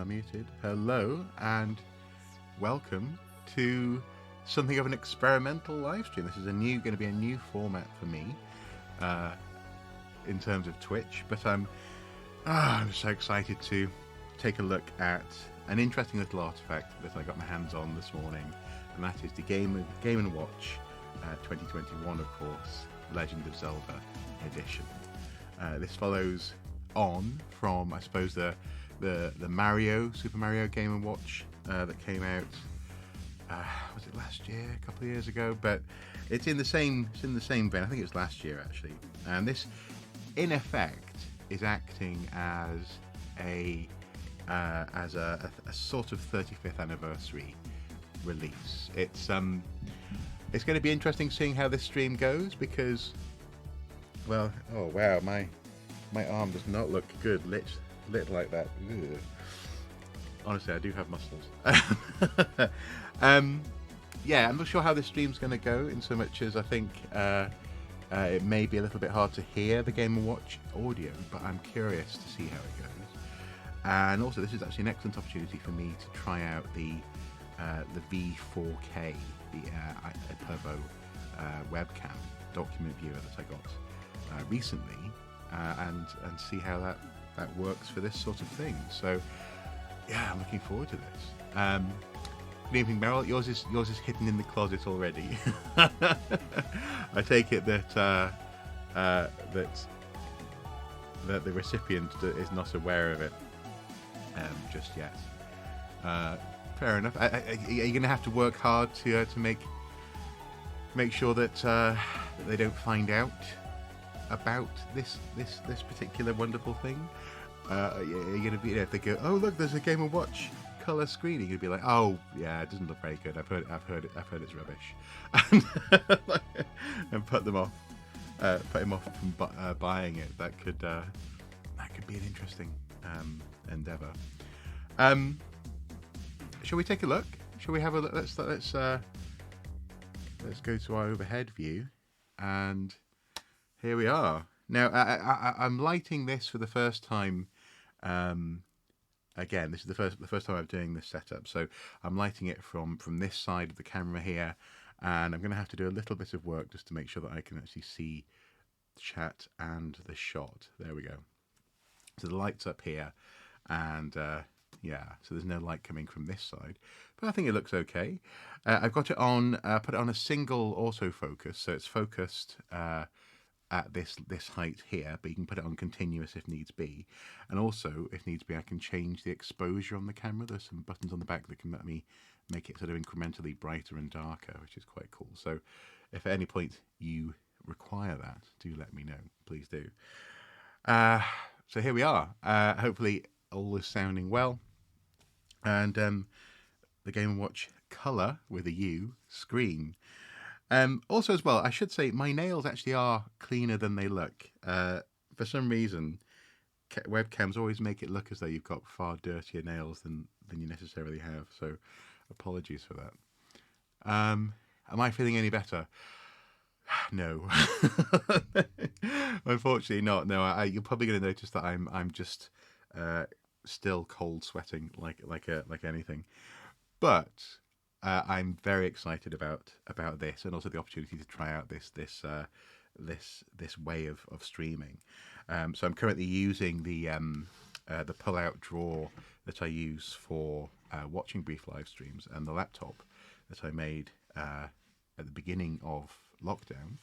now muted. Hello and welcome to something of an experimental live stream. This is going to be a new format for me in terms of Twitch, but I'm so excited to take a look at an interesting little artifact that I got my hands on this morning, and that is the Game & Watch 2021, of course, Legend of Zelda edition. This follows on from, I suppose, the Super Mario Game & Watch that came out. Was it last year? A couple of years ago, but it's in the same vein. I think it was last year actually. And this, in effect, is acting as a sort of 35th anniversary release. It's going to be interesting seeing how this stream goes because, well, oh wow, my arm does not look good lit like that. Ugh. Honestly, I do have muscles. Yeah, I'm not sure how this stream's going to go, in so much as I think it may be a little bit hard to hear the Game & Watch audio, but I'm curious to see how it goes. And also, this is actually an excellent opportunity for me to try out the V4K, the Apervo webcam document viewer that I got recently, and see how that works for this sort of thing. So yeah, I'm looking forward to this. Good evening, Meryl. Yours is hidden in the closet already. I take it that the recipient is not aware of it just yet. Fair enough. Are you going to have to work hard to make sure that they don't find out about this particular wonderful thing? Are you going to be, if they go, oh look, there's a Game & Watch color screen, you're going to be like, oh yeah, it doesn't look very good. I've heard it's rubbish, and put him off from buying it. That could be an interesting endeavor. Shall we take a look? Shall we have a look? Let's go to our overhead view, and here we are. Now I'm lighting this for the first time. Again, this is the first time I'm doing this setup, so I'm lighting it from this side of the camera here, and I'm going to have to do a little bit of work just to make sure that I can actually see the chat and the shot. There we go. So the light's up here, and yeah, so there's no light coming from this side, but I think it looks okay. I've got it on, put it on a single autofocus, so it's focused at this height here, but you can put it on continuous if needs be. And also, if needs be, I can change the exposure on the camera. There's some buttons on the back that can let me make it sort of incrementally brighter and darker, which is quite cool. So if at any point you require that, do let me know. Please do. So here we are. Hopefully all is sounding well. And the Game & Watch Color with a U screen. Also as well, I should say my nails actually are cleaner than they look. For some reason, webcams always make it look as though you've got far dirtier nails than you necessarily have. So apologies for that. Am I feeling any better? No. Unfortunately not. No, you're probably going to notice that I'm just still cold sweating like anything. But I'm very excited about this, and also the opportunity to try out this way of streaming. So I'm currently using the pull-out drawer that I use for watching brief live streams, and the laptop that I made at the beginning of lockdown,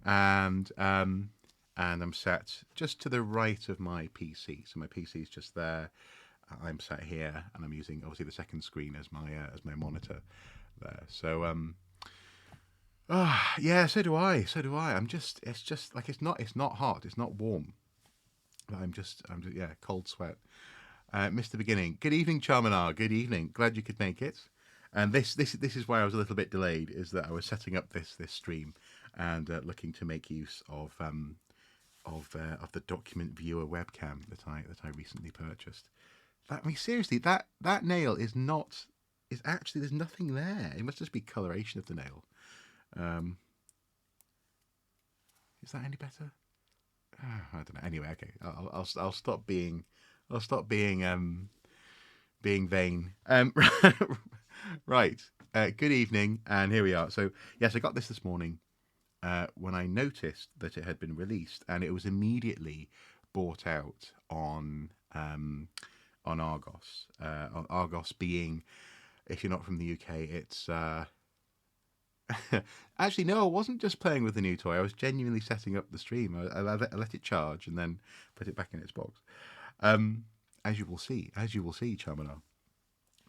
and I'm sat just to the right of my PC. So my PC is just there. I'm sat here, and I'm using obviously the second screen as my monitor there. So yeah, so do I. It's just like it's not hot, it's not warm. I'm just yeah, cold sweat. Missed the beginning. Good evening, Charminar. Good evening. Glad you could make it. And this is why I was a little bit delayed, is that I was setting up this stream and looking to make use of the document viewer webcam that I recently purchased. I mean, seriously, that nail is actually, there's nothing there. It must just be coloration of the nail. Is that any better? I don't know. Anyway, okay. I'll stop being being vain. Right. Good evening, and here we are. So, yes, I got this morning when I noticed that it had been released, and it was immediately bought out on Argos. Argos being, if you're not from the UK, it's actually no, I wasn't just playing with the new toy. I was genuinely setting up the stream. I let it charge and then put it back in its box. Um, as you will see, Charmander.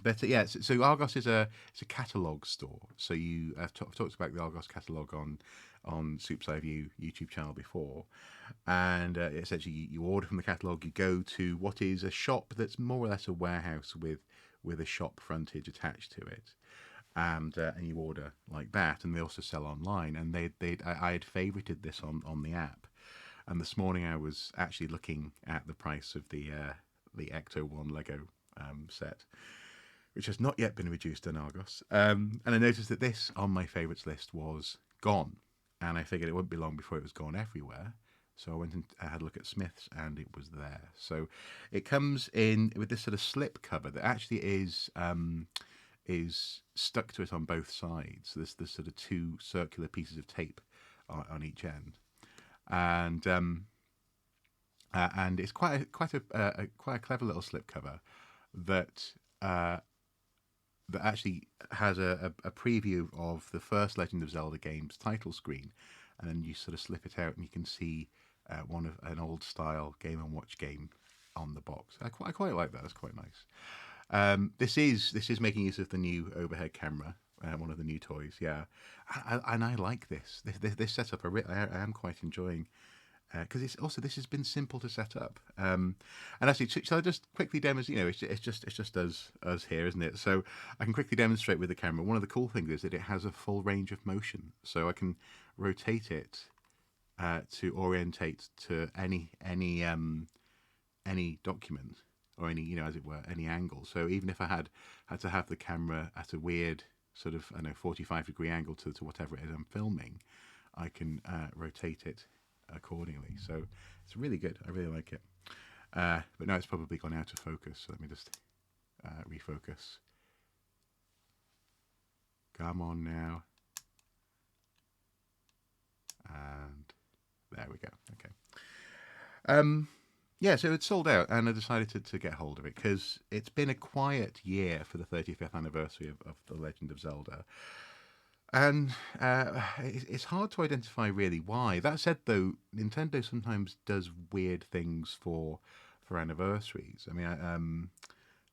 But yeah, so Argos is it's a catalog store. So I've talked about the Argos catalog on Soup's Eye View YouTube channel before, and essentially you order from the catalog. You go to what is a shop that's more or less a warehouse with a shop frontage attached to it, and you order like that. And they also sell online. And I had favorited this on the app, and this morning I was actually looking at the price of the Ecto One Lego set, which has not yet been reduced in Argos. And I noticed that this on my favourites list was gone. And I figured it wouldn't be long before it was gone everywhere. So I went and I had a look at Smith's, and it was there. So it comes in with this sort of slip cover that actually is stuck to it on both sides. So there's sort of two circular pieces of tape on each end, and it's quite a clever little slip cover that that actually has a preview of the first Legend of Zelda game's title screen, and then you sort of slip it out and you can see an old style Game and Watch game on the box. I quite like that. That's quite nice. This is making use of the new overhead camera, one of the new toys. Yeah, and I like this setup. I am quite enjoying. Because this has been simple to set up, and actually, shall I just quickly demonstrate? You know, it's just us here, isn't it? So I can quickly demonstrate with the camera. One of the cool things is that it has a full range of motion, so I can rotate it to orientate to any document or any, as it were, any angle. So even if I had to have the camera at a weird sort of 45-degree angle to whatever it is I'm filming, I can rotate it accordingly. So it's really good. I really like it. But now it's probably gone out of focus. So let me just refocus. Come on now. And there we go. Okay. Yeah, so it's sold out, and I decided to get hold of it because it's been a quiet year for the 35th anniversary of The Legend of Zelda. And it's hard to identify really why. That said, though, Nintendo sometimes does weird things for anniversaries. I mean,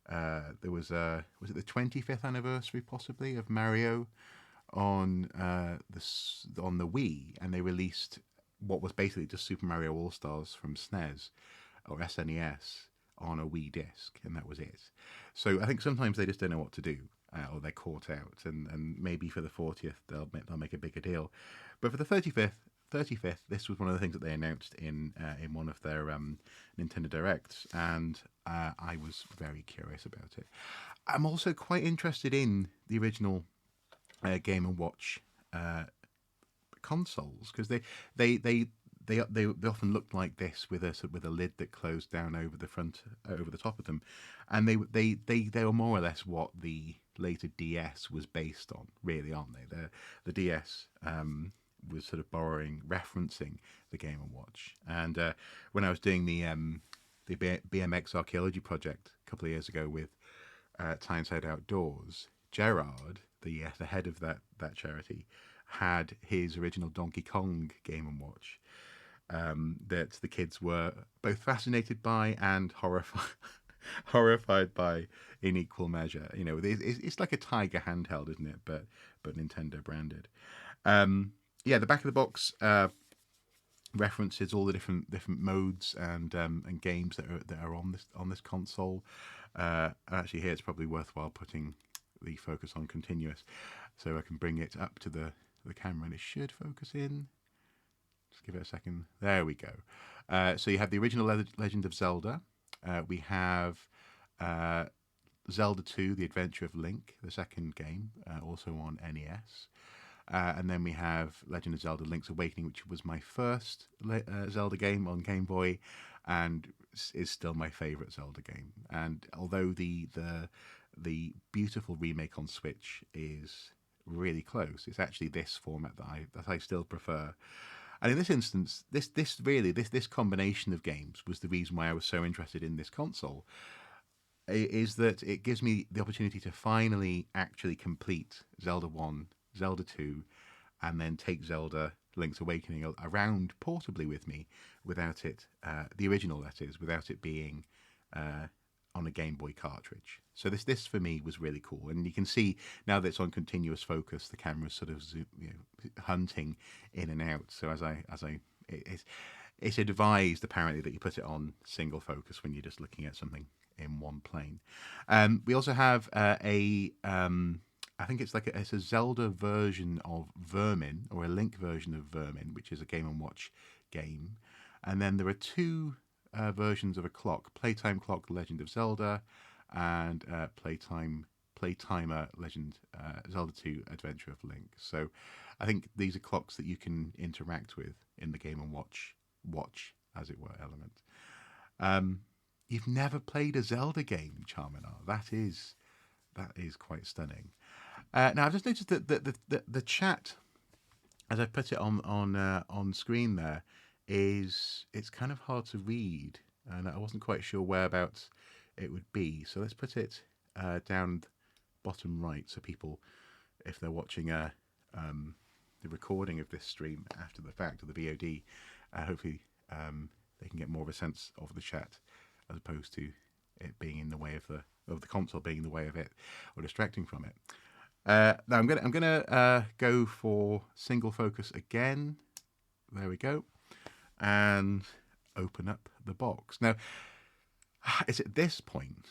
there was it the 25th anniversary possibly of Mario on the Wii, and they released what was basically just Super Mario All Stars from SNES or SNES on a Wii disc, and that was it. So I think sometimes they just don't know what to do. Or they're caught out, and maybe for the 40th they'll make a bigger deal, but for the 35th, this was one of the things that they announced in one of their Nintendo Directs, and I was very curious about it. I'm also quite interested in the original Game and Watch consoles because they often looked like this with a lid that closed down over the top of them, and they were more or less what the later DS was based on, really, aren't they? The DS was sort of referencing the Game and Watch. And when I was doing the BMX archaeology project a couple of years ago with Tyneside Outdoors, Gerard, the head of that charity, had his original Donkey Kong Game and Watch that the kids were both fascinated by and horrified by in equal measure. It's like a Tiger handheld, isn't it? But Nintendo branded. Yeah, the back of the box references all the different modes and games that are on this console. Actually, here it's probably worthwhile putting the focus on continuous, so I can bring it up to the camera and it should focus in. Just give it a second. There we go. So you have the original Legend of Zelda. We have Zelda 2, The Adventure of Link, the second game, also on NES. And then we have Legend of Zelda Link's Awakening, which was my first Zelda game on Game Boy. and is still my favorite Zelda game. And although the beautiful remake on Switch is really close, it's actually this format that I still prefer. And in this instance, this combination of games was the reason why I was so interested in this console. Is that it gives me the opportunity to finally actually complete Zelda 1, Zelda 2, and then take Zelda Link's Awakening around portably with me without it, the original that is, without it being on a Game Boy cartridge. So this for me was really cool, and you can see now that it's on continuous focus, the camera's sort of hunting in and out. So it's advised apparently that you put it on single focus when you're just looking at something in one plane. We also have I think it's a Zelda version of Vermin, or a Link version of Vermin, which is a Game and Watch game. And then there are two versions of a clock: Playtime Clock, Legend of Zelda, and Playtimer Legend Zelda 2 Adventure of Link. So I think these are clocks that you can interact with in the Game and Watch as it were element. You've never played a Zelda game, Charminar. That is quite stunning. Now I've just noticed that the chat, as I put it on screen there, it's kind of hard to read, and I wasn't quite sure whereabouts it would be. So let's put it down bottom right, so people, if they're watching the recording of this stream after the fact, or the VOD, hopefully they can get more of a sense of the chat, as opposed to it being in the way of the console being in the way of it or distracting from it. Now I'm gonna go for single focus again. There we go, and open up the box. Now it's at this point,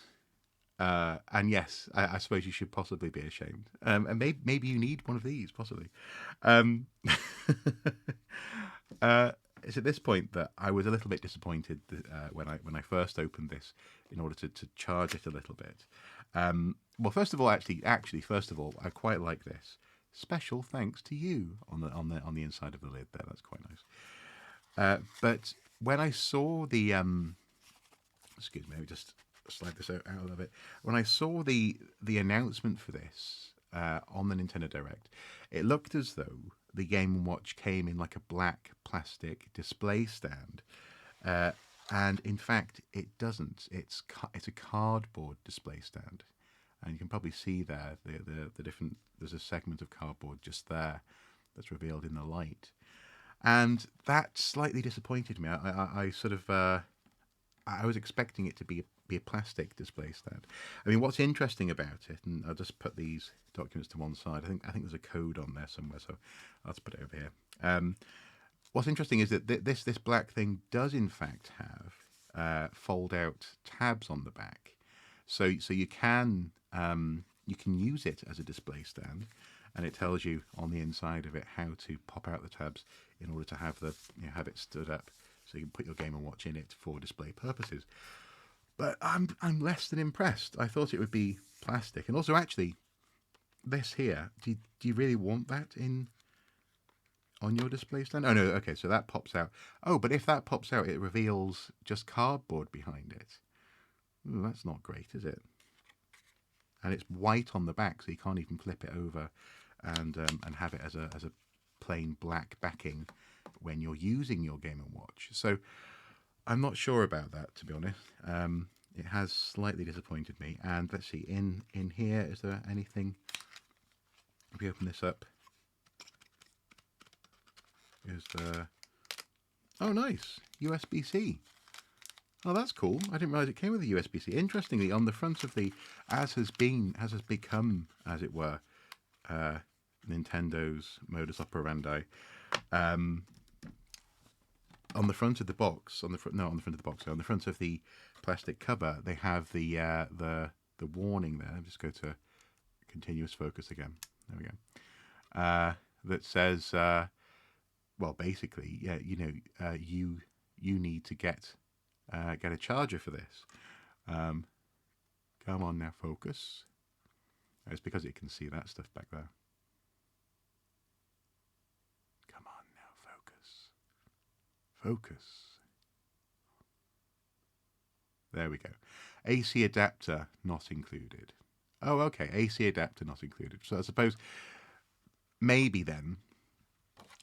and yes, I suppose you should possibly be ashamed, and maybe you need one of these, possibly. It's at this point that I was a little bit disappointed when I first opened this in order to charge it a little bit. Well, first of all, first of all, I quite like this. Special thanks to you on the inside of the lid there. That's quite nice. But when I saw the excuse me, let me just slide this out of it. When I saw the announcement for this on the Nintendo Direct, it looked as though the Game & Watch came in like a black plastic display stand, and in fact it doesn't. It's a cardboard display stand, and you can probably see there the different. There's a segment of cardboard just there that's revealed in the light, and that slightly disappointed me. I sort of I was expecting it to be a plastic display stand. I mean, what's interesting about it, and I'll just put these documents to one side. I think there's a code on there somewhere, so I'll just put it over here. What's interesting is that this black thing does in fact have fold out tabs on the back, so you can use it as a display stand, and it tells you on the inside of it how to pop out the tabs in order to have have it stood up, so you can put your Game & Watch in it for display purposes. But I'm less than impressed. I thought it would be plastic, and also actually, this here. Do you really want that on your display stand? Oh no, okay, so that pops out. Oh, but if that pops out, it reveals just cardboard behind it. Ooh, that's not great, is it? And it's white on the back, so you can't even flip it over and have it as a plain black backing when you're using your Game & Watch. So I'm not sure about that, to be honest. It has slightly disappointed me. And let's see, in here, is there anything? If we open this up, is there? Oh, nice, USB-C. Oh, that's cool. I didn't realize it came with a USB-C. Interestingly, on the front of the, as has become, as it were, Nintendo's modus operandi. On the front of the box, on the front of the plastic cover, they have the warning there. I'll just go to continuous focus again. There we go. That says, well, basically, yeah, you need to get a charger for this. Come on now, focus. It's because it can see that stuff back there. Come on now, focus. There we go. AC adapter not included. Oh, okay. AC adapter not included. So I suppose maybe then,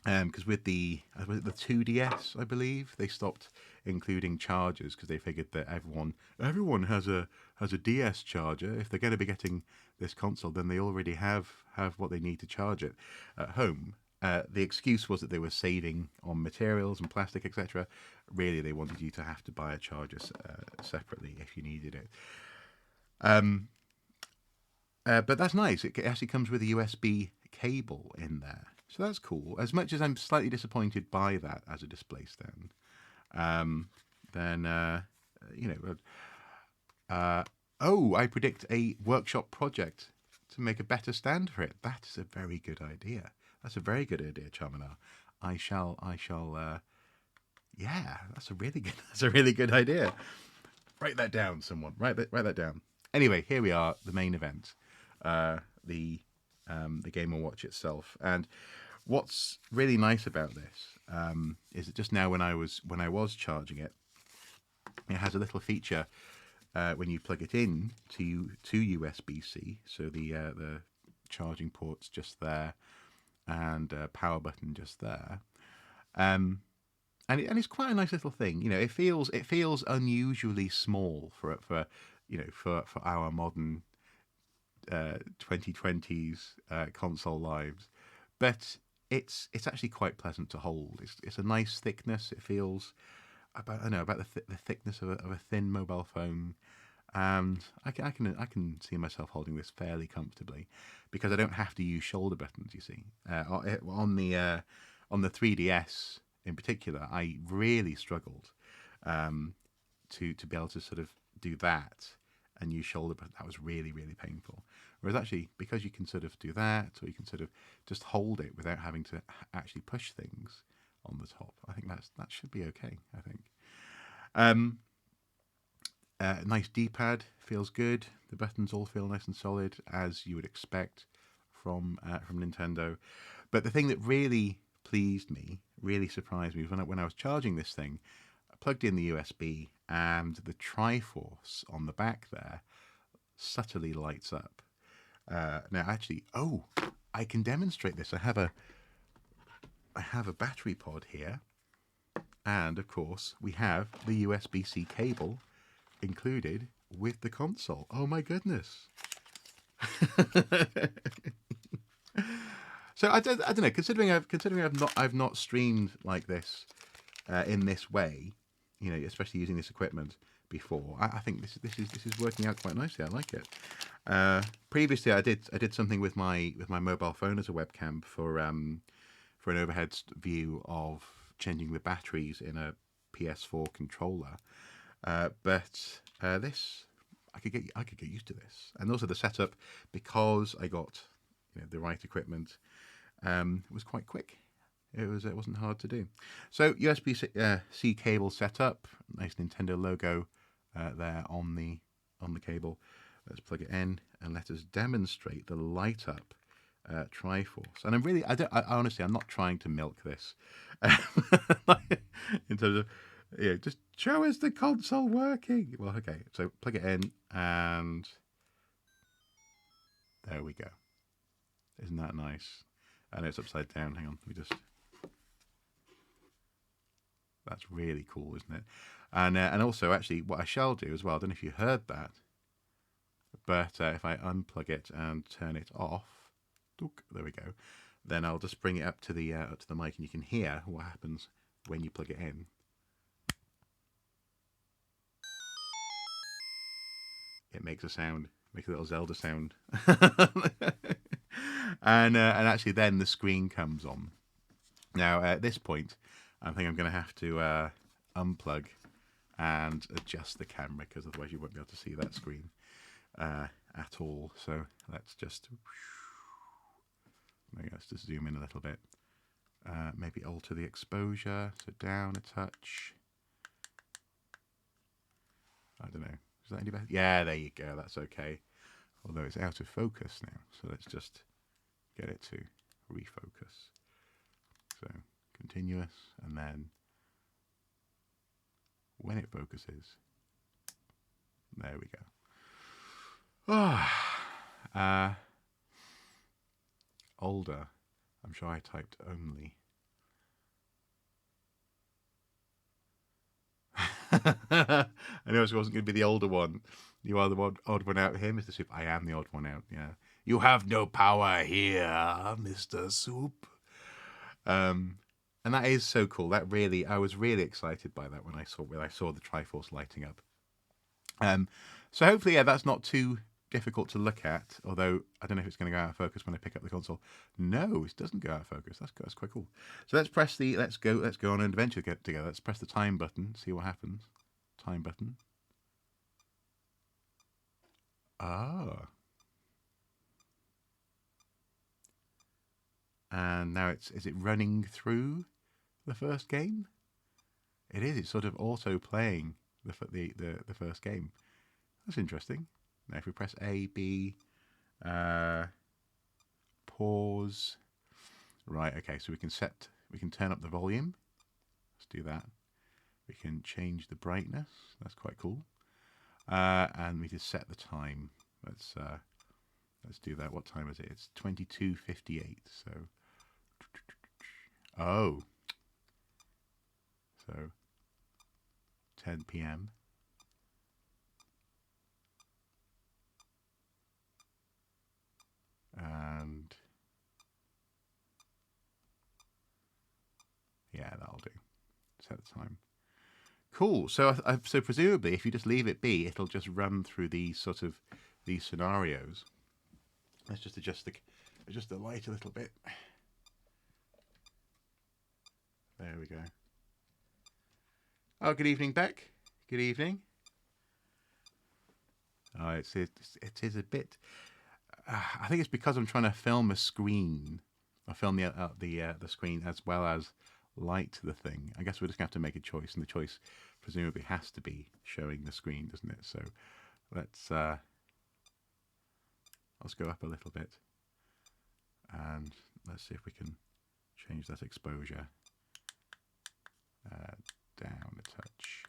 because with the 2DS, I believe they stopped including chargers because they figured that everyone has a DS charger. If they're going to be getting this console, then they already have what they need to charge it at home. The excuse was that they were saving on materials and plastic, etc. Really, they wanted you to have to buy a charger separately if you needed it. But that's nice. It actually comes with a USB cable in there. So that's cool. As much as I'm slightly disappointed by that as a display stand, then, I predict a workshop project to make a better stand for it. That is a very good idea. That's a very good idea, Charminar. I shall, yeah, that's a really good idea. Write that down, someone. Write that down. Anyway, here we are, the main event, the Game & Watch itself. And what's really nice about this is that just now when I was charging it, it has a little feature when you plug it in to USB-C. So the charging port's just there, and power button just there. And it's quite a nice little thing. It feels unusually small for our modern 2020s console lives, but it's actually quite pleasant to hold. It's a nice thickness. It feels about the thickness of a thin mobile phone, and I can see myself holding this fairly comfortably because I don't have to use shoulder buttons. You see, on the 3DS in particular, I really struggled to be able to sort of do that and use shoulder buttons. That was really, really painful. Whereas actually, because you can sort of do that, or you can sort of just hold it without having to actually push things on the top, I think that should be okay. I think. Nice D-pad, feels good. The buttons all feel nice and solid, as you would expect from Nintendo. But the thing that really pleased me, really surprised me, was when I was charging this thing, I plugged in the USB, and the Triforce on the back there subtly lights up. Now, actually, I can demonstrate this. I have a battery pod here, and of course, we have the USB-C cable included with the console. Oh my goodness! So I don't know. Considering I've not streamed like this in this way, especially using this equipment before, I think this is working out quite nicely. I like it. Previously, I did something with my mobile phone as a webcam for an overhead view of changing the batteries in a PS4 controller. But this, I could get used to this, and also the setup, because I got the right equipment. It was quite quick. It wasn't hard to do. So USB-C cable setup, nice Nintendo logo there on the cable. Let's plug it in and let us demonstrate the light up Triforce. And honestly, I'm not trying to milk this in terms of just show us the console working. Well, okay, so plug it in, and there we go. Isn't that nice? I know it's upside down. Hang on, that's really cool, isn't it? And also, actually, what I shall do as well, I don't know if you heard that, but if I unplug it and turn it off, there we go, then I'll just bring it up to the mic, and you can hear what happens when you plug it in. It makes a sound, makes a little Zelda sound. And actually then the screen comes on. Now at this point, I think I'm going to have to unplug and adjust the camera, because otherwise you won't be able to see that screen at all. So let's just zoom in a little bit. Maybe alter the exposure, so down a touch. I don't know. Is that any better? Yeah, there you go. That's okay. Although it's out of focus now, so let's just get it to refocus. So continuous, and then when it focuses, There we go. Older. I'm sure I typed only. I knew it wasn't going to be the older one. You are the odd one out here, Mr. Soup. I am the odd one out, yeah. You have no power here, Mr. Soup. And that is so cool. That really, I was really excited by that when I saw the Triforce lighting up. So hopefully, yeah, that's not too difficult to look at. Although I don't know if it's going to go out of focus when I pick up the console. No, it doesn't go out of focus. That's quite cool. So let's press the let's go on an adventure together. Let's press the time button. See what happens. Time button. Ah. And now is it running through the first game? It is. It's sort of auto playing the first game. That's interesting. Now if we press A, B, pause. Right, okay, so we can turn up the volume. Let's do that. We can change the brightness. That's quite cool. And we just set the time. Let's do that. What time is it? It's 22:58. So, so 10 p.m. And yeah, that'll do. Set the time. Cool. So so presumably, if you just leave it be, it'll just run through these scenarios. Let's just adjust the light a little bit. There we go. Oh, good evening, Beck. Good evening. Oh, it is a bit. I think it's because I'm trying to film a screen. I film the screen as well as light the thing. I guess we're just going to have to make a choice, and the choice presumably has to be showing the screen, doesn't it? So let's go up a little bit, and let's see if we can change that exposure down a touch.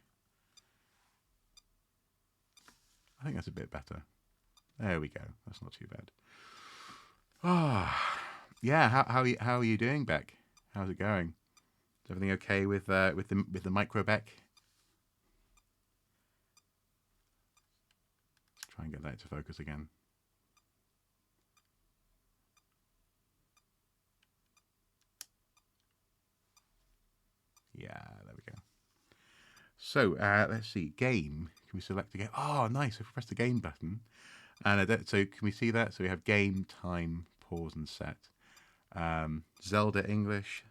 I think that's a bit better. There we go. That's not too bad. Ah, yeah. How are you doing, Beck? How's it going? Is everything okay with the micro, Beck? Let's try and get that to focus again. Yeah, there we go. So let's see. Game. Can we select a game? Oh, nice. If we press the game button, and so can we see that? So we have game, time, pause, and set. Zelda English,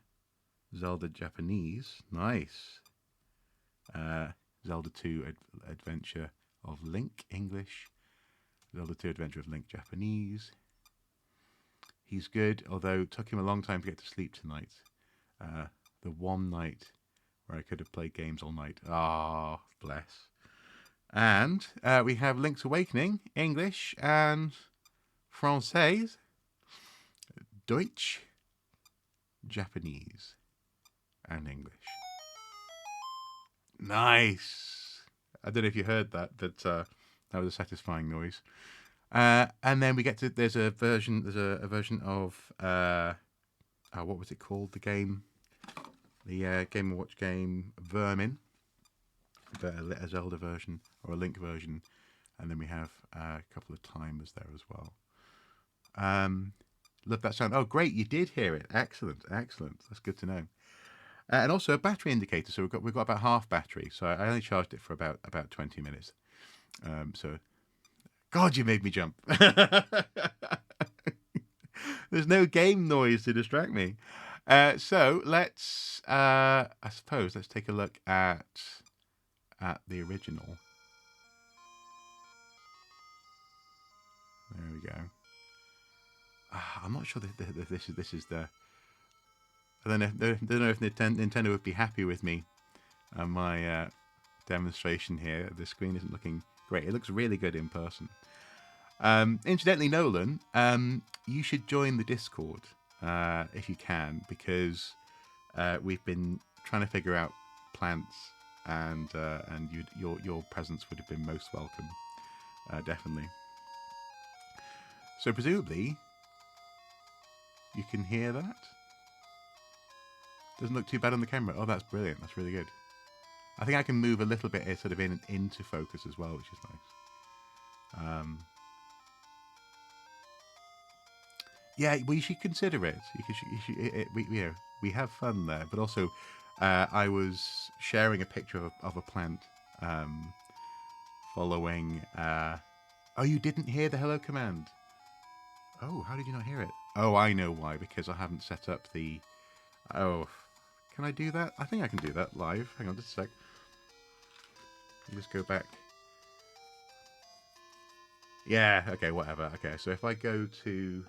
Zelda Japanese. Nice. Zelda 2 Adventure of Link English, Zelda 2 Adventure of Link Japanese. He's good, although it took him a long time to get to sleep tonight. The one night where I could have played games all night. Ah, bless. And we have Link's Awakening, English and Français, Deutsch, Japanese, and English. Nice. I don't know if you heard that, but that was a satisfying noise. And then we get to there's a version of what was it called? The game, the Game & Watch game Vermin, a Zelda version or a Link version, and then we have a couple of timers there as well. Love that sound. Oh, great! You did hear it. Excellent, excellent. That's good to know. And also a battery indicator. So we've got about half battery. So I only charged it for about 20 minutes. So, God, you made me jump. There's no game noise to distract me. So let's, I suppose, let's take a look at the original. There we go. I'm not sure that this is the. I don't know if Nintendo would be happy with me and my demonstration here. The screen isn't looking great. It looks really good in person. Incidentally, Nolan, you should join the Discord if you can, because we've been trying to figure out plants and your presence would have been most welcome, definitely. So presumably, you can hear that. Doesn't look too bad on the camera. Oh, that's brilliant. That's really good. I think I can move a little bit sort of into focus as well, which is nice. Yeah, we should consider it. We have fun there, but also, I was sharing a picture of a plant, following. Oh, you didn't hear the hello command. Oh, how did you not hear it? Oh, I know why. Because I haven't set up the. Oh, can I do that? I think I can do that live. Hang on, just a sec. Just go back. Yeah. Okay. Whatever. Okay. So if I go to.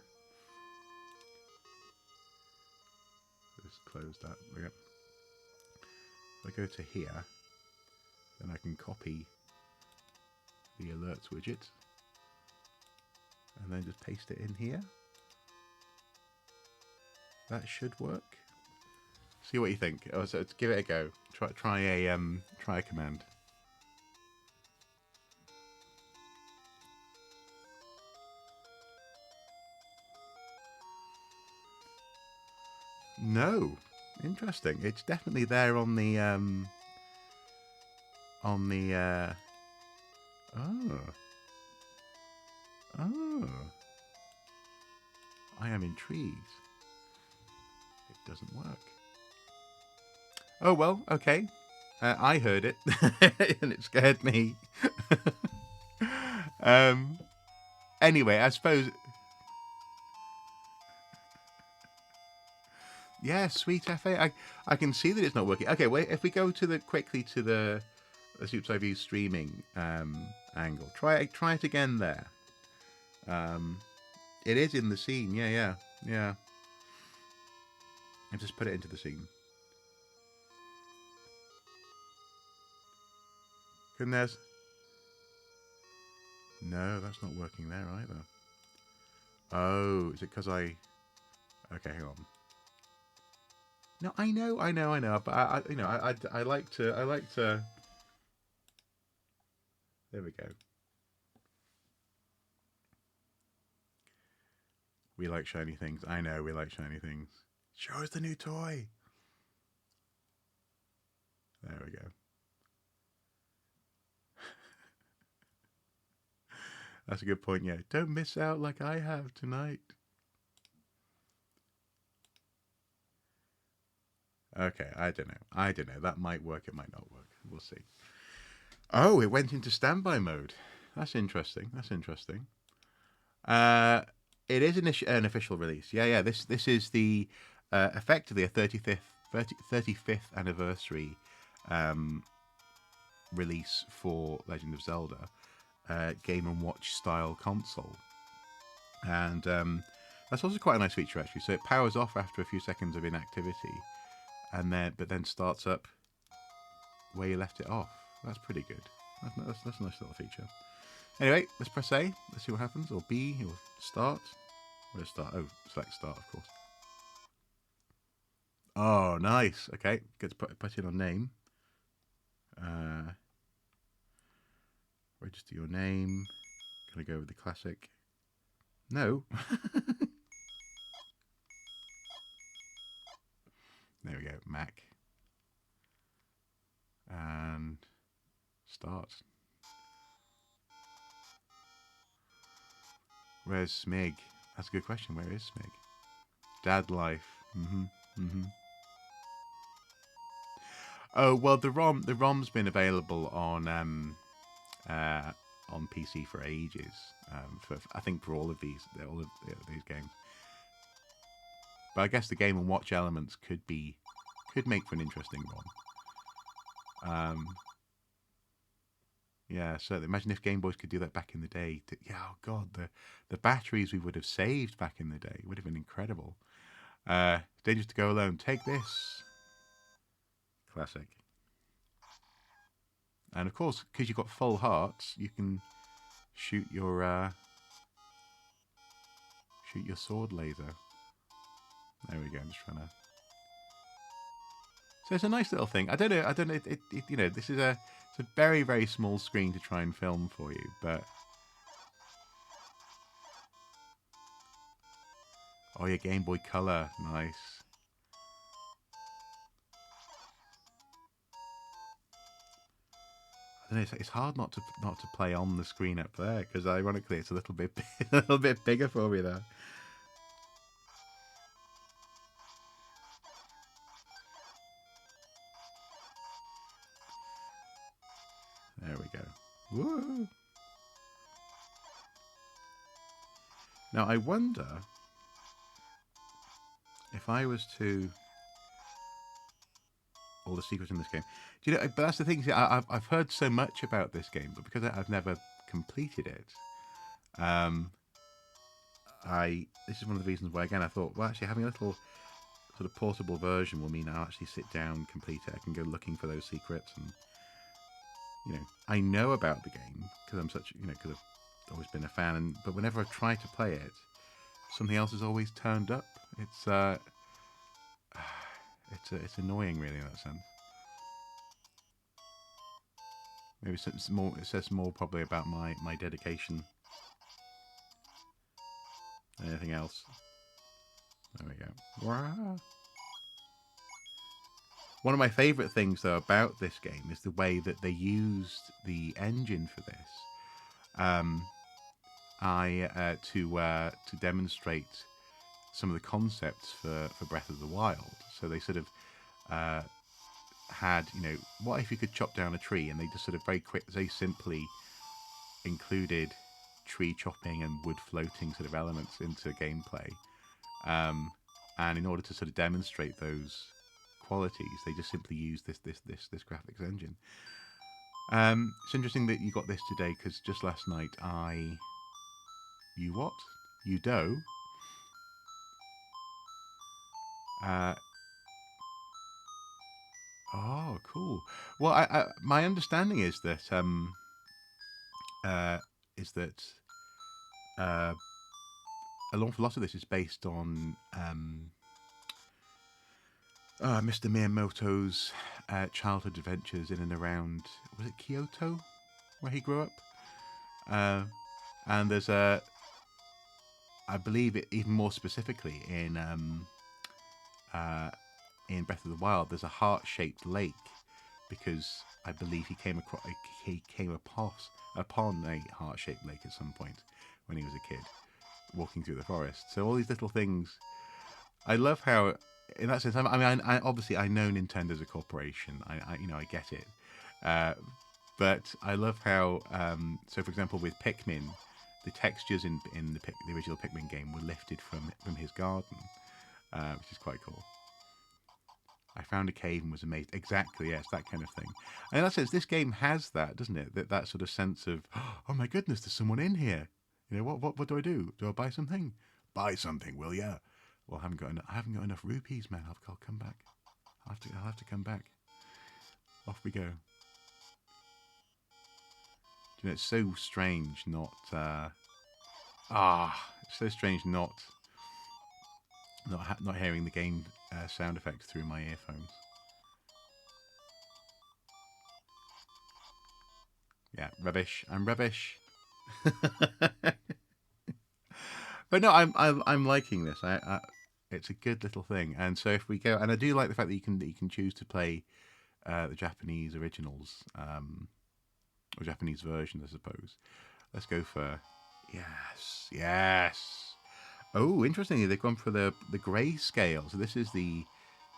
Just close that. Yep. If I go to here, then I can copy the alerts widget and then just paste it in here. That should work. See what you think. Oh, so let's give it a go. Try a command. No. Interesting. It's definitely there on the oh. Oh. I am intrigued. It doesn't work. Oh well, okay. I heard it and it scared me. Anyway, I suppose. Yeah, sweet FA. I can see that it's not working. Okay, wait. If we go to quickly to the Soups I View streaming angle, try it again there. It is in the scene. Yeah. And just put it into the scene. Goodness. No, that's not working there either. Oh, is it because I? Okay, hang on. No, I know, but I like to. There we go. We like shiny things. I know we like shiny things. Show us the new toy. There we go. That's a good point, yeah. Don't miss out like I have tonight. Okay, I don't know. That might work, it might not work. We'll see. Oh, it went into standby mode. That's interesting. It is an official release. Yeah. This is the effectively a 35th anniversary release for Legend of Zelda, Game & Watch style console, and that's also quite a nice feature actually. So it powers off after a few seconds of inactivity, and then starts up where you left it off. That's pretty good. That's a nice little feature. Anyway, let's press A. Let's see what happens. Or B, or start. Where's start? Oh, select start, of course. Oh, nice. Okay, get to put in our name. Register your name. Gonna go with the classic. No. There we go. Mac. And start. Where's Smig? That's a good question. Where is Smig? Dad life. Oh well, the ROM's been available on PC for ages. I think for all of these games. But I guess the Game & Watch elements could make for an interesting ROM. Yeah, so imagine if Game Boys could do that back in the day. Yeah, oh god, the batteries we would have saved back in the day would have been incredible. Dangerous to go alone. Take this. Classic. And of course, because you've got full hearts, you can shoot your sword laser. There we go. I'm just trying to. So it's a nice little thing. I don't know. You know, this is it's a very, very small screen to try and film for you, but oh, yeah, Game Boy Color, nice. I don't know, it's hard not to play on the screen up there because ironically it's a little bit a little bit bigger for me there. There we go. Woo! Now I wonder if I was to all the secrets in this game. Do you know? But that's the thing. See, I've heard so much about this game, but because I've never completed it, um, this is one of the reasons why again I thought, well, actually having a little sort of portable version will mean I'll actually sit down, complete it. I can go looking for those secrets, and you know, I know about the game because I'm such, you know, because I've always been a fan. And but whenever I try to play it, something else has always turned up. It's annoying, really, in that sense. Maybe it's more. It says more probably about my dedication than anything else. There we go. Wow. One of my favourite things, though, about this game is the way that they used the engine for this. To demonstrate some of the concepts for Breath of the Wild. So they sort of had, you know, what if you could chop down a tree, and they just sort of very simply included tree chopping and wood floating sort of elements into gameplay. And in order to sort of demonstrate those qualities, they just simply used this graphics engine. It's interesting that you got this today because just last night you what? You dough? Oh, cool. Well, my understanding is that uh, is that a lot of this is based on Mr. Miyamoto's childhood adventures in and around, was it Kyoto, where he grew up? And there's I believe it even more specifically in Breath of the Wild, there's a heart-shaped lake because I believe he came upon a heart-shaped lake at some point when he was a kid, walking through the forest. So all these little things, I love how, in that sense, I obviously I know Nintendo's a corporation. I get it, but I love how. So, for example, with Pikmin, the textures in the original Pikmin game were lifted from his garden, which is quite cool. I found a cave and was amazed. Exactly, yes, that kind of thing. And in that sense, this game has that, doesn't it? That sort of sense of, oh my goodness, there's someone in here. You know, what do I do? Do I buy something? Buy something, will ya? Well, I haven't got enough rupees, man. I'll come back. I'll have to come back. Off we go. You know, it's so strange not. It's so strange not hearing the game sound effects through my earphones. Yeah, rubbish. I'm rubbish. But no, I'm liking this. It's a good little thing. And so if we go, and I do like the fact that you can choose to play the Japanese originals, or Japanese version, I suppose. Let's go for yes. Oh, interestingly, they've gone for the grayscale. So this is the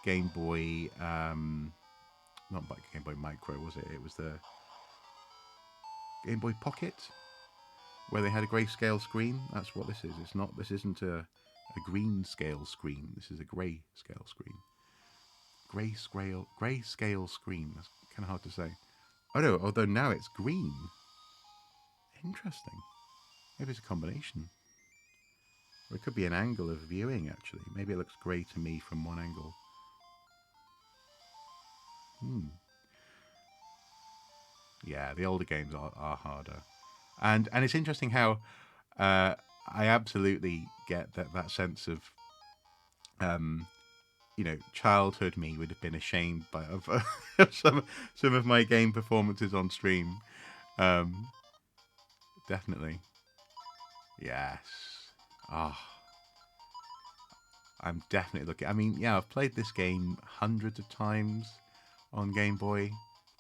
Game Boy, not Game Boy Micro, was it? It was the Game Boy Pocket, where they had a grayscale screen. That's what this is. It's not. This isn't a green scale screen. This is a grey scale screen. Grayscale screen. That's kind of hard to say. Oh no, although now it's green. Interesting. Maybe it's a combination. Or it could be an angle of viewing, actually. Maybe it looks grey to me from one angle. Yeah, the older games are harder. And it's interesting how I absolutely get that sense of childhood me would have been ashamed of some of my game performances on stream. Um, Definitely. Yes. Ah, I'm definitely looking. I mean, yeah, I've played this game hundreds of times on Game Boy,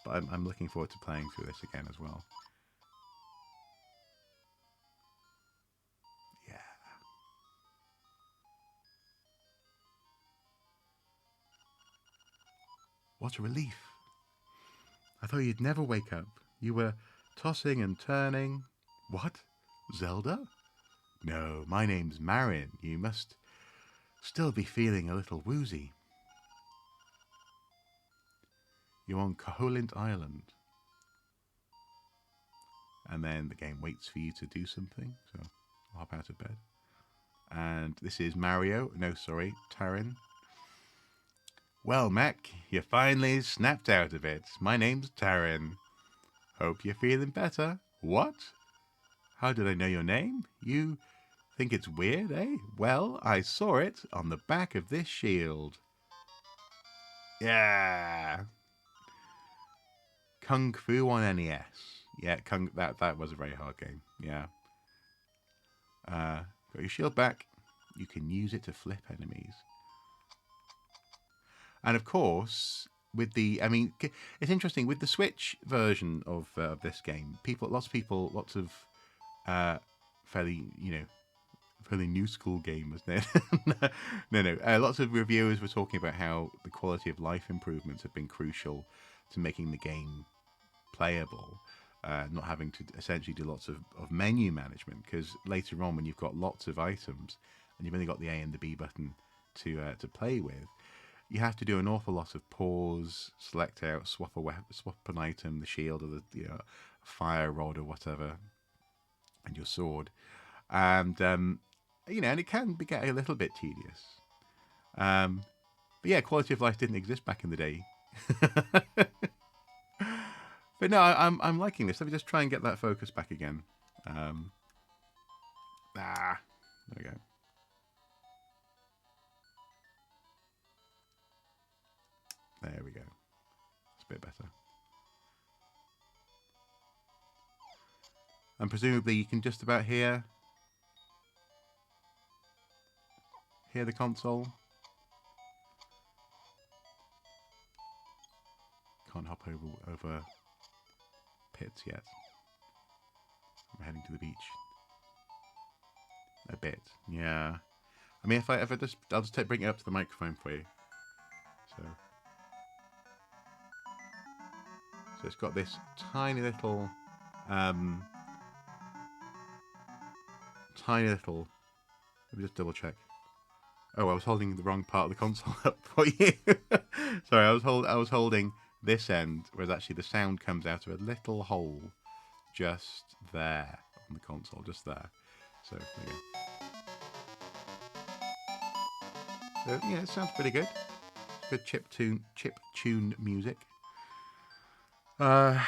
but I'm looking forward to playing through this again as well. Yeah. What a relief. I thought you'd never wake up. You were tossing and turning. What? Zelda? No, my name's Marin. You must still be feeling a little woozy. You're on Koholint Island. And then the game waits for you to do something. So I'll hop out of bed. And this is Mario. No, sorry, Tarin. Well, Mac, you finally snapped out of it. My name's Tarin. Hope you're feeling better. What? How did I know your name? You think it's weird, eh? Well, I saw it on the back of this shield. Yeah. Kung Fu on NES. Yeah, that was a very hard game. Yeah. Got your shield back. You can use it to flip enemies. And of course, it's interesting with the Switch version of this game. Lots of fairly, fairly new school gamers. No. Lots of reviewers were talking about how the quality of life improvements have been crucial to making the game playable. Not having to essentially do lots of menu management, because later on when you've got lots of items and you've only got the A and the B button to play with, you have to do an awful lot of pause, select out, swap an item, the shield or the fire rod or whatever, and your sword, and and it can get a little bit tedious. But yeah, quality of life didn't exist back in the day. But no, I'm liking this. Let me just try and get that focus back again. There we go. There we go. It's a bit better. And presumably you can just about hear the console. Can't hop over pits yet. I'm heading to the beach. A bit, yeah. I mean, I'll just bring it up to the microphone for you. So it's got this tiny little, Let me just double check. Oh, I was holding the wrong part of the console up for you. Sorry, I was holding this end, whereas actually the sound comes out of a little hole just there on the console, just there. So there you go. So, yeah, it sounds pretty good. Good chip tune music. Right.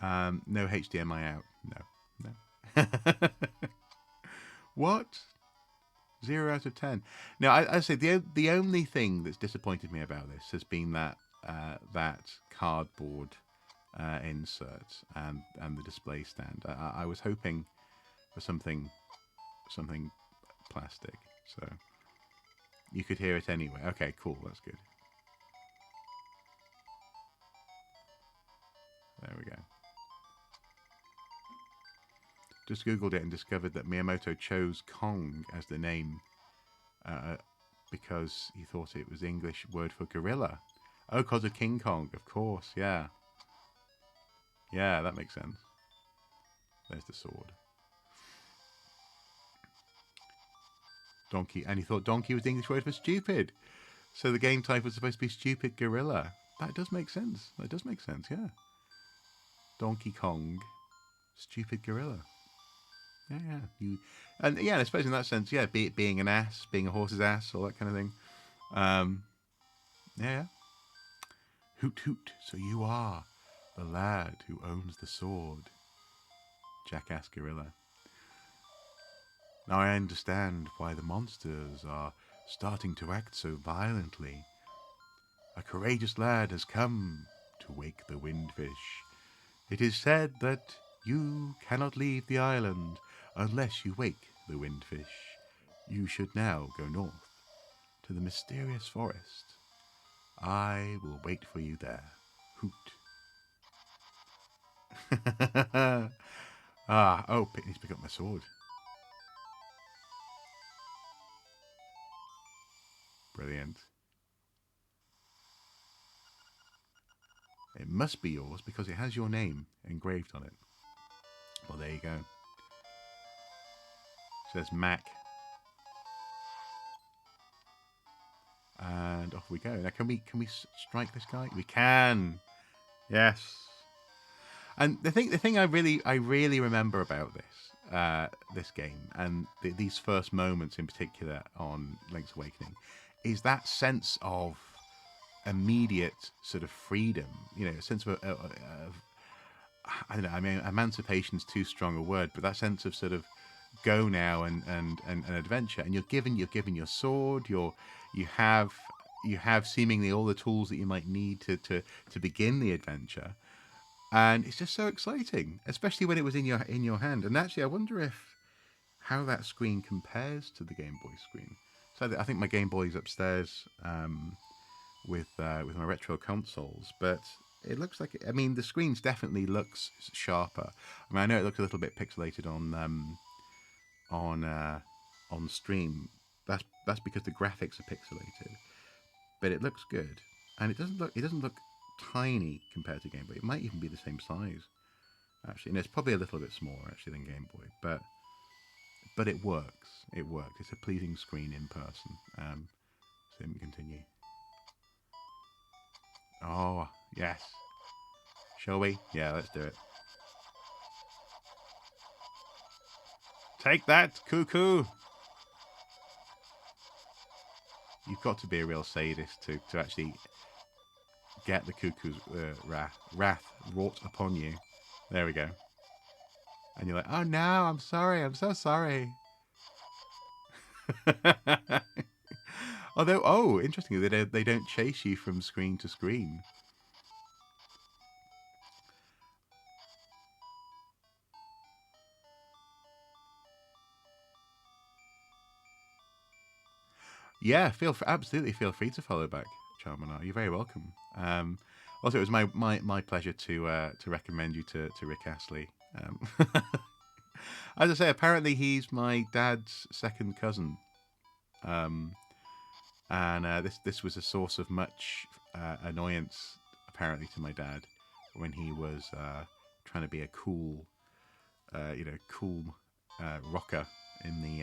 No HDMI out. No. What? 0 out of 10. Now, I say the only thing that's disappointed me about this has been that cardboard insert and the display stand. I was hoping for something plastic, so you could hear it anyway. Okay, cool. That's good. There we go. Just Googled it and discovered that Miyamoto chose Kong as the name because he thought it was English word for gorilla. Oh, because of King Kong, of course, yeah. Yeah, that makes sense. There's the sword. Donkey, and he thought donkey was the English word for stupid. So the game type was supposed to be Stupid Gorilla. That does make sense. Yeah. Donkey Kong, Stupid Gorilla. Yeah. I suppose in that sense, yeah, being an ass, being a horse's ass, all that kind of thing. Yeah. Hoot hoot, so you are the lad who owns the sword. Jackass Gorilla. Now I understand why the monsters are starting to act so violently. A courageous lad has come to wake the windfish. It is said that you cannot leave the island unless you wake the windfish. You should now go north to the mysterious forest. I will wait for you there. Hoot. Oh, I need to pick up my sword. Brilliant. It must be yours because it has your name engraved on it. Well, there you go. It says Mac. And off we go. Now, can we strike this guy? We can. Yes. And the thing I really remember about this game and these first moments in particular on Link's Awakening is that sense of immediate sort of freedom. You know, a sense of I don't know. I mean, emancipation's too strong a word, but that sense of sort of go now and adventure, and you're given your sword. You have seemingly all the tools that you might need to begin the adventure. And it's just so exciting, especially when it was in your hand. And actually, I wonder if how that screen compares to the Game Boy screen. So I think my Game Boy's upstairs with my retro consoles, but it looks like I mean, the screens definitely looks sharper. I mean, I know it looks a little bit pixelated on stream. That's because the graphics are pixelated, but it looks good, and it doesn't look tiny compared to Game Boy. It might even be the same size, actually. And it's probably a little bit smaller actually than Game Boy, but it works. It works. It's a pleasing screen in person. So let me continue. Oh yes, shall we? Yeah, let's do it. Take that, cuckoo! You've got to be a real sadist to actually get the cuckoo's wrath wrought upon you. There we go. And you're like, oh no, I'm sorry, I'm so sorry. Although, oh, interestingly, they don't chase you from screen to screen. Yeah, absolutely feel free to follow back, Charmanar. You're very welcome. Also, it was my pleasure to recommend you to Rick Astley. As I say, apparently he's my dad's second cousin, and this was a source of much annoyance apparently to my dad when he was trying to be a cool, cool rocker in the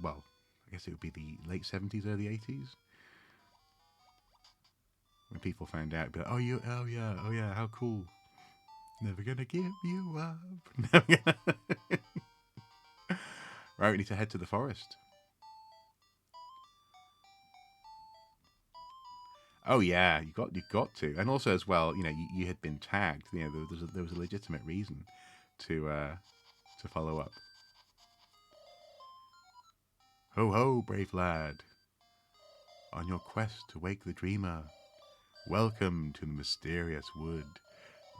well, I guess it would be the late 70s, early 80s. When people found out, be like, oh yeah, how cool. Never gonna give you up. Right, we need to head to the forest. Oh yeah, you got to, and also as well, you know, you had been tagged. You know, there was a legitimate reason to follow up. Ho ho, brave lad! On your quest to wake the dreamer, welcome to the mysterious wood.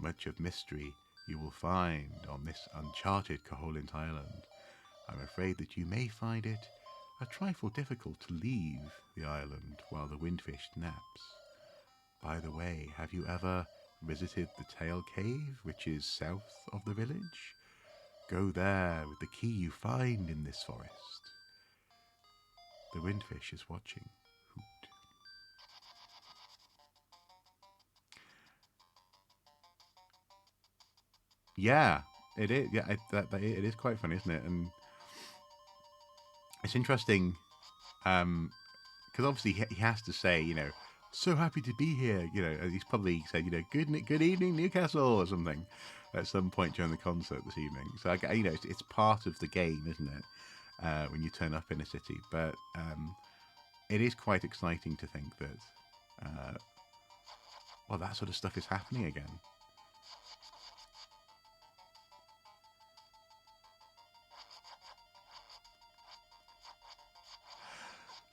Much of mystery you will find on this uncharted Koholint Island. I'm afraid that you may find it a trifle difficult to leave the island while the windfish naps. By the way, have you ever visited the Tail Cave, which is south of the village? Go there with the key you find in this forest. The windfish is watching. Hoot. Yeah, it is. Yeah, it is quite fun, isn't it? And it's interesting, because obviously he has to say, you know, so happy to be here. You know, he's probably said, you know, good evening, Newcastle, or something, at some point during the concert this evening. So you know, it's part of the game, isn't it? When you turn up in a city, but it is quite exciting to think that, well, that sort of stuff is happening again.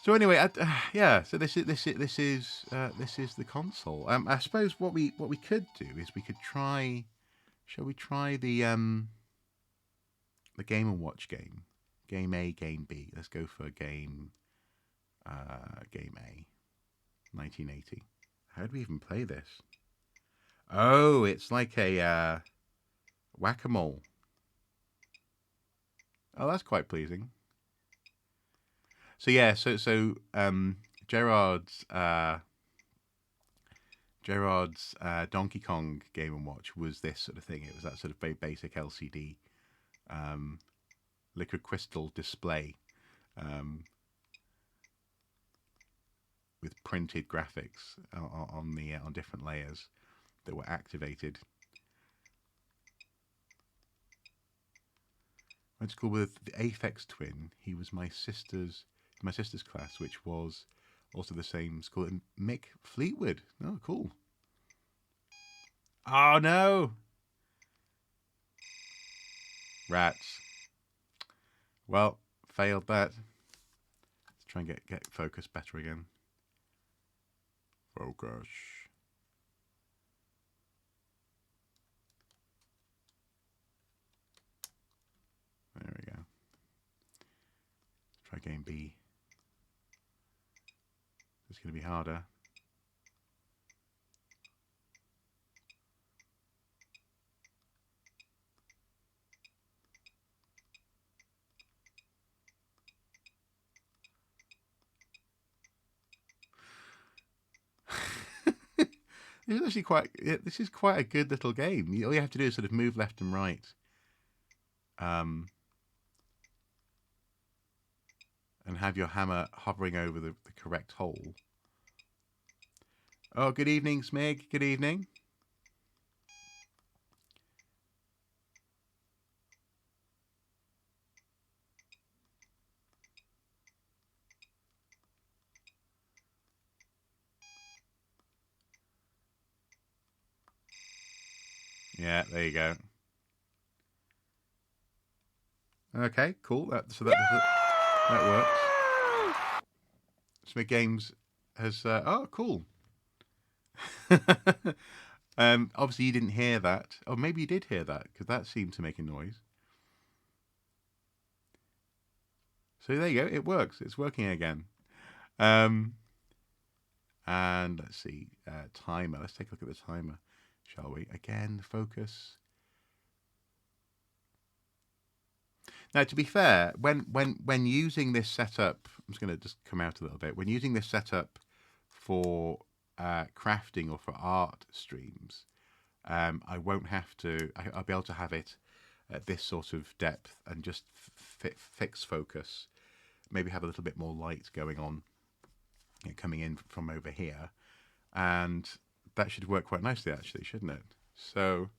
So anyway, yeah. So this is the console. I suppose what we could do is we could try. Shall we try the Game and Watch game? Game A, Game B. Let's go for game Game A, 1980. How do we even play this? Oh, it's like a whack-a-mole. Oh, that's quite pleasing. So yeah, Gerard's Donkey Kong Game and Watch was this sort of thing. It was that sort of very basic LCD liquid crystal display with printed graphics on different layers that were activated. I went to school with the Aphex twin. He was my sister's class, which was also the same school. And Mick Fleetwood. Oh, cool. Oh no! Rats. Well, failed that. Let's try and get focus better again. Focus. There we go. Let's try game B. It's going to be harder. This is actually this is quite a good little game. All you have to do is sort of move left and right. And have your hammer hovering over the correct hole. Oh, good evening, Smig. Good evening. Yeah, there you go. Okay, cool. That works. Smig Games has. Oh, cool. Obviously, you didn't hear that. Oh, maybe you did hear that because that seemed to make a noise. So there you go. It works. It's working again. And let's see, timer. Let's take a look at the timer, shall we? Again, focus. Now, to be fair, when using this setup, I'm just going to just come out a little bit. When using this setup for crafting or for art streams, I won't have to. I'll be able to have it at this sort of depth and just fix focus. Maybe have a little bit more light going on, coming in from over here, and that should work quite nicely, actually, shouldn't it? So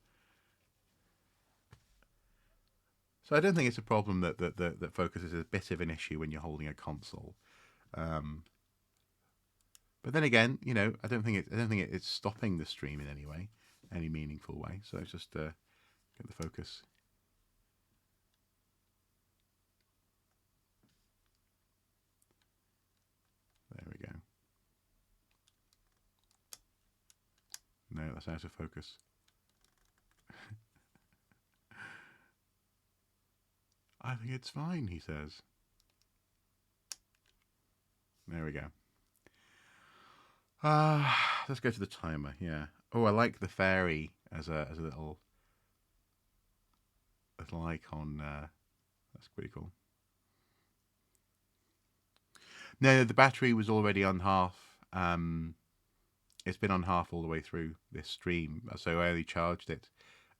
I don't think it's a problem that focus is a bit of an issue when you're holding a console. But then again, I don't think it's stopping the stream in any way, any meaningful way. So let's just get the focus. There we go. No, that's out of focus. I think it's fine, he says. There we go. Let's go to the timer. Yeah. Oh, I like the fairy as a little icon. That's pretty cool. No, the battery was already on half. It's been on half all the way through this stream, so I only charged it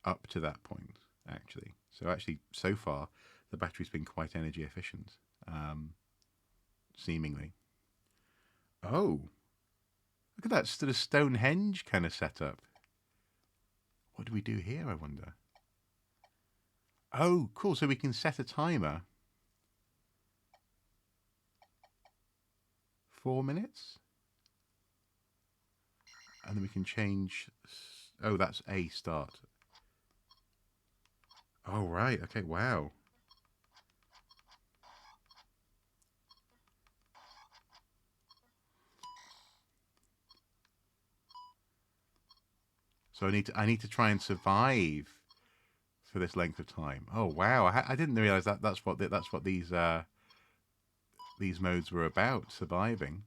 up to that point, actually. So actually, so far, the battery's been quite energy efficient, seemingly. Oh, look at that sort of Stonehenge kind of setup. What do we do here, I wonder? Oh, cool. So we can set a timer. 4 minutes? And then we can change. Oh, that's a start. Oh, right. Okay, wow. So I need to try and survive for this length of time. Oh wow! I didn't realize that that's what these modes were about, surviving.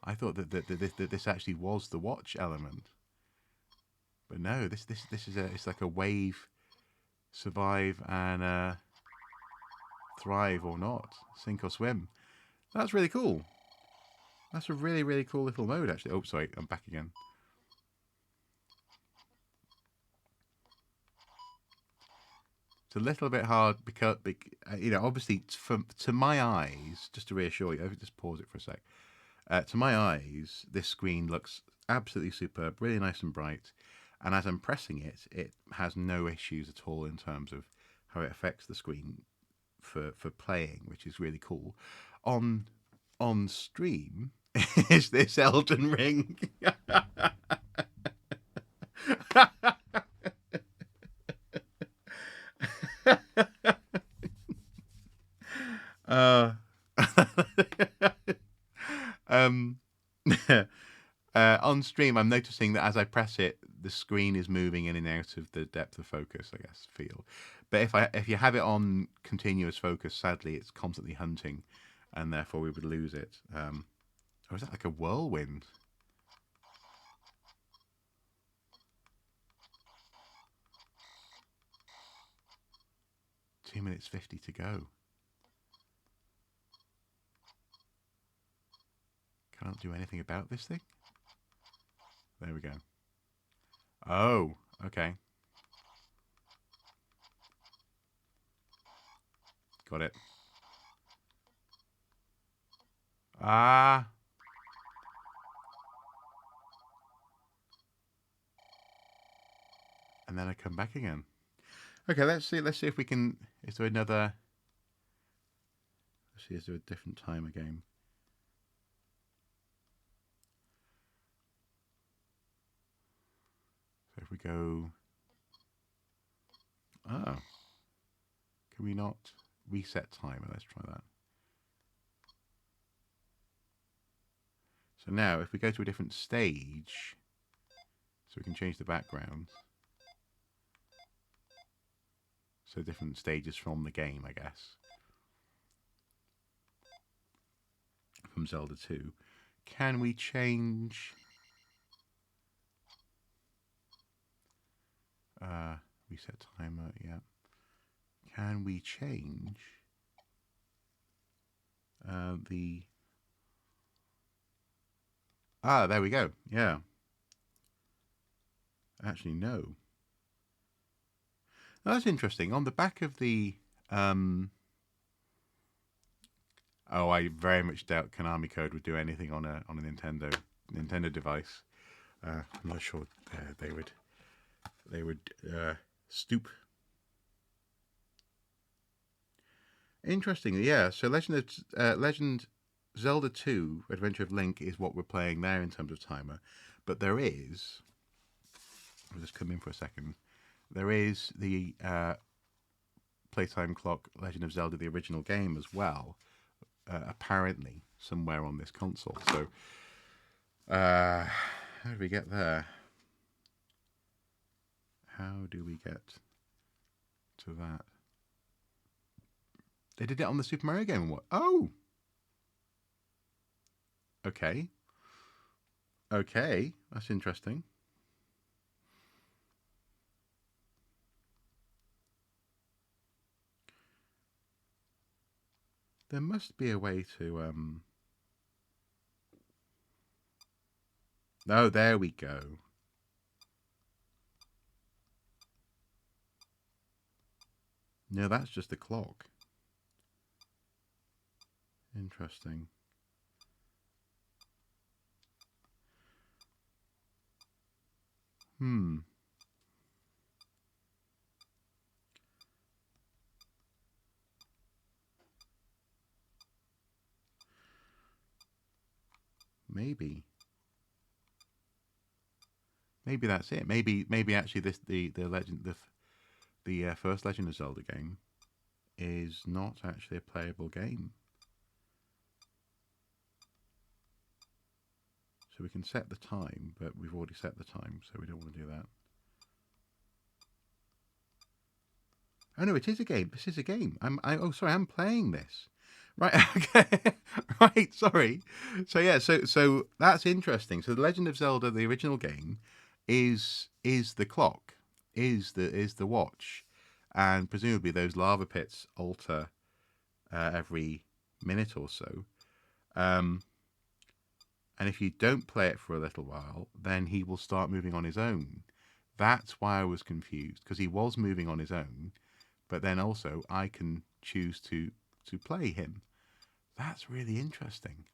I thought that this actually was the watch element, but no. This is it's like a wave, survive and thrive or not, sink or swim. That's really cool. That's a really cool little mode actually. Oh, sorry, I'm back again. It's a little bit hard because you know, obviously, to my eyes, just to reassure you, just pause it for a sec. To my eyes, this screen looks absolutely superb, really nice and bright. And as I'm pressing it, it has no issues at all in terms of how it affects the screen for playing, which is really cool. On stream, is this Elden Ring? uh, um, on stream, I'm noticing that as I press it, the screen is moving in and out of the depth of focus, I guess, feel. But if you have it on continuous focus, sadly, it's constantly hunting, and therefore we would lose it. Or is that like a whirlwind? Two minutes 50 to go. Can't do anything about this thing? There we go. Oh, okay. Got it. Ah. And then I come back again. Okay, let's see if we can. Is there another? Let's see, is there a different timer game? So if we go. Oh. Can we not reset timer? Let's try that. So now, if we go to a different stage, so we can change the background. So different stages from the game, I guess. From Zelda 2. Can we change... reset timer, yeah. Can we change the... Ah, there we go, yeah. Actually, no. Now, that's interesting. On the back of the... Oh, I very much doubt Konami Code would do anything on a Nintendo device. I'm not sure they would stoop. Interestingly, yeah. So Legend Zelda 2 Adventure of Link is what we're playing there in terms of timer, but there is. I'll just come in for a second. There is the Playtime Clock Legend of Zelda, the original game, as well. Apparently, somewhere on this console. So, how do we get there? How do we get to that? They did it on the Super Mario game. What? Oh! Okay. Okay, that's interesting. There must be a way to... Oh, there we go. No, that's just the clock. Interesting. Maybe. Maybe that's it. Maybe actually the first Legend of Zelda game is not actually a playable game. So we can set the time, but we've already set the time, so we don't want to do that. Oh no, it is a game. This is a game. Oh, sorry, I'm playing this. Right. Okay. Right. Sorry. So yeah. So that's interesting. So the Legend of Zelda, the original game, is the clock, is the watch, and presumably those lava pits alter every minute or so. And if you don't play it for a little while, then he will start moving on his own. That's why I was confused, because he was moving on his own. But then also I can choose to play him. That's really interesting.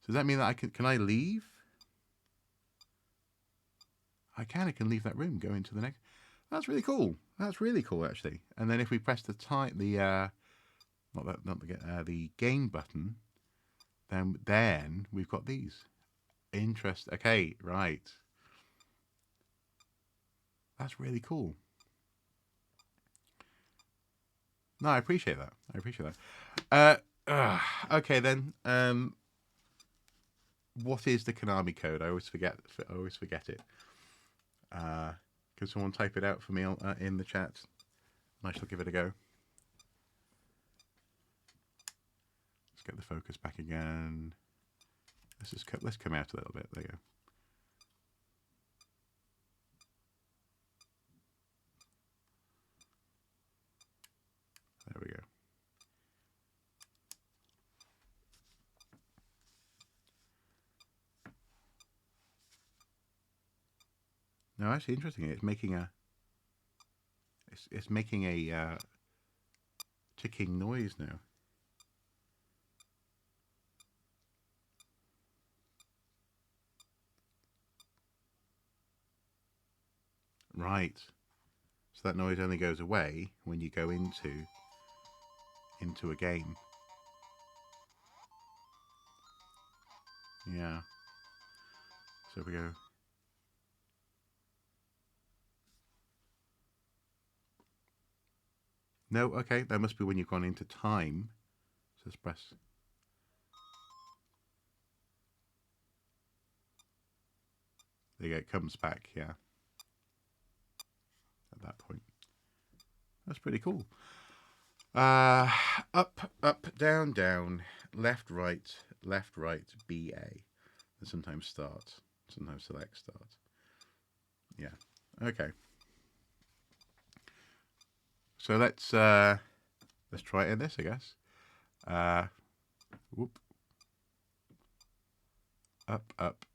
So does that mean that I can I leave? I can leave that room, go into the next. That's really cool. That's really cool actually. And then if we press the the game button, then we've got these. Interest. Okay, right. That's really cool. No, I appreciate that. I appreciate that. Okay then. What is the Konami code? I always forget. I always forget it. Can someone type it out for me in the chat? I shall give it a go. Let's get the focus back again. Let's come out a little bit. There you go. There we go. No, actually, interesting. It's making a. It's making a ticking noise now. Right. So that noise only goes away when you go into a game. Yeah. So we go. No, okay, that must be when you've gone into time. So let's press. There you go, it comes back, yeah. At that point. That's pretty cool. Up, up, down, down, left, right, BA. And sometimes start, sometimes select start. Yeah, okay. So let's try it in this, I guess. Whoop. Up, up,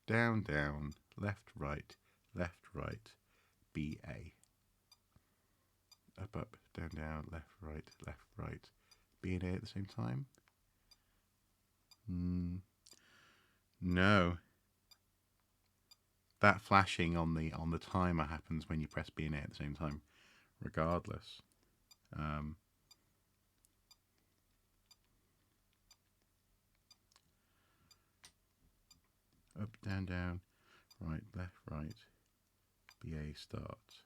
down, down, left, right, BA. Up, up, down, down, left, right, B and A at the same time? No. That flashing on the timer happens when you press B and A at the same time, regardless. Up, down, down, right, BA starts.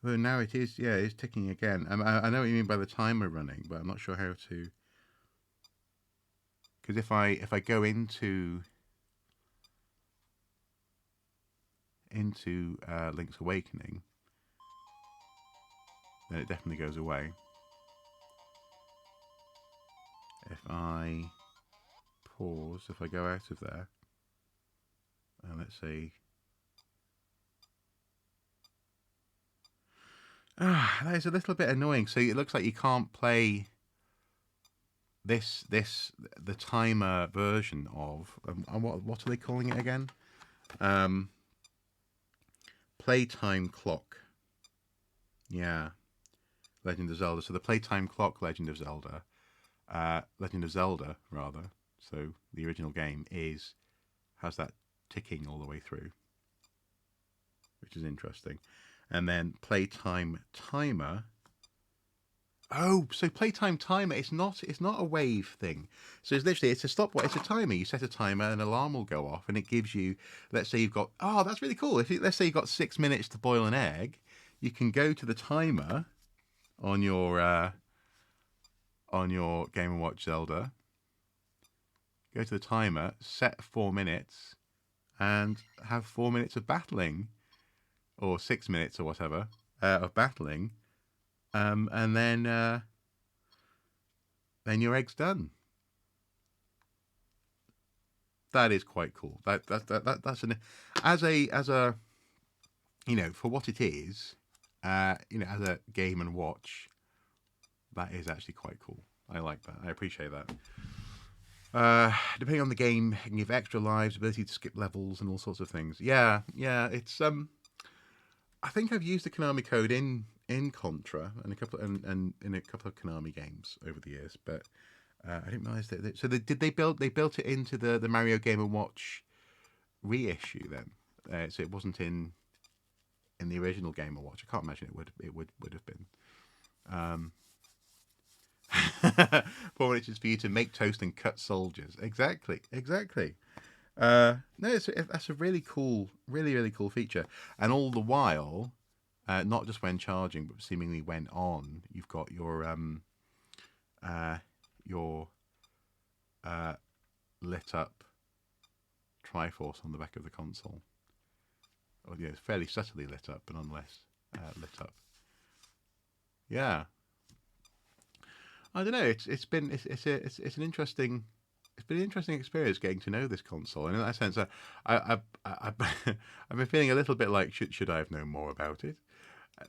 Well, now it is, yeah, it's ticking again. I know what you mean by the timer running, but I'm not sure how to. Because if I go into Link's Awakening, then it definitely goes away. If I pause, if I go out of there, and let's see. That is a little bit annoying. So it looks like you can't play the timer version of what are they calling it again? Playtime Clock. Yeah, Legend of Zelda. So the Playtime Clock Legend of Zelda, rather. So the original game has that ticking all the way through, which is interesting. and then Playtime Timer. Oh, so Playtime Timer, it's not a wave thing. So it's a stopwatch, it's a timer. You set a timer, an alarm will go off, and it gives you, let's say you've got, oh, that's really cool. Let's say you've got 6 minutes to boil an egg, you can go to the timer on your Game & Watch Zelda, go to the timer, set 4 minutes, and have 4 minutes of battling, or 6 minutes or whatever of battling, and then your egg's done. That is quite cool. That's an as a for what it is, as a Game and Watch, that is actually quite cool. I like that. I appreciate that. Depending on the game, it can give extra lives, ability to skip levels, and all sorts of things. Yeah. It's I think I've used the Konami Code in Contra and in a couple of Konami games over the years, but I didn't realize that. So they built it into the Mario Game and Watch reissue then. So it wasn't in the original Game and Watch. I can't imagine it would have been. Four minutes is for you to make toast and cut soldiers. Exactly. No, that's a really cool, really cool feature. And all the while, not just when charging, but seemingly when on, you've got your lit up Triforce on the back of the console. Oh yeah, it's fairly subtly lit up, but nonetheless lit up. Yeah. I don't know. It's an interesting experience getting to know this console, and in that sense, I've been feeling a little bit like should I have known more about it,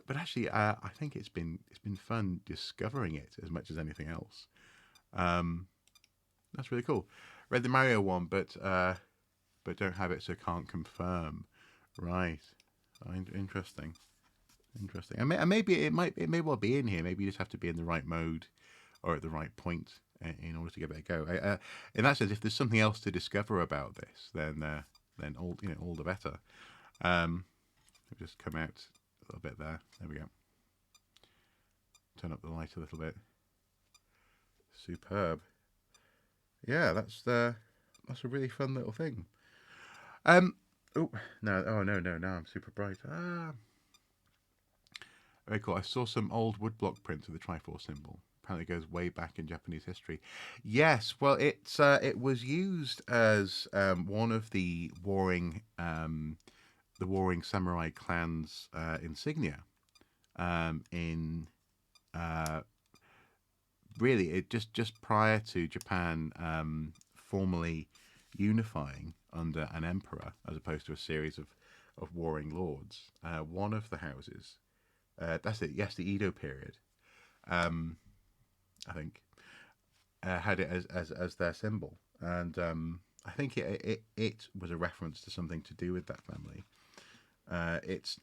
but actually, I think it's been fun discovering it as much as anything else. That's really cool. Read the Mario one, but don't have it, so can't confirm. Right, interesting. And maybe it may well be in here. Maybe you just have to be in the right mode or at the right point in order to give it a go. In that sense, if there's something else to discover about this, then all the better. Just come out a little bit there. There we go. Turn up the light a little bit. Superb. Yeah, that's a really fun little thing. Oh no! Now I'm super bright. Very cool. I saw some old woodblock prints of the Triforce symbol. Apparently, it goes way back in Japanese history. Yes, well, it was used as one of the warring samurai clans' insignia in really it just prior to Japan formally unifying under an emperor as opposed to a series of warring lords. One of the houses. That's it. Yes, the Edo period. I think had it as their symbol, and I think it was a reference to something to do with that family.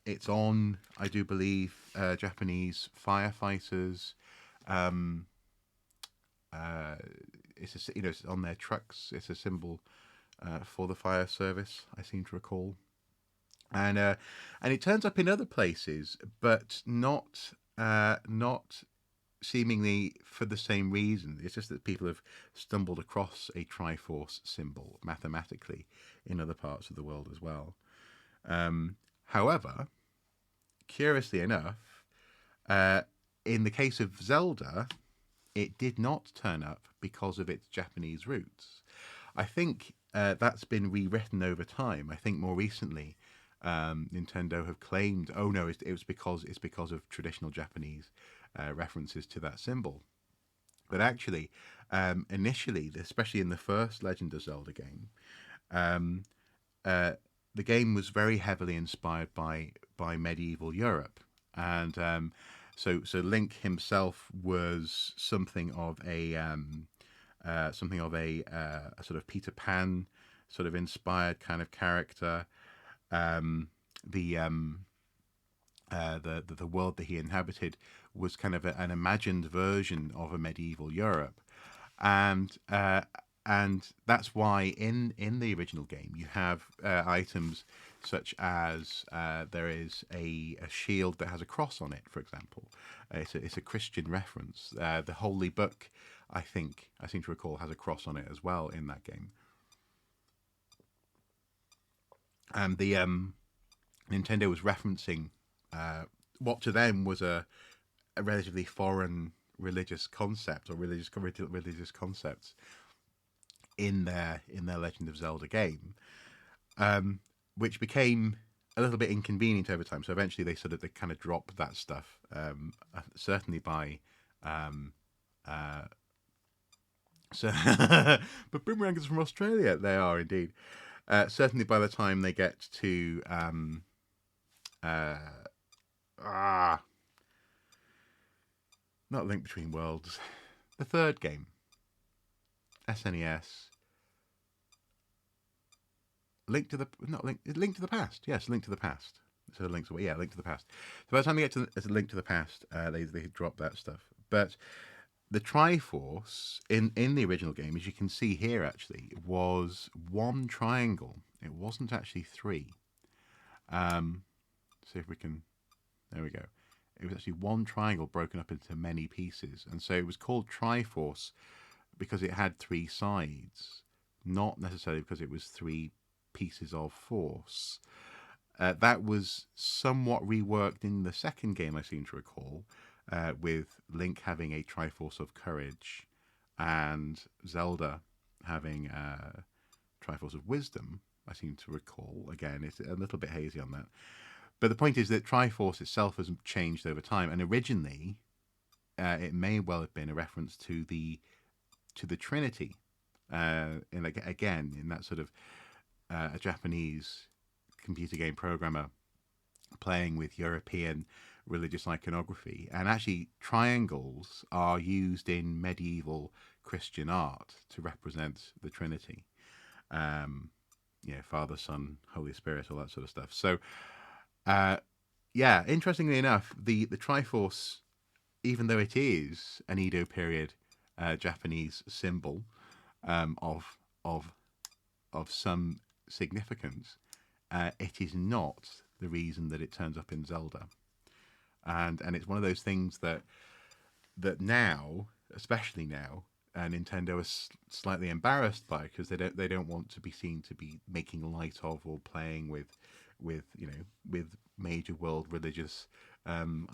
It's on, I do believe, Japanese firefighters. It's on their trucks. It's a symbol for the fire service, I seem to recall. And it turns up in other places, but not seemingly for the same reason. It's just that people have stumbled across a Triforce symbol mathematically in other parts of the world as well. However, curiously enough, in the case of Zelda, it did not turn up because of its Japanese roots. I think that's been rewritten over time. I think more recently, Nintendo have claimed, oh no, it's because of traditional Japanese references to that symbol. But actually, initially, especially in the first Legend of Zelda game, the game was very heavily inspired by medieval Europe, and so Link himself was something of a sort of Peter Pan sort of inspired kind of character. The world that he inhabited was kind of an imagined version of a medieval Europe, and that's why in the original game you have items such as there is a shield that has a cross on it, for example. It's a Christian reference. The Holy Book, I seem to recall, has a cross on it as well in that game. And the Nintendo was referencing what to them was a relatively foreign religious concept or religious concepts in their Legend of Zelda game, which became a little bit inconvenient over time. So eventually they kind of dropped that stuff. Certainly by so but boomerangs from Australia. They are indeed. Certainly by the time they get to not Link Between Worlds, the third game, SNES. Link to the Past. Yes, Link to the Past. So Link to the Past. So by the time they get to Link to the Past, they drop that stuff. But the Triforce in the original game, as you can see here, actually was one triangle. It wasn't actually three. See if we can. There we go. It was actually one triangle broken up into many pieces, and so it was called Triforce because it had three sides, not necessarily because it was three pieces of force. That was somewhat reworked in the second game, I seem to recall, with Link having a Triforce of Courage and Zelda having a Triforce of Wisdom, I seem to recall. Again, it's a little bit hazy on that. But the point is that Triforce itself has changed over time, and originally it may well have been a reference to the Trinity, and again in that sort of a Japanese computer game programmer playing with European religious iconography. And actually, triangles are used in medieval Christian art to represent the Trinity. Father, Son, Holy Spirit, all that sort of stuff. So, interestingly enough, the Triforce, even though it is an Edo period Japanese symbol of some significance, it is not the reason that it turns up in Zelda, and it's one of those things that now, especially now, Nintendo is slightly embarrassed by, because they don't want to be seen to be making light of or playing with major world religious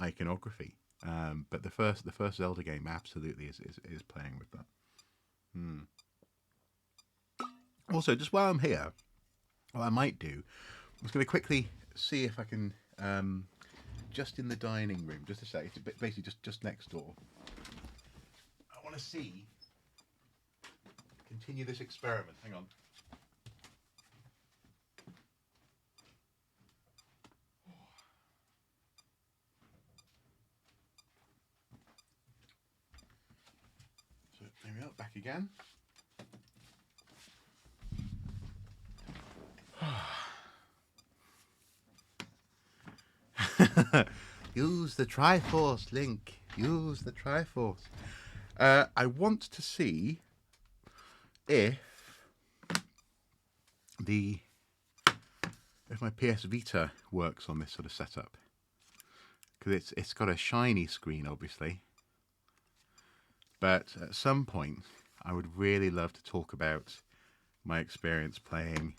iconography. But the first Zelda game absolutely is playing with that. Also, just while I'm here, what I might do, I'm just going to quickly see if I can, just in the dining room, just a sec, it's basically just next door. I want to continue this experiment. Hang on. So there we are, back again. Use the Triforce, Link. Use the Triforce. I want to see if my PS Vita works on this sort of setup, because it's got a shiny screen, obviously. But at some point, I would really love to talk about my experience playing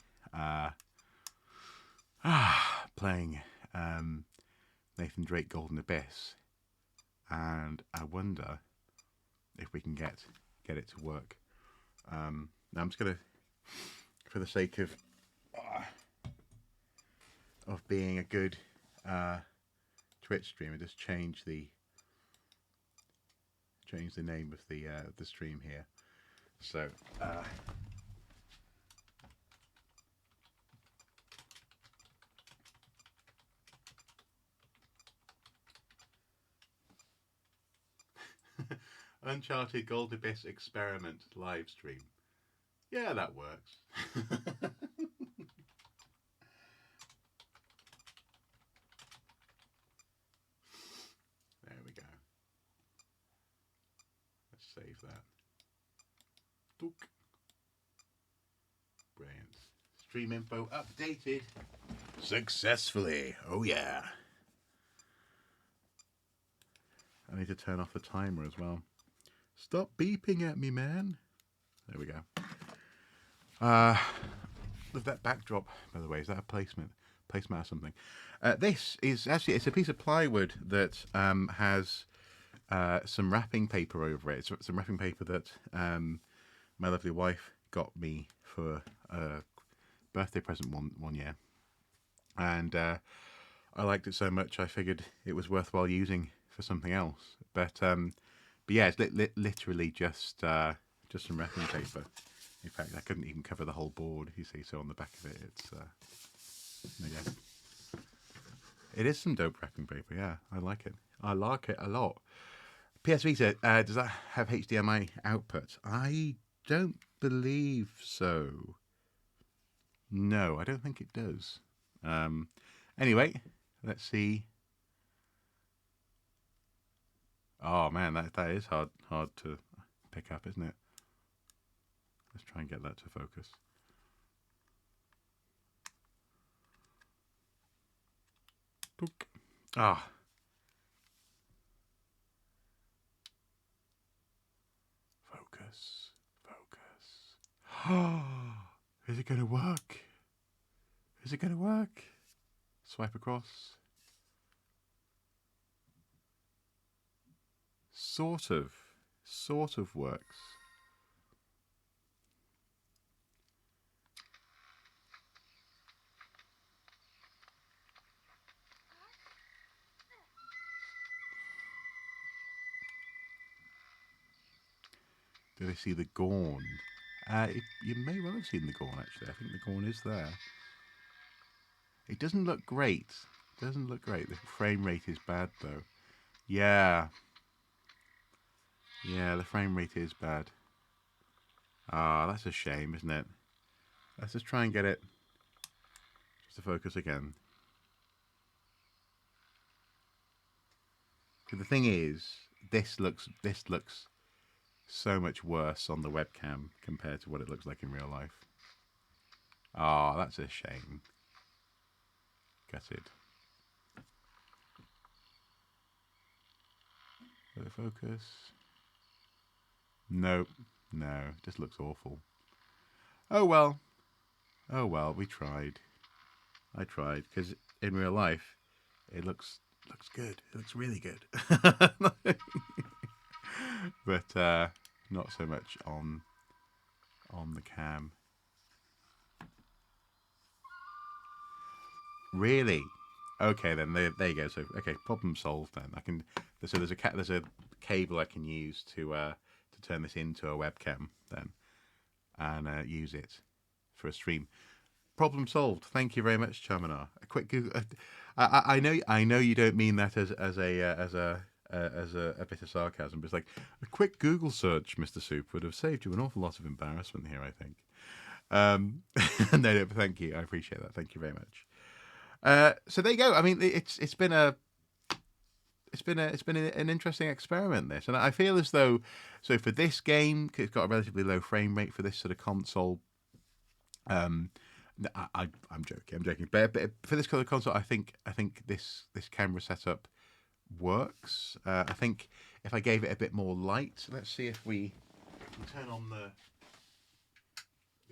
Nathan Drake Golden Abyss, and I wonder if we can get it to work. Now I'm just gonna, for the sake of being a good Twitch streamer, just change the name of the stream here. So Uncharted Gold Abyss Experiment live stream. Yeah, that works. There we go. Let's save that. Dook. Brilliant. Stream info updated. Successfully. Oh, yeah. I need to turn off the timer as well. Stop beeping at me, man. There we go. With that backdrop, by the way, is that a placemat or something? This is actually, it's a piece of plywood that has some wrapping paper over it. It's some wrapping paper that my lovely wife got me for a birthday present one year. And I liked it so much, I figured it was worthwhile using for something else. But yeah, it's literally just some wrapping paper. In fact, I couldn't even cover the whole board, you see. So on the back of it, it's there you go. It is some dope wrapping paper. Yeah, I like it. I like it a lot. PS Vita, does that have HDMI output? I don't believe so. No, I don't think it does. Anyway, let's see. Oh man, that is hard to pick up, isn't it? Let's try and get that to focus. Ah. Focus. Oh, is it going to work? Is it going to work? Swipe across. Sort of works. Do they see the Gorn? You may well have seen the Gorn, actually. I think the Gorn is there. It doesn't look great. Doesn't look great. The frame rate is bad, though. Yeah. Yeah, the frame rate is bad. Ah, that's a shame, isn't it? Let's just try and get it just to focus again. The thing is, this looks so much worse on the webcam compared to what it looks like in real life. Ah, oh, that's a shame. Gutted. Will it focus? Nope. No, it just looks awful. Oh well. Oh well, we tried. I tried, because in real life, it looks good. It looks really good. But not so much on the cam. Really? Okay, then there you go. So okay, problem solved. Then I can. So there's a cable I can use to turn this into a webcam then, and use it for a stream. Problem solved. Thank you very much, Chaminar. A quick Google. I know you don't mean that as a bit of sarcasm, but it's like a quick Google search, Mr. Soup, would have saved you an awful lot of embarrassment here, I think. No, but thank you. I appreciate that. Thank you very much. So there you go. I mean, it's been an interesting experiment, this, and I feel as though, so for this game, it's got a relatively low frame rate for this sort of console. I'm joking. But for this kind of console, I think this camera setup works. I think if I gave it a bit more light, let's see if we turn on the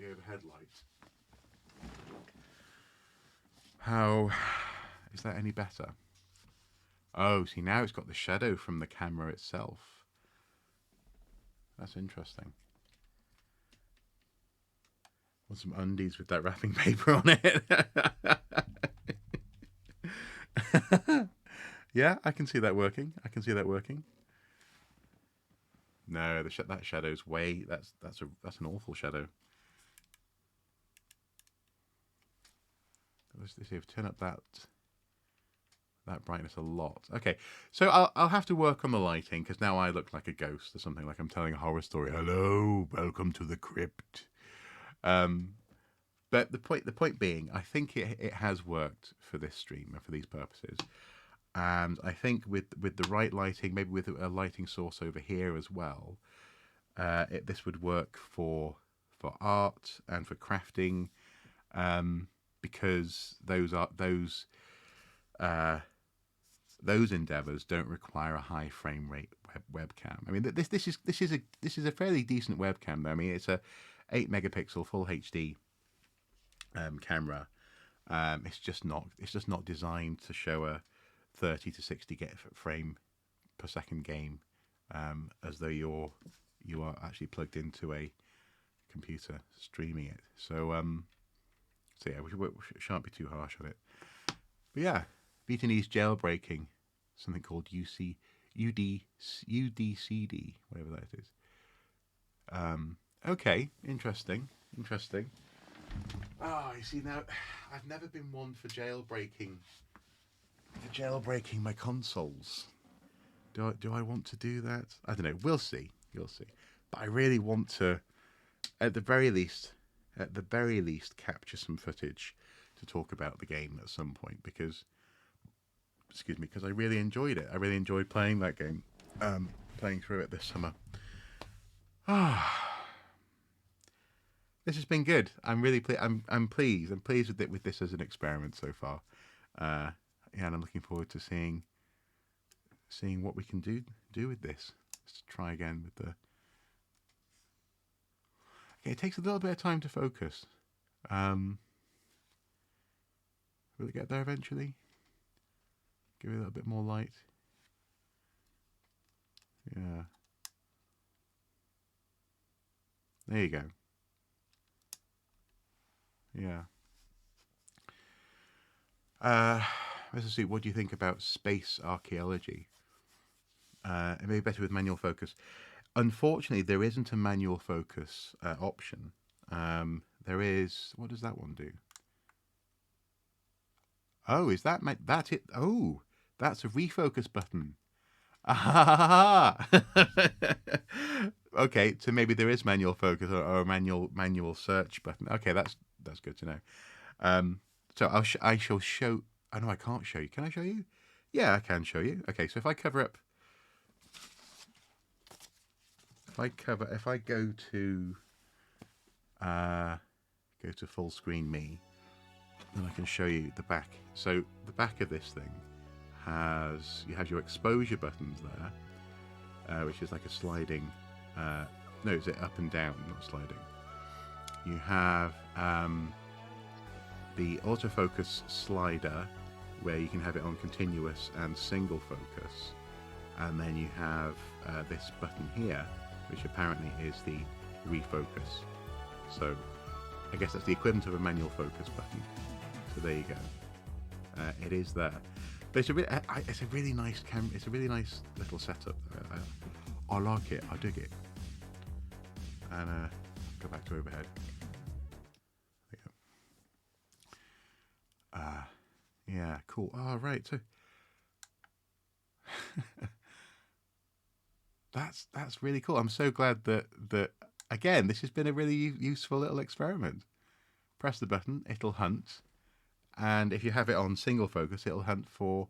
overhead light. How is that any better? Oh, see, now it's got the shadow from the camera itself. That's interesting. Want some undies with that wrapping paper on it. Yeah, I can see that working. No, that shadow's way. That's an awful shadow. Let's see if turn up that brightness a lot. Okay, so I'll have to work on the lighting, because now I look like a ghost or something, like I'm telling a horror story. Hello, welcome to the crypt. But the point being, I think it has worked for this stream and for these purposes. And I think with the right lighting, maybe with a lighting source over here as well, this would work for art and for crafting. because those endeavors don't require a high frame rate webcam. I mean, this is a fairly decent webcam though. I mean, it's a 8 megapixel full HD camera. It's just not designed to show a 30 to 60 frame per second game, as though you are actually plugged into a computer streaming it. So yeah, we shan't be too harsh on it. But yeah, Vietnamese jailbreaking something called UDCD, whatever that is. Okay, interesting. Oh, you see, now I've never been one for jailbreaking my consoles. Do I want to do that? I don't know. We'll see. But I really want to, at the very least, capture some footage to talk about the game at some point, because I really enjoyed it. I really enjoyed playing that game, playing through it this summer. This has been good. I'm really I'm pleased. I'm pleased with this as an experiment so far. Yeah, and I'm looking forward to seeing what we can do with this. Let's try again with the. Okay, it takes a little bit of time to focus. Will it get there eventually? Give it a little bit more light. Yeah. There you go. Yeah. Let's see. What do you think about space archaeology? It may be better with manual focus. Unfortunately, there isn't a manual focus option. There is. What does that one do? Oh, is that that's it? Oh, that's a refocus button. Ah, okay. So maybe there is manual focus or a manual search button. Okay, that's good to know. So I shall show. Oh no, I can't show you. Can I show you? Yeah, I can show you. Okay, so if I cover up. If I go to full screen me, then I can show you the back. So the back of this thing you have your exposure buttons there, which is like a sliding. No, is it up and down, not sliding? You have the autofocus slider, where you can have it on continuous and single focus, and then you have this button here, which apparently is the refocus. So I guess that's the equivalent of a manual focus button. So there you go. It is there, but it's a really nice camera. It's a really nice little setup. I like it. I dig it. And go back to overhead. There you go. Yeah, cool. Oh, right. So that's really cool. I'm so glad that again, this has been a really useful little experiment. Press the button, it'll hunt, and if you have it on single focus, it'll hunt for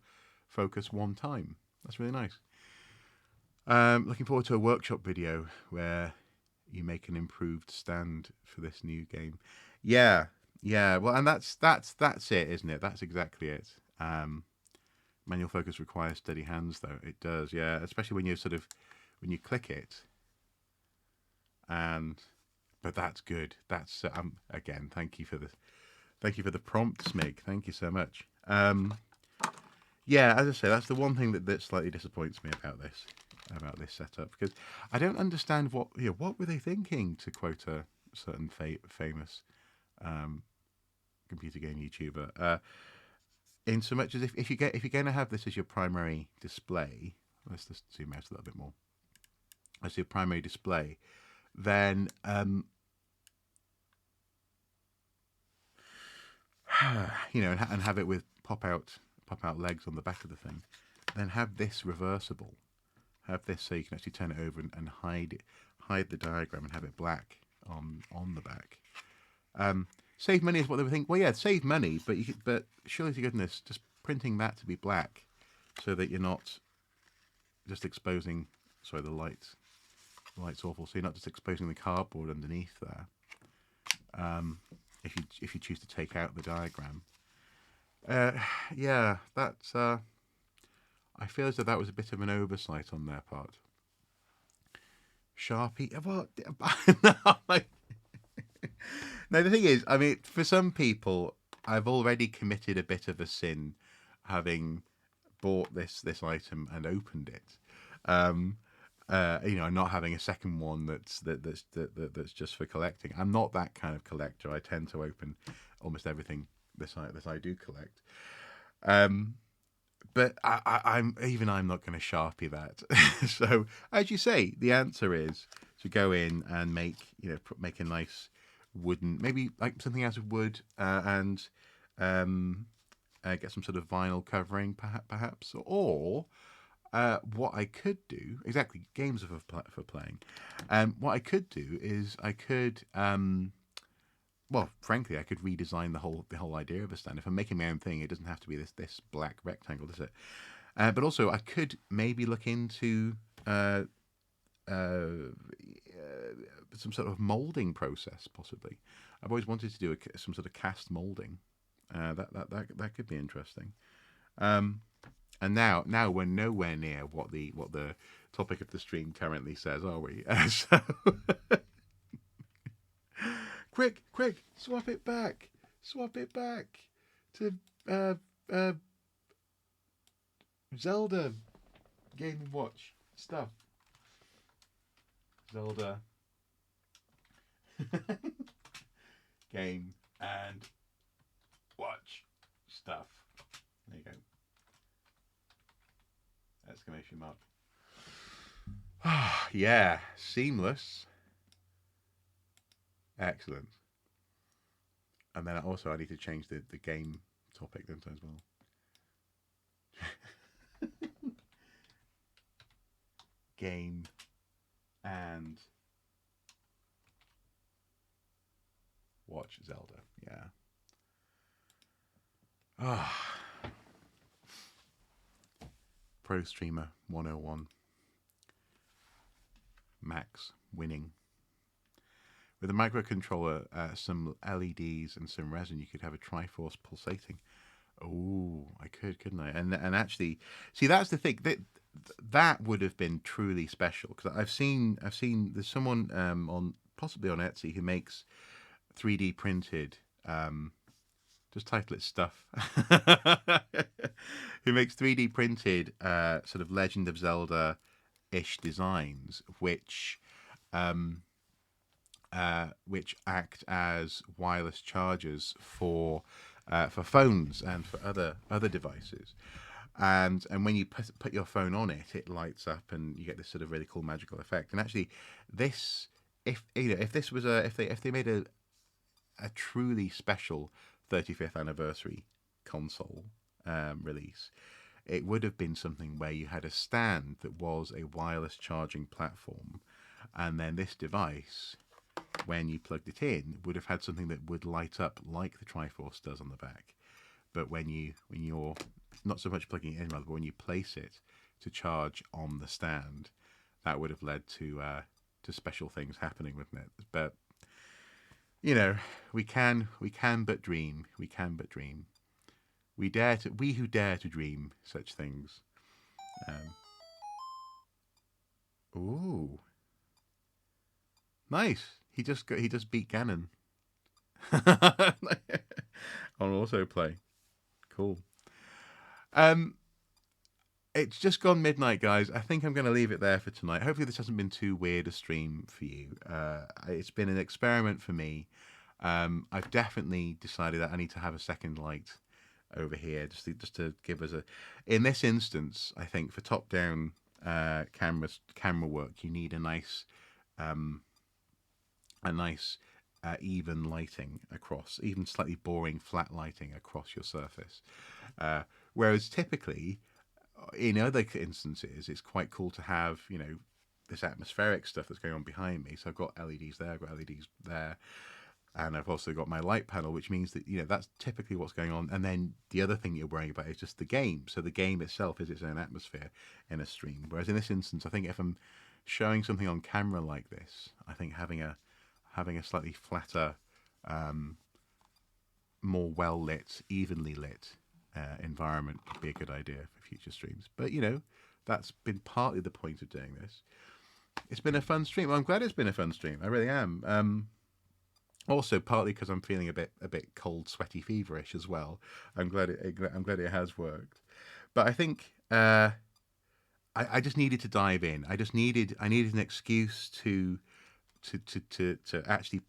focus one time. That's really nice. Looking forward to a workshop video where you make an improved stand for this new game. Yeah. Well, and that's it, isn't it? That's exactly it. Manual focus requires steady hands, though. It does, yeah. Especially when you click it. But that's good. That's again. Thank you for the prompt, Smig. Thank you so much. Yeah, as I say, that's the one thing that slightly disappoints me about this setup, because I don't understand what were they thinking, to quote a certain famous computer game YouTuber. In so much as if you're going to have this as your primary display, let's just zoom out a little bit more. As your primary display, then and have it with pop out legs on the back of the thing. Then have this reversible. Have this so you can actually turn it over and hide the diagram and have it black on the back. Save money is what they were thinking. Well, yeah, save money, but surely to goodness, just printing that to be black so that you're not just exposing. Sorry, the light's awful. So you're not just exposing the cardboard underneath there. if you choose to take out the diagram. Yeah, that's. I feel as though that was a bit of an oversight on their part. Sharpie. Well, no, like, no, the thing is, I mean, for some people, I've already committed a bit of a sin, having bought this item and opened it. Um, not having a second one that's just for collecting. I'm not that kind of collector. I tend to open almost everything that I do collect. But I'm not going to Sharpie that. So as you say, the answer is to go in and make a nice wooden, maybe like something out of wood, and get some sort of vinyl covering, perhaps. Or what I could do, exactly, games are for playing. What I could do is I could. Well, frankly, I could redesign the whole idea of a stand. If I'm making my own thing, it doesn't have to be this black rectangle, does it? But also, I could maybe look into some sort of molding process, possibly. I've always wanted to do some sort of cast molding. That could be interesting. And now we're nowhere near what the topic of the stream currently says, are we? So quick, swap it back to uh, uh, Zelda Game and Watch stuff. Zelda Game and Watch stuff. There you go. Exclamation mark. Yeah, seamless. Excellent. And then also I need to change the game topic then as well. Game and watch Zelda. Yeah. Pro Streamer 101. Max winning. With a microcontroller, some LEDs, and some resin, you could have a Triforce pulsating. Oh, I could, couldn't I? And actually, see, that's the thing that would have been truly special, because I've seen there's someone possibly on Etsy who makes 3D printed. Just title it stuff. Who makes 3D printed sort of Legend of Zelda ish designs, which act as wireless chargers for phones and for other devices. And when you put your phone on it, it lights up, and you get this sort of really cool magical effect. And actually, this if this was if they made a truly special 35th anniversary console release, it would have been something where you had a stand that was a wireless charging platform, and then this device, when you plugged it in, would have had something that would light up like the Triforce does on the back. But when you're not so much plugging it in, rather, but when you place it to charge on the stand, that would have led to special things happening with it. But we can but dream. We can but dream. We who dare to dream such things. Ooh, nice. He just beat Ganon on autoplay. Cool. It's just gone midnight, guys. I think I'm going to leave it there for tonight. Hopefully this hasn't been too weird a stream for you. It's been an experiment for me. I've definitely decided that I need to have a second light over here, just to give us in this instance, I think for top-down camera work, you need a nice even lighting across, even slightly boring flat lighting across your surface. Whereas typically, in other instances, it's quite cool to have, this atmospheric stuff that's going on behind me. So I've got LEDs there, I've got LEDs there, and I've also got my light panel, which means that, that's typically what's going on. And then the other thing you're worrying about is just the game. So the game itself is its own atmosphere in a stream. Whereas in this instance, I think if I'm showing something on camera like this, I think having a slightly flatter more well lit, evenly lit environment would be a good idea for future streams. But that's been partly the point of doing this. It's been a fun stream. Well, I'm glad it's been a fun stream. I really am. Also, partly because I'm feeling a bit cold, sweaty, feverish as well. I'm glad it has worked. But I think I just needed to dive in. I needed an excuse to actually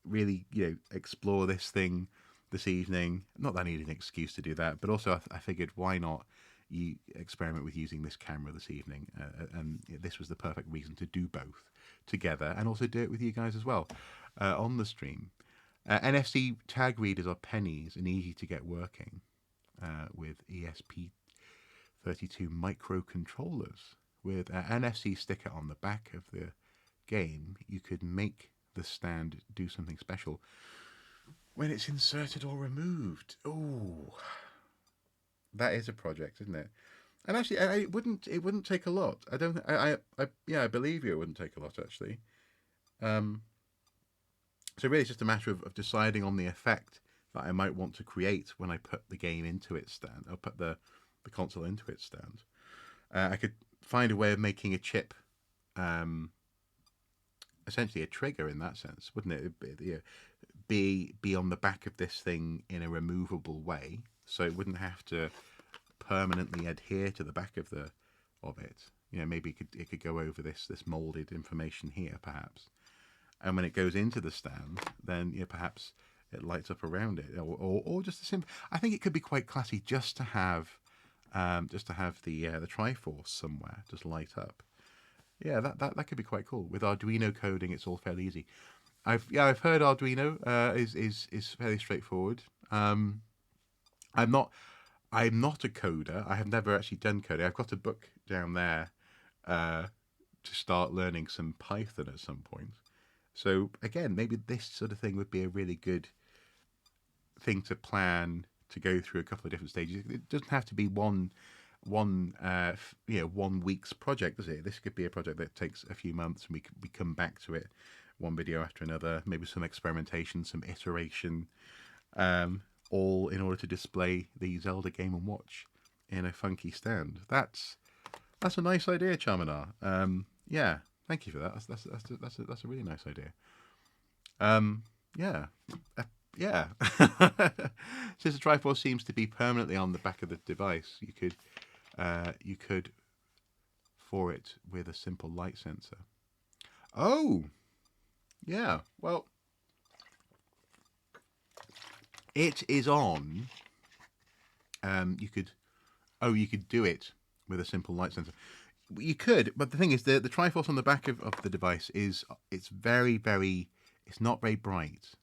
really explore this thing this evening. Not that I needed an excuse to do that, but also I figured, why not you experiment with using this camera this evening? And this was the perfect reason to do both together, and also do it with you guys as well on the stream. NFC tag readers are pennies and easy to get working with ESP32 microcontrollers. With an NFC sticker on the back of the game, you could make the stand do something special when it's inserted or removed. Oh, that is a project, isn't it? And actually, it wouldn't take a lot. I don't. I believe you. It wouldn't take a lot, actually. So really, it's just a matter of deciding on the effect that I might want to create when I put the game into its stand. I'll put the console into its stand. I could find a way of making a chip, essentially a trigger in that sense, wouldn't it? Be on the back of this thing in a removable way, so it wouldn't have to permanently adhere to the back of it. Maybe it could go over this molded information here, perhaps. And when it goes into the stand, then perhaps it lights up around it, or just a simple. I think it could be quite classy just to have the Triforce somewhere just light up. Yeah, that could be quite cool. With Arduino coding, it's all fairly easy. I've heard Arduino is fairly straightforward. I'm not a coder. I have never actually done coding. I've got a book down there to start learning some Python at some point. So again, maybe this sort of thing would be a really good thing to plan, to go through a couple of different stages. It doesn't have to be one week's project, does it? This could be a project that takes a few months, and we come back to it, one video after another, maybe some experimentation, some iteration, all in order to display the Zelda Game & Watch in a funky stand. That's a nice idea, Charminar. Yeah, thank you for that. That's a really nice idea. Yeah. Since the Triforce seems to be permanently on the back of the device, you could for it with a simple light sensor. Oh, yeah. Well, it is on. You could do it with a simple light sensor. You could, but the thing is, the Triforce on the back of the device it's very, very, it's not very bright.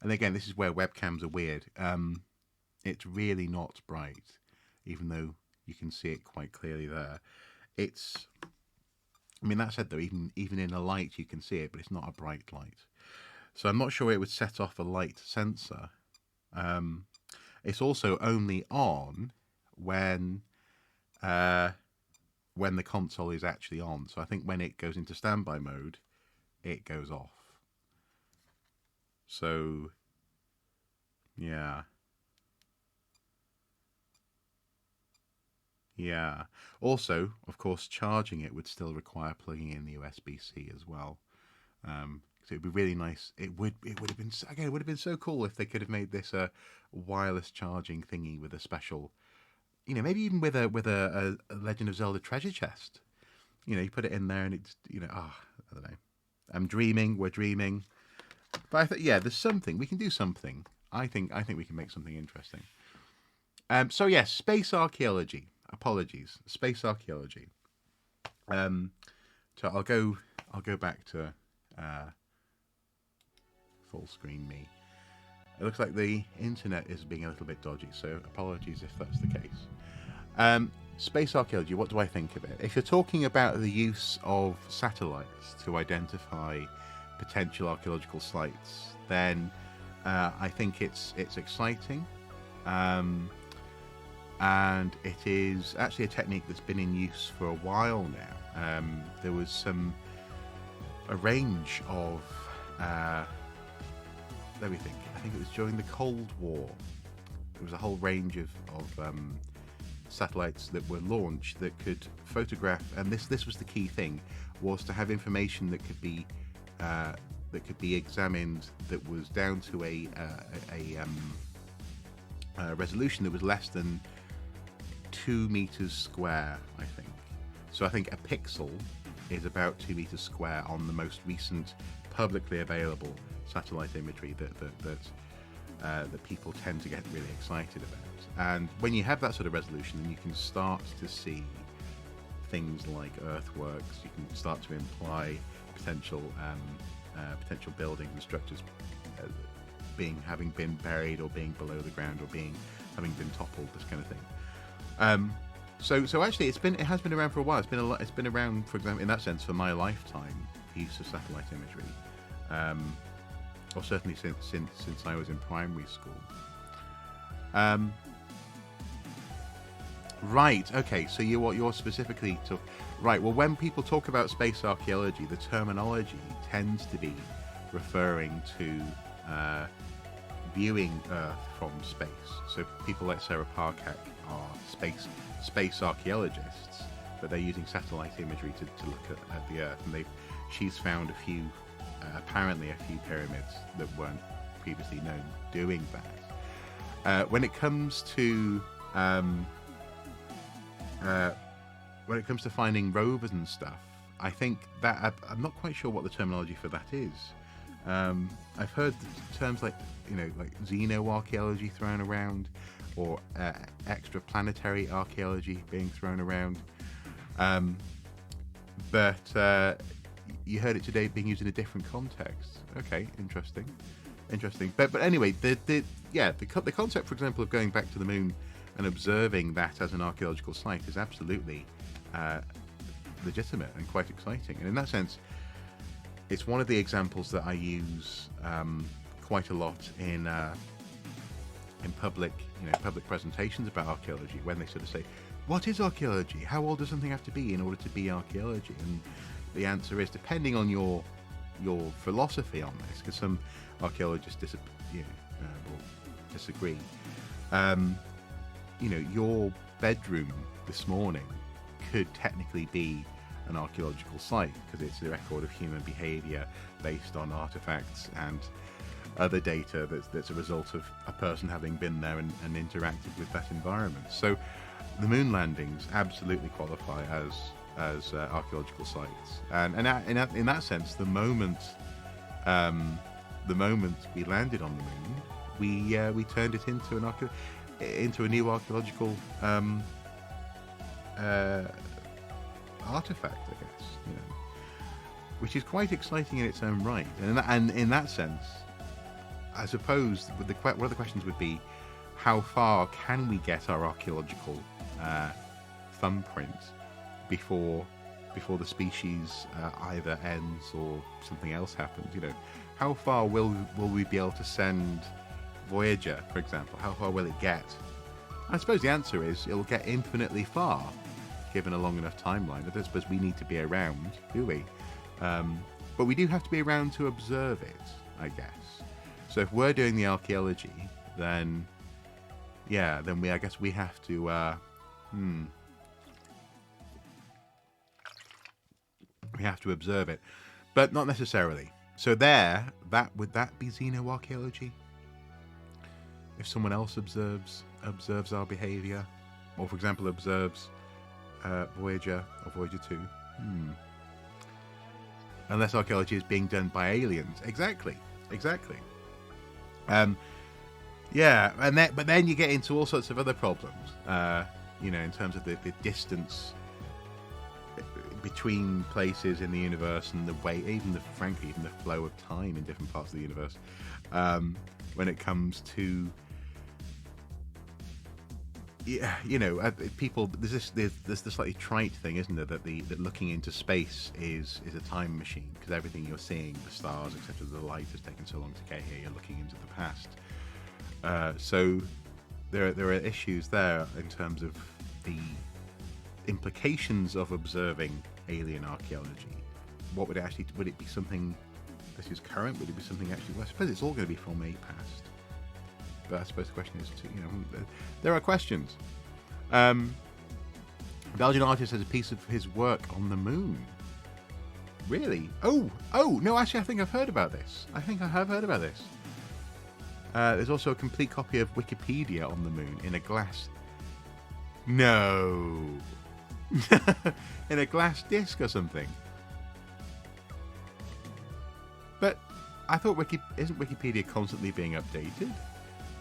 And again, this is where webcams are weird. It's really not bright, even though you can see it quite clearly there. That said, though, even in a light you can see it, but it's not a bright light. So I'm not sure it would set off a light sensor. It's also only on when the console is actually on. So I think when it goes into standby mode, it goes off. So, yeah. Yeah. Also, of course, charging it would still require plugging in the USB-C as well. So it'd be really nice. It would have been, again, it would have been so cool if they could have made this a wireless charging thingy with a special, maybe even with a Legend of Zelda treasure chest. You put it in there and it's, I don't know. I'm dreaming. We're dreaming. But there's something we can do. Something. I think we can make something interesting. So yes, space archaeology. Apologies, space archaeology. So I'll go back to full screen me. It looks like the internet is being a little bit dodgy, so apologies if that's the case. Space archaeology, what do I think of it? If you're talking about the use of satellites to identify potential archaeological sites, then I think it's exciting. And it is actually a technique that's been in use for a while now. There was a range of, let me think, I think it was during the Cold War. There was a whole range of satellites that were launched that could photograph, and this was the key thing, was to have information that could be examined that was down to a resolution that was less than 2 meters square, I think. So I think a pixel is about 2 meters square on the most recent publicly available satellite imagery that people tend to get really excited about. And when you have that sort of resolution, then you can start to see things like earthworks. You can start to imply potential buildings and structures having been buried, or being below the ground, or having been toppled, this kind of thing. So actually, it has been around for a while. It's been around, for example, in that sense, for my lifetime, the use of satellite imagery, or certainly since I was in primary school. Right. Okay. So you're specifically right. Well, when people talk about space archaeology, the terminology tends to be referring to viewing Earth from space. So people like Sarah Parcak are space archaeologists, but they're using satellite imagery to look at the Earth, and she's found apparently a few pyramids that weren't previously known doing that. When it comes to finding rovers and stuff, I think that I'm not quite sure what the terminology for that is. I've heard terms like xenoarchaeology thrown around, or extraplanetary archaeology being thrown around. But you heard it today being used in a different context. Okay, interesting. But anyway, the concept, for example, of going back to the moon and observing that as an archaeological site is absolutely legitimate and quite exciting. And in that sense, it's one of the examples that I use quite a lot in public presentations about archaeology, when they sort of say, "What is archaeology? How old does something have to be in order to be archaeology?" And the answer is, depending on your philosophy on this, because some archaeologists will disagree. Your bedroom this morning could technically be an archaeological site, because it's a record of human behavior based on artifacts and other data that's a result of a person having been there and interacted with that environment. So the moon landings absolutely qualify as archaeological sites, and in that sense, the moment we landed on the moon, we turned it into a new archaeological artifact, I guess, which is quite exciting in its own right. And in that sense, I suppose one of the questions would be, how far can we get our archaeological thumbprint before the species either ends or something else happens? How far will we be able to send Voyager, for example? How far will it get? I suppose the answer is it'll get infinitely far, given a long enough timeline. I don't suppose we need to be around, do we? But we do have to be around to observe it, I guess. So if we're doing the archaeology, then I guess we have to we have to observe it, but not necessarily. So would that be xenoarchaeology? If someone else observes our behavior, or for example observes Voyager or Voyager 2, unless archaeology is being done by aliens. Exactly. But then you get into all sorts of other problems, in terms of the distance between places in the universe, and the way, even the flow of time in different parts of the universe, when it comes to people. There's the slightly trite thing, isn't there, that looking into space is a time machine, because everything you're seeing, the stars, etc., the light has taken so long to get here, you're looking into the past. So there are issues there in terms of the implications of observing alien archaeology. Would it be something this is current? Would it be something actually? Well, I suppose it's all going to be from a past. But I suppose the question is, there are questions. Belgian artist has a piece of his work on the moon. Really? Oh, no, actually, I think I've heard about this. There's also a complete copy of Wikipedia on the moon in a glass... No. In a glass disc or something. But I thought isn't Wikipedia constantly being updated?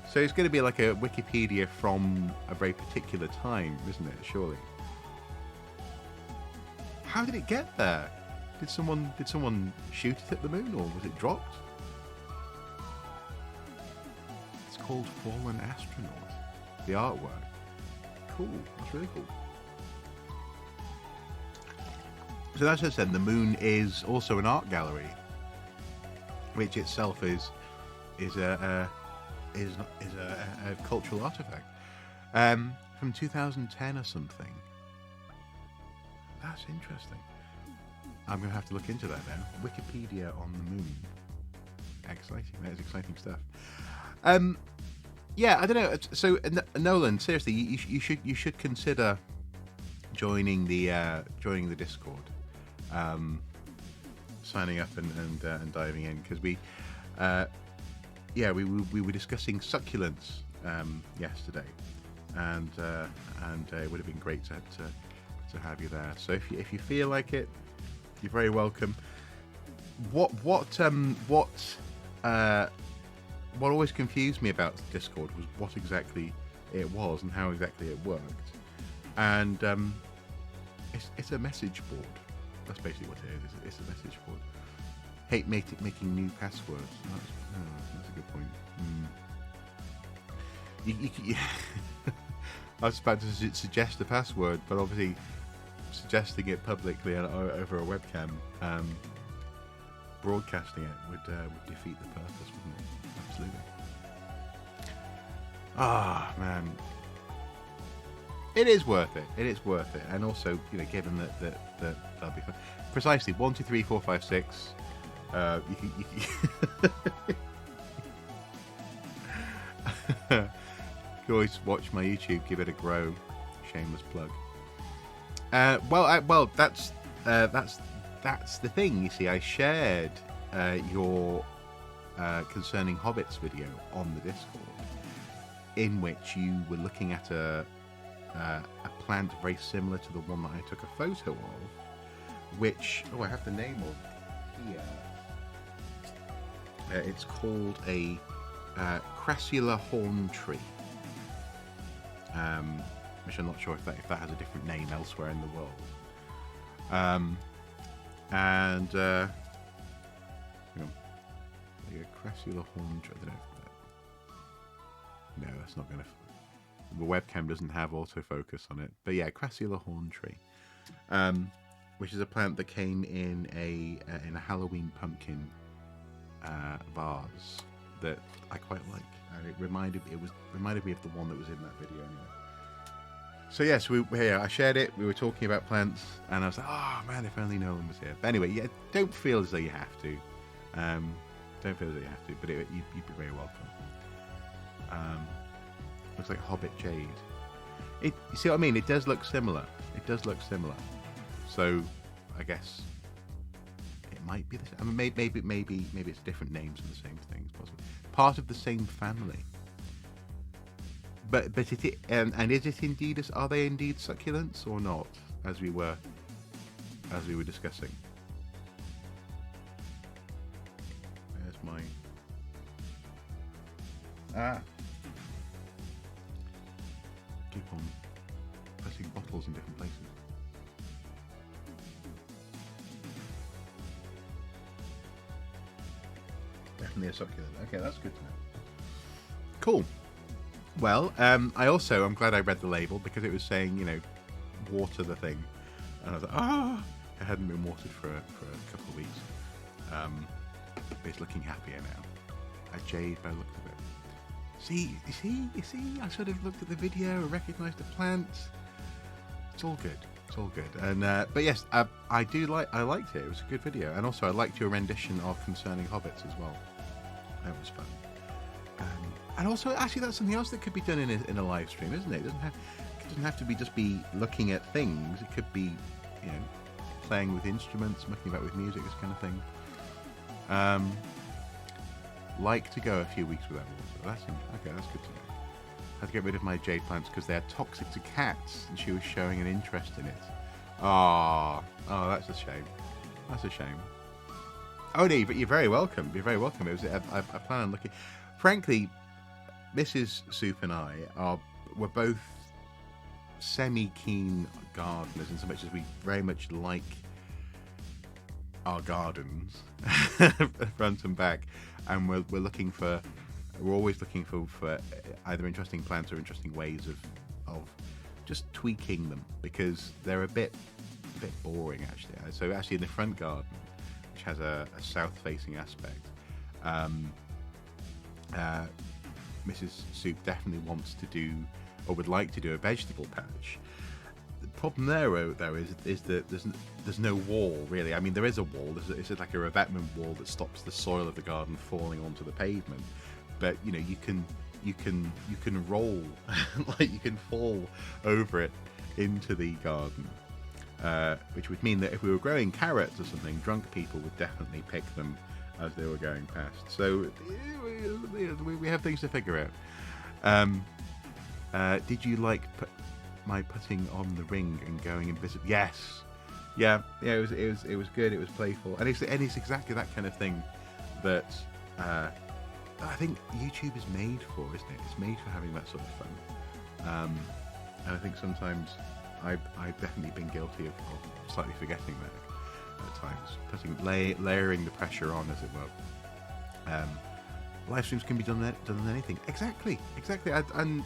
So it's going to be like a Wikipedia from a very particular time, isn't it? Surely. How did it get there? Did someone shoot it at the moon, or was it dropped? It's called Fallen Astronaut. The artwork. Cool. That's really cool. So that's just then. The moon is also an art gallery, which itself is a cultural artifact from 2010 or something. That's interesting. I'm going to have to look into that now. Wikipedia on the moon. Exciting. That is exciting stuff. Yeah, I don't know. So Nolan, seriously, you should consider joining the Discord, signing up and diving in, because we were discussing succulents yesterday, and it would have been great to have you there. So if you feel like it, you're very welcome. What always confused me about Discord was what exactly it was and how exactly it worked. And it's a message board. That's basically what it is. It's a message board. Hate making new passwords. That's a good point. I was about to suggest a password, but obviously suggesting it publicly over a webcam, broadcasting it would defeat the purpose, wouldn't it? Absolutely. Man, it is worth it. And also, given that that'll be fun. Precisely 1, 2, 3, 4, 5, 6. You can always watch my YouTube. Give it a grow. Shameless plug. That's the thing. You see, I shared your concerning hobbits video on the Discord, in which you were looking at a plant very similar to the one that I took a photo of, which I have the name of here. It's called a crassula horn tree, which I'm not sure if that has a different name elsewhere in the world. A crassula horn tree. I don't know if that... No, that's not going to... The webcam doesn't have autofocus on it. But yeah, crassula horn tree, which is a plant that came in a Halloween pumpkin vase that I quite like, and it reminded me of the one that was in that video anyway. So yes, I shared it. We were talking about plants, and I was like, "Oh man, if only Nolan was here." But anyway, yeah, don't feel as though you have to. Don't feel as though you have to, but you'd be very welcome. Looks like Hobbit Jade. You see what I mean? It does look similar. So I guess it might be the same. I mean, maybe it's different names of the same things, possibly part of the same family. But is it indeed? Are they indeed succulents or not? As we were discussing. There's my keep on pressing bottles in different places. Definitely a succulent. Okay, that's good to know. Cool. Well, I'm glad I read the label, because it was saying, water the thing, and I was like, it hadn't been watered for a couple of weeks. But it's looking happier now. A jade by the look of it. See, you see, I sort of looked at the video, I recognised the plant. It's all good. And but yes, I liked it. It was a good video, and also I liked your rendition of Concerning Hobbits as well. That was fun. And also, actually, that's something else that could be done in a live stream, isn't it? It doesn't have to be just be looking at things. It could be, playing with instruments, mucking about with music, this kind of thing. Like to go a few weeks without water. That's good to know. I had to get rid of my jade plants because they're toxic to cats, and she was showing an interest in it. Oh, that's a shame. That's a shame. Oh no, but you're very welcome. You're very welcome. It was I plan on looking. Frankly, Mrs. Soup and we're both semi-keen gardeners in so much as we very much like our gardens, front and back, and we're always looking for either interesting plants or interesting ways of just tweaking them, because they're a bit boring actually. So actually in the front garden, which has a south-facing aspect, Mrs. Soup definitely wants to do, or would like to do, a vegetable patch. The problem there, though, is that there's no wall really. I mean, there is a wall. It's like a revetment wall that stops the soil of the garden falling onto the pavement. But you can roll, like you can fall over it into the garden, which would mean that if we were growing carrots or something, drunk people would definitely pick them as they were going past. So we have things to figure out. Did you like my putting on the ring and going invisible? Yes, yeah. It was good. It was playful, and it's exactly that kind of thing that I think YouTube is made for, isn't it? It's made for having that sort of fun. And I think sometimes I've definitely been guilty of slightly forgetting that at times, layering the pressure on, as it were. Live streams can be done on anything. Exactly. And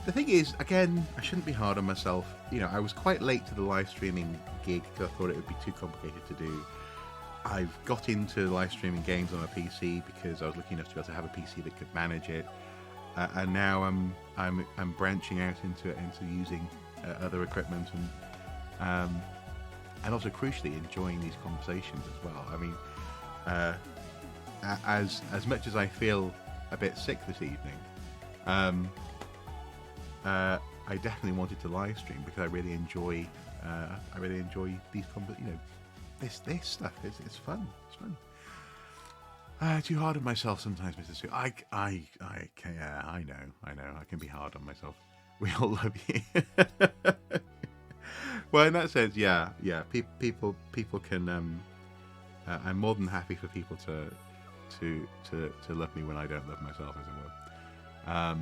the thing is, again, I shouldn't be hard on myself. I was quite late to the live streaming gig because I thought it would be too complicated to do. I've got into live streaming games on a PC because I was lucky enough to be able to have a PC that could manage it, and now I'm branching out into using other equipment and also crucially enjoying these conversations as well. I mean, as much as I feel a bit sick this evening, I definitely wanted to live stream because I really enjoy these this stuff. It's fun. It's fun. Too hard on myself sometimes, Mr. Sue. I can, yeah, I know. I can be hard on myself. We all love you. Well, in that sense, yeah. People can. I'm more than happy for people to love me when I don't love myself, as it were.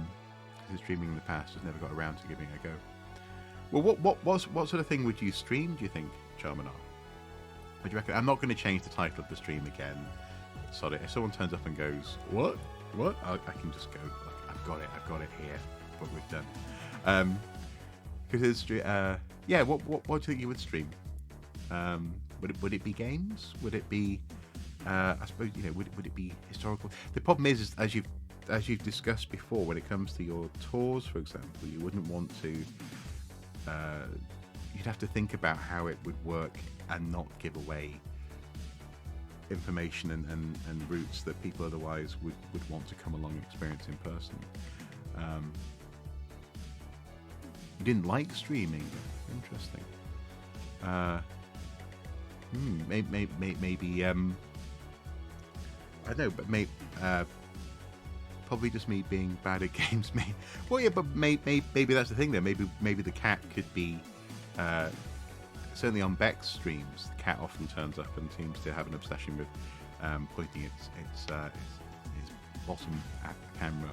Because streaming in the past just never got around to giving it a go. Well, what sort of thing would you stream, do you think, Charmanar? What do you reckon? I'm not going to change the title of the stream again. Sorry, if someone turns up and goes, what? I can just go, look, I've got it here. What we've done. Because yeah. What do you think you would stream? Would it be games? Would it be? I suppose would it be historical? The problem is as you've discussed before, when it comes to your tours, for example, you wouldn't want to. You'd have to think about how it would work and not give away information and routes that people otherwise would want to come along and experience in person. You didn't like streaming? Interesting. Maybe I don't know, but probably just me being bad at games. Well, yeah, but maybe that's the thing there. Maybe the cat could be. Certainly on Beck's streams, the cat often turns up and seems to have an obsession with pointing its bottom at the camera.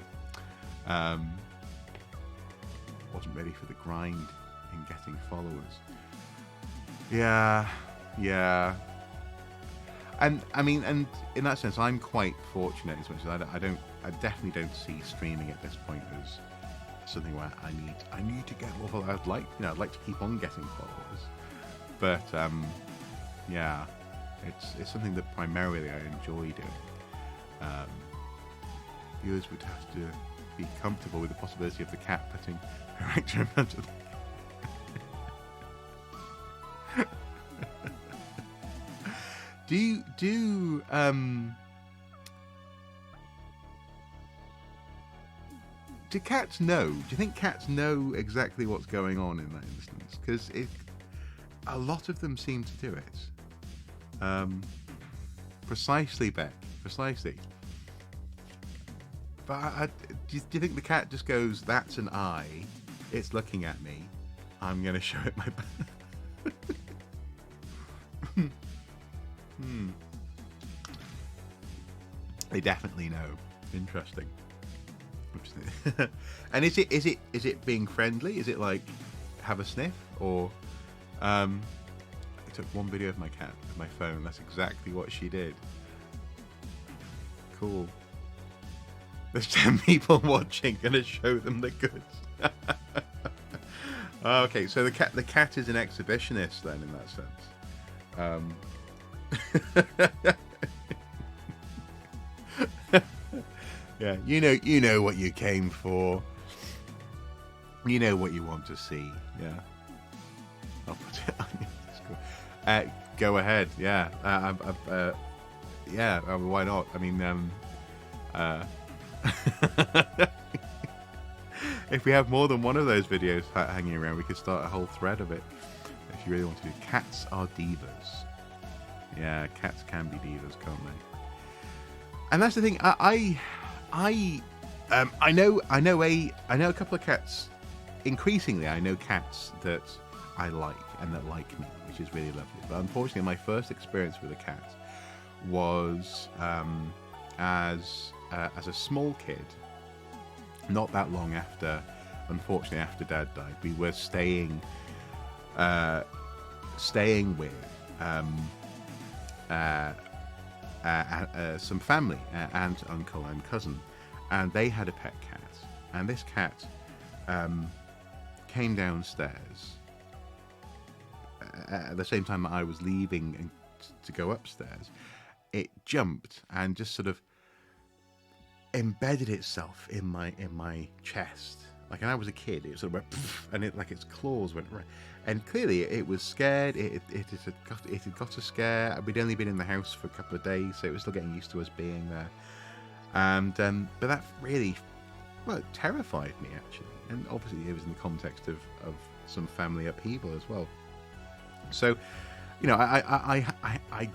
Wasn't ready for the grind in getting followers. Yeah. And I mean, and in that sense, I'm quite fortunate as much as I definitely don't see streaming at this point as something where I need to get more followers. I'd like to keep on getting followers, but yeah, it's something that primarily I enjoy doing. Viewers would have to be comfortable with the possibility of the cat putting her actor in front of them. do cats know? Do you think cats know exactly what's going on in that instance? Because a lot of them seem to do it. Precisely, Beck. Precisely. But do you think the cat just goes, "That's an eye. It's looking at me. I'm going to show it my back." They definitely know. Interesting. And is it being friendly? Is it like have a sniff, or I took one video of my cat with my phone. That's exactly what she did. Cool. There's 10 people watching. Gonna show them the goods. Okay, so the cat is an exhibitionist then, in that sense. Yeah, you know what you came for. You know what you want to see. Yeah, I'll put it on you. Go ahead. Yeah, yeah. Why not? I mean, if we have more than one of those videos hanging around, we could start a whole thread of it. If you really want to do. Cats are divas. Yeah, cats can be divas, can't they? And that's the thing. I know a couple of cats. Increasingly, I know cats that I like and that like me, which is really lovely. But unfortunately, my first experience with a cat was as a small kid. Not that long after, unfortunately, after Dad died, we were staying with some family, aunt, uncle, and cousin, and they had a pet cat. And this cat came downstairs at the same time that I was leaving to go upstairs. It jumped and just sort of embedded itself in my chest. Like, and I was a kid, it sort of went poof, and it, like, its claws went right. And clearly it was scared. It had got a scare. We'd only been in the house for a couple of days, so it was still getting used to us being there. And but that really, well, it terrified me, actually. And obviously it was in the context of some family upheaval as well. So, you know, I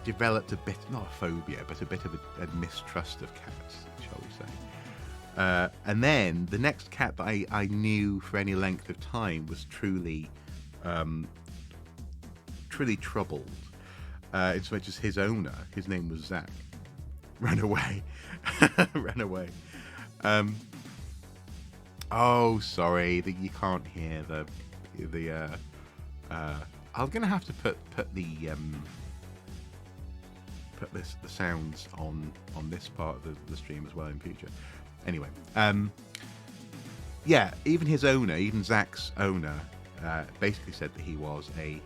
developed a bit, not a phobia, but a bit of a mistrust of cats, shall we say. And then the next cat that I knew for any length of time was truly troubled. As much as his owner, his name was Zach, ran away. Ran away. Oh, sorry that you can't hear the I'm gonna have to put the sounds on this part of the stream as well in future. Anyway, yeah, even his owner, even Zach's owner, basically said that he was a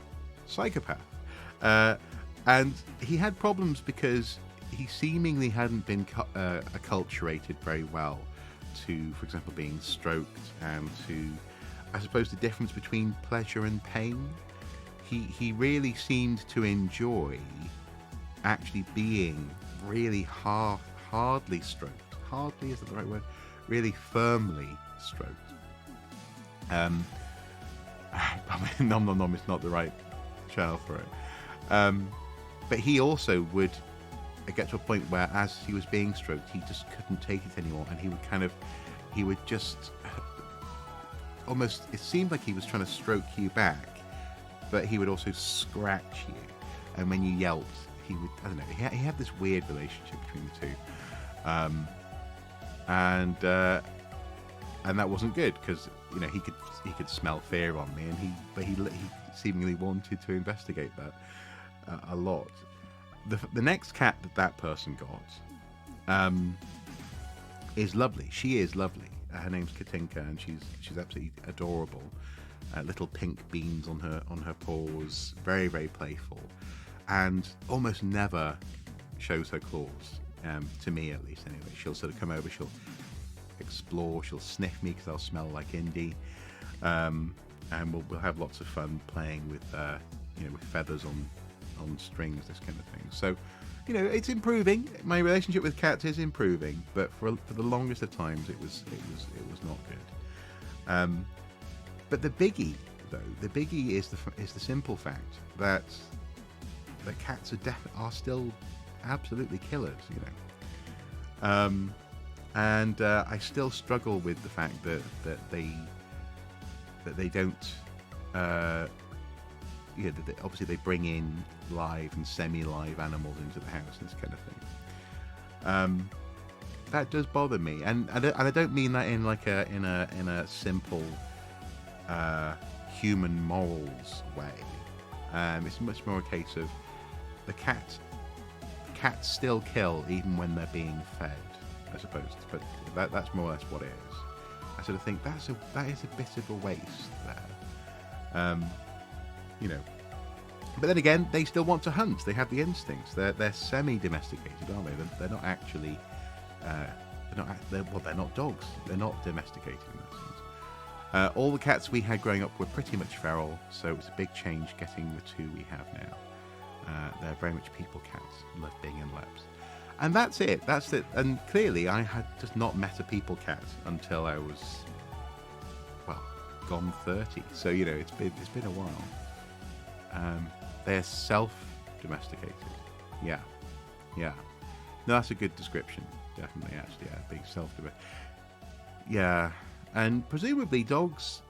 psychopath, and he had problems because he seemingly hadn't been acculturated very well to, for example, being stroked, and to, I suppose, the difference between pleasure and pain. He really seemed to enjoy actually being really hardly stroked. Hardly, is that the right word? Really firmly stroked. Nom nom nom is not the right channel for it. But he also would get to a point where, as he was being stroked, he just couldn't take it anymore, and he would just almost, it seemed like he was trying to stroke you back, but he would also scratch you, and when you yelped, he would, I don't know, he had this weird relationship between the two, and that wasn't good, because, you know, he could smell fear on me, and he seemingly wanted to investigate that a lot. The next cat that person got is lovely. She is lovely. Her name's Katinka, and she's absolutely adorable. Little pink beans on her paws, very, very playful, and almost never shows her claws, to me at least anyway. She'll sort of come over, she'll explore, she'll sniff me because I'll smell like Indy, and we'll have lots of fun playing with with feathers on strings, this kind of thing. So you know, it's improving. My relationship with cats is improving, but for the longest of times, it was not good. But the biggie, though, the biggie is the simple fact that the cats are still absolutely killers. You know, and I still struggle with the fact that they don't. Yeah, obviously they bring in live and semi-live animals into the house and this kind of thing. That does bother me, and I don't mean that in like in a simple human morals way. It's much more a case of the cats still kill even when they're being fed, I suppose. But that's more or less what it is. I sort of think that is a bit of a waste there. You know, but then again, they still want to hunt. They have the instincts. They're semi-domesticated, aren't they? They're not actually. They're not dogs. They're not domesticated in that sense. All the cats we had growing up were pretty much feral, so it was a big change getting the two we have now. They're very much people cats, love being in labs. And that's it. That's it. And clearly, I had just not met a people cat until I was, well, gone 30. So you know, it's been a while. They're self-domesticated. Yeah. No, that's a good description. Definitely, actually, yeah, being self-domesticated. Yeah, and presumably dogs.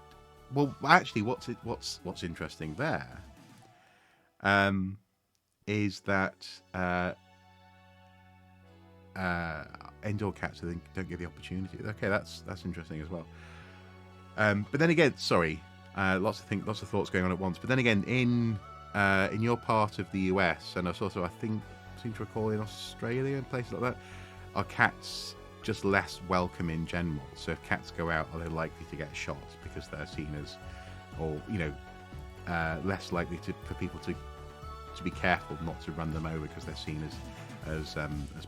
Well, actually, what's interesting there, is that indoor cats, I think, don't get the opportunity. Okay, that's interesting as well. But then again, sorry, lots of thoughts going on at once. But then again, in your part of the US, and also I seem to recall in Australia and places like that, are cats just less welcome in general? So if cats go out, are they likely to get shot because they're seen as, or you know, less likely for people to be careful not to run them over because they're seen as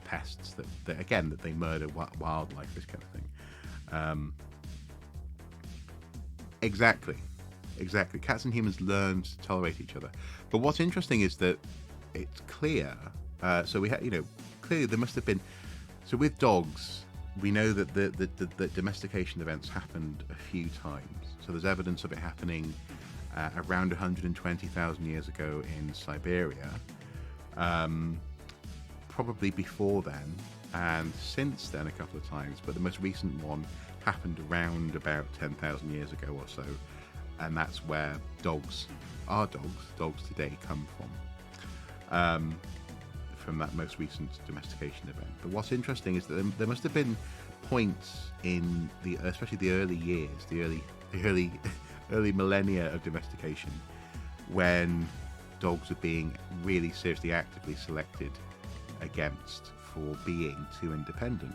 pests that they murder wildlife, this kind of thing. Exactly. Cats and humans learn to tolerate each other. But what's interesting is that it's clear. So we clearly there must have been. So with dogs, we know that the domestication events happened a few times. So there's evidence of it happening around 120,000 years ago in Siberia. Probably before then, and since then a couple of times. But the most recent one happened around about 10,000 years ago or so. And that's where dogs today come from that most recent domestication event. But what's interesting is that there must have been points in especially the early years, the early millennia of domestication, when dogs were being really seriously actively selected against for being too independent.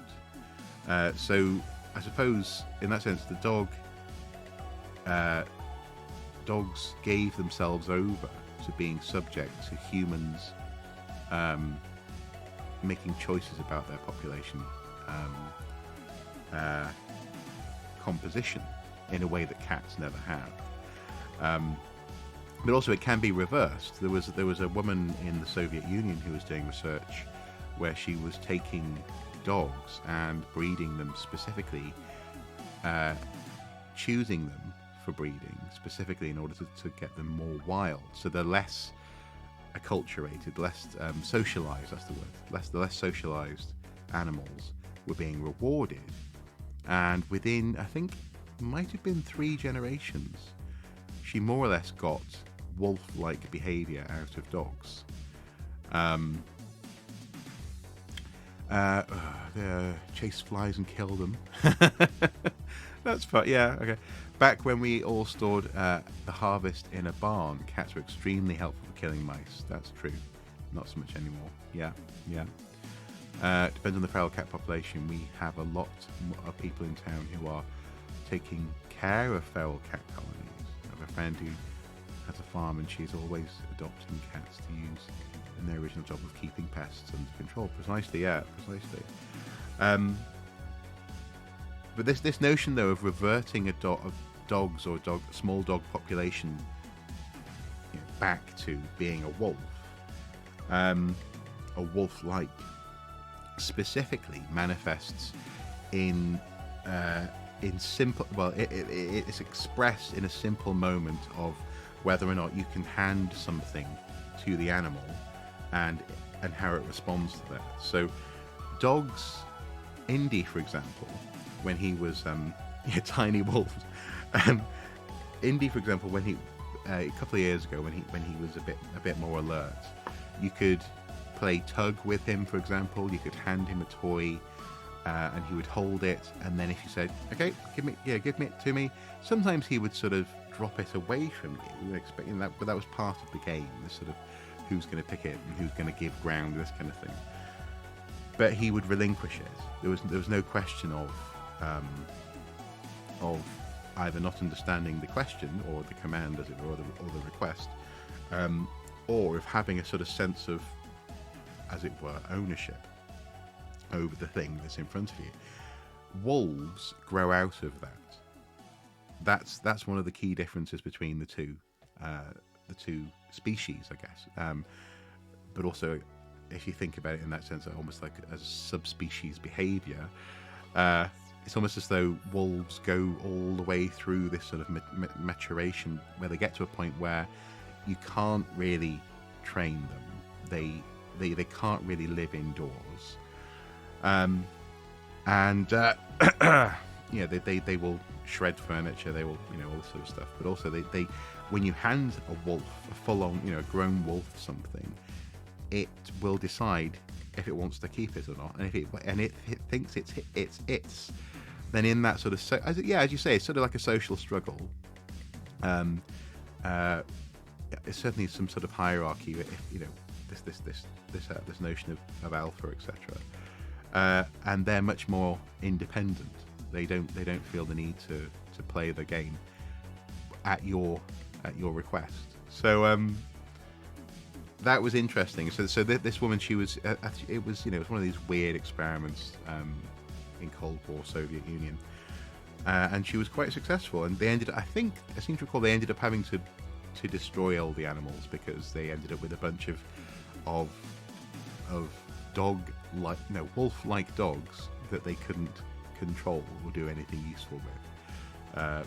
So I suppose in that sense, dogs gave themselves over to being subject to humans making choices about their population composition in a way that cats never have. But also it can be reversed. There was a woman in the Soviet Union who was doing research where she was taking dogs and breeding them specifically, choosing them for breeding specifically in order to get them more wild. So they're less acculturated, less socialized, that's the word. The less socialized animals were being rewarded. And within, I think, might have been 3 generations, she more or less got wolf-like behavior out of dogs. They chase flies and kill them. That's fun. Yeah, okay. Back when we all stored the harvest in a barn, cats were extremely helpful for killing mice. That's true. Not so much anymore. Yeah. Depends on the feral cat population. We have a lot of people in town who are taking care of feral cat colonies. I have a friend who has a farm and she's always adopting cats to use in their original job of keeping pests under control. Precisely. But this notion, though, of reverting a dogs or small dog population back to being a wolf wolf-like specifically manifests in simple. Well, it's expressed in a simple moment of whether or not you can hand something to the animal and how it responds to that. So dogs, Indy, for example, when he was tiny wolves, Indy, for example, when he a couple of years ago, when he was a bit more alert, you could play tug with him, for example. You could hand him a toy, and he would hold it, and then if you said, "Okay, give it to me," sometimes he would sort of drop it away from you, expecting that, but that was part of the game. This sort of who's going to pick it and who's going to give ground, this kind of thing. But he would relinquish it. There was no question of either not understanding the question or the command, as it were, or the request, or of having a sort of sense of, as it were, ownership over the thing that's in front of you. Wolves grow out of that. That's one of the key differences between the two species, I guess. But also, if you think about it in that sense, almost like a subspecies behaviour, it's almost as though wolves go all the way through this sort of maturation, where they get to a point where you can't really train them. They can't really live indoors, they will shred furniture. They will, all this sort of stuff. But also, they when you hand a wolf, a full-on, a grown wolf, something, it will decide if it wants to keep it or not, and if it thinks it's its, then in that sort of as you say, it's sort of like a social struggle. It's certainly some sort of hierarchy. If this notion of alpha, etc. And they're much more independent. They don't feel the need to play the game at your request. So that was interesting. So this woman, she was it was one of these weird experiments in Cold War Soviet Union, and she was quite successful. And they ended up, I seem to recall, they ended up having to destroy all the animals because they ended up with a bunch of wolf-like dogs that they couldn't control or do anything useful with.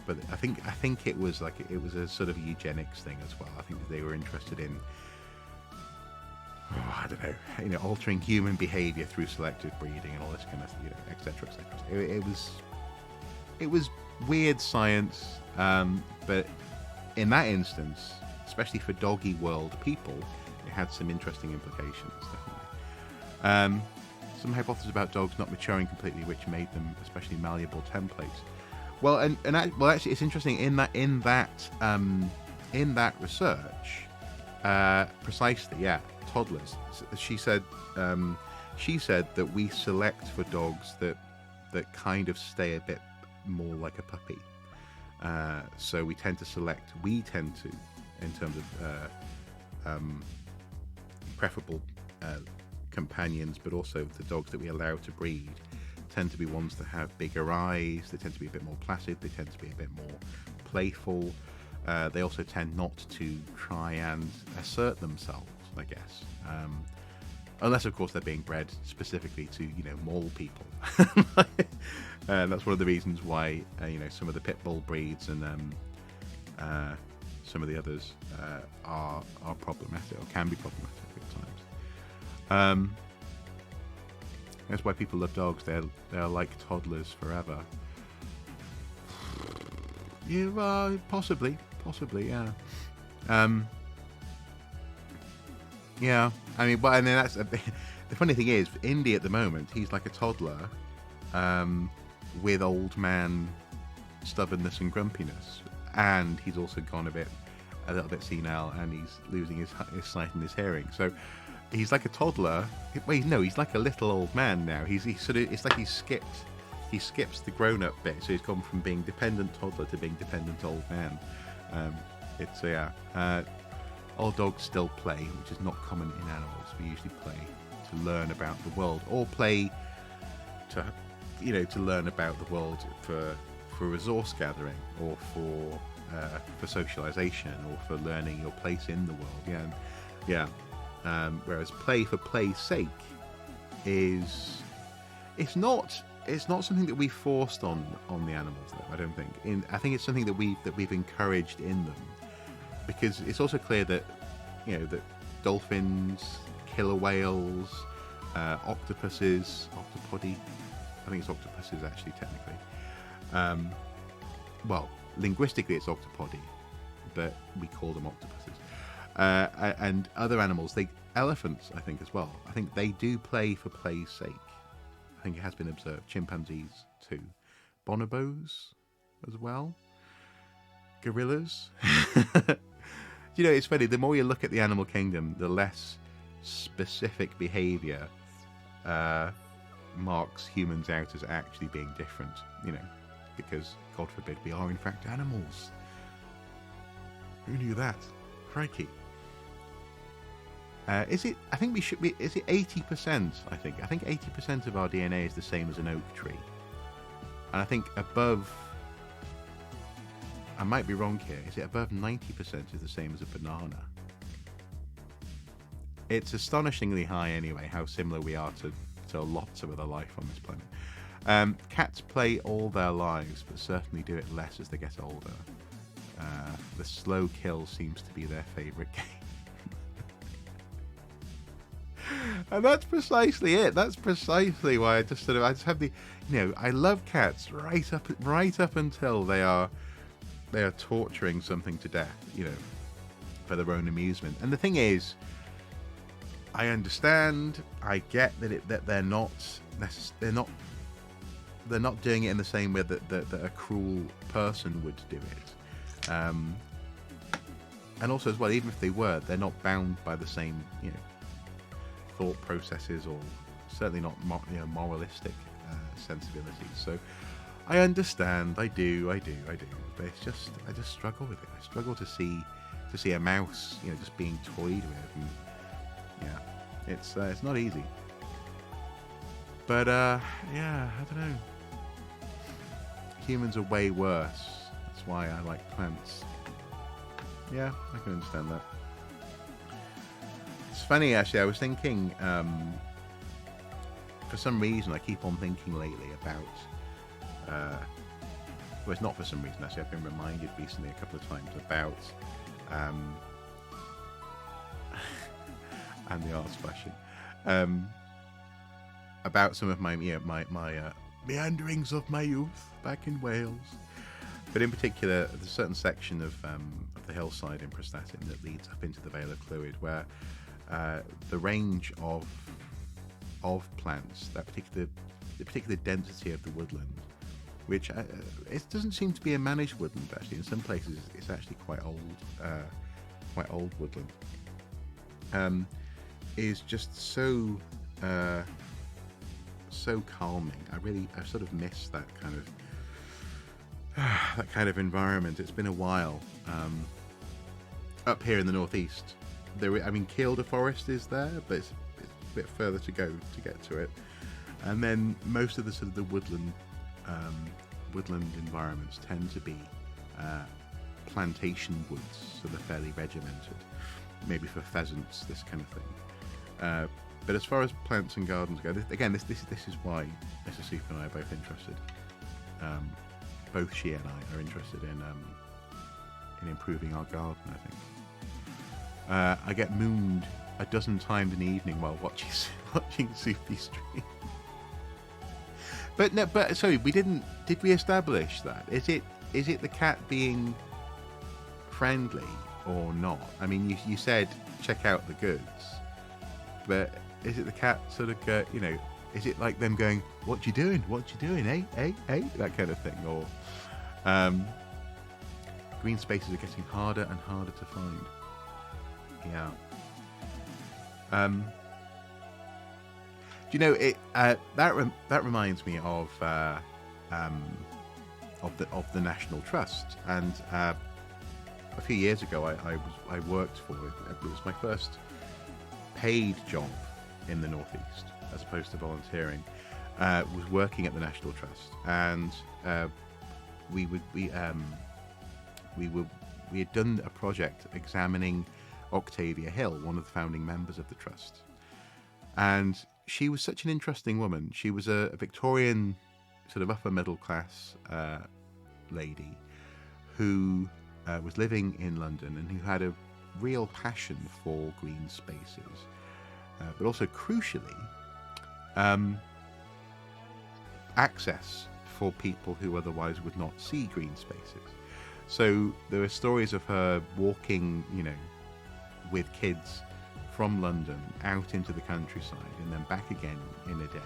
But I think it was a sort of eugenics thing as well. I think they were interested in, I don't know, altering human behaviour through selective breeding and all this kind of, etc., etc. It was weird science, but in that instance, especially for doggy world people, it had some interesting implications, definitely. Some hypotheses about dogs not maturing completely, which made them especially malleable templates. Well, actually, it's interesting in that research, precisely, yeah, toddlers. She said that we select for dogs that kind of stay a bit more like a puppy. So we tend to, in terms of preferable companions, but also the dogs that we allow to breed, tend to be ones that have bigger eyes. They tend to be a bit more placid. They tend to be a bit more playful. They also tend not to try and assert themselves, I guess. Unless, of course, they're being bred specifically to, maul people. That's one of the reasons why, some of the pit bull breeds and some of the others are problematic, or can be problematic at times. That's why people love dogs. They're like toddlers forever. Possibly, yeah. Yeah, I mean, but and then that's the funny thing is, Indy at the moment, he's like a toddler, with old man stubbornness and grumpiness, and he's also gone a little bit senile, and he's losing his sight and his hearing. So he's like a toddler. Wait, no, he's like a little old man now. He's sort of, it's like he skips the grown-up bit. So he's gone from being dependent toddler to being dependent old man. All dogs still play, which is not common in animals. We usually play to learn about the world, or play to learn about the world for resource gathering, or for socialization, or for learning your place in the world. Yeah. whereas play for play's sake is it's not something that we forced on the animals, though. I don't think. I think it's something that we've encouraged in them, because it's also clear that that dolphins, killer whales, octopuses, octopodi. I think it's octopuses actually technically. Well, linguistically it's octopodi, but we call them octopuses. And other animals, elephants, I think as well. I think they do play for play's sake. I think it has been observed. Chimpanzees too, bonobos as well, gorillas. It's funny. The more you look at the animal kingdom, the less specific behaviour marks humans out as actually being different. Because God forbid we are in fact animals. Who knew that? Crikey. Is it? I think we should be. Is it 80%? I think 80% of our DNA is the same as an oak tree, and I think above. I might be wrong here. Is it above 90% is the same as a banana? It's astonishingly high anyway. How similar we are to lots of other life on this planet. Cats play all their lives, but certainly do it less as they get older. The slow kill seems to be their favourite game. And that's precisely it. That's precisely why I just have the, I love cats right up until they are torturing something to death, for their own amusement. And the thing is, I understand, I get that they're not doing it in the same way that a cruel person would do it. And also as well, even if they were, they're not bound by the same, thought processes, or certainly not moralistic sensibilities. So I understand, I do, but it's just, I just struggle with it. I struggle to see a mouse, just being toyed with, and it's not easy. But I don't know. Humans are way worse. That's why I like plants. Yeah, I can understand that. It's funny, actually. I was thinking, for some reason, I keep on thinking lately about. Well, it's not for some reason, actually. I've been reminded recently a couple of times about. And the arts fashion. About some of my meanderings of my youth back in Wales. But in particular, there's a certain section of the hillside in Prestatyn that leads up into the Vale of Clwyd, where the range of plants, the particular density of the woodland, which it doesn't seem to be a managed woodland. Actually, in some places, it's actually quite old woodland. Is just so calming. I sort of miss that kind of environment. It's been a while. Up here in the northeast, Kielder Forest is there, but it's a bit further to go to get to it. And then most of the sort of the woodland environments tend to be plantation woods, so they're fairly regimented. Maybe for pheasants, this kind of thing. But as far as plants and gardens go, this is why Mr. Super and I are both interested. Both she and I are interested in improving our garden, I think. I get mooned a dozen times in the evening while watching Soupy stream. But sorry, did we establish that? Is it the cat being friendly or not? I mean, you said check out the goods, but is it the cat sort of is it like them going, what you doing, eh, that kind of thing? Or green spaces are getting harder and harder to find. Yeah. Do you know it? That reminds me of the National Trust, and a few years ago I worked for it. It was my first paid job in the Northeast, as opposed to volunteering. Was working at the National Trust, and we had done a project examining Octavia Hill, one of the founding members of the trust. And she was such an interesting woman. She was a Victorian, sort of upper middle class lady who was living in London and who had a real passion for green spaces, but also crucially access for people who otherwise would not see green spaces. So there are stories of her walking, with kids from London out into the countryside and then back again in a day,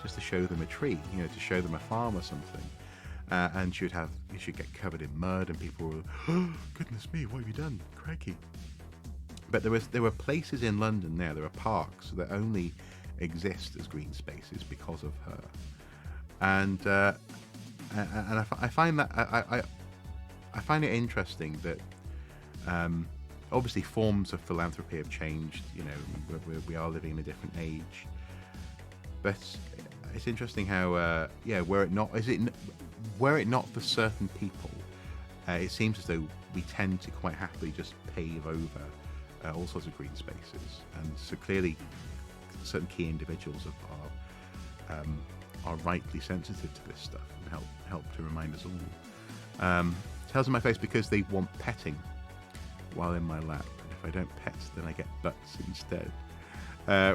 just to show them a tree, to show them a farm or something. And she'd get covered in mud, and people were, oh, goodness me, what have you done? Crikey. But there were places in London there are parks that only exist as green spaces because of her. And I find that I find it interesting that obviously forms of philanthropy have changed. We are living in a different age, but it's interesting how were it not for certain people, it seems as though we tend to quite happily just pave over all sorts of green spaces, and so clearly certain key individuals are rightly sensitive to this stuff and help to remind us all. Tails on my face because they want petting while in my lap, and if I don't pet, then I get butts instead.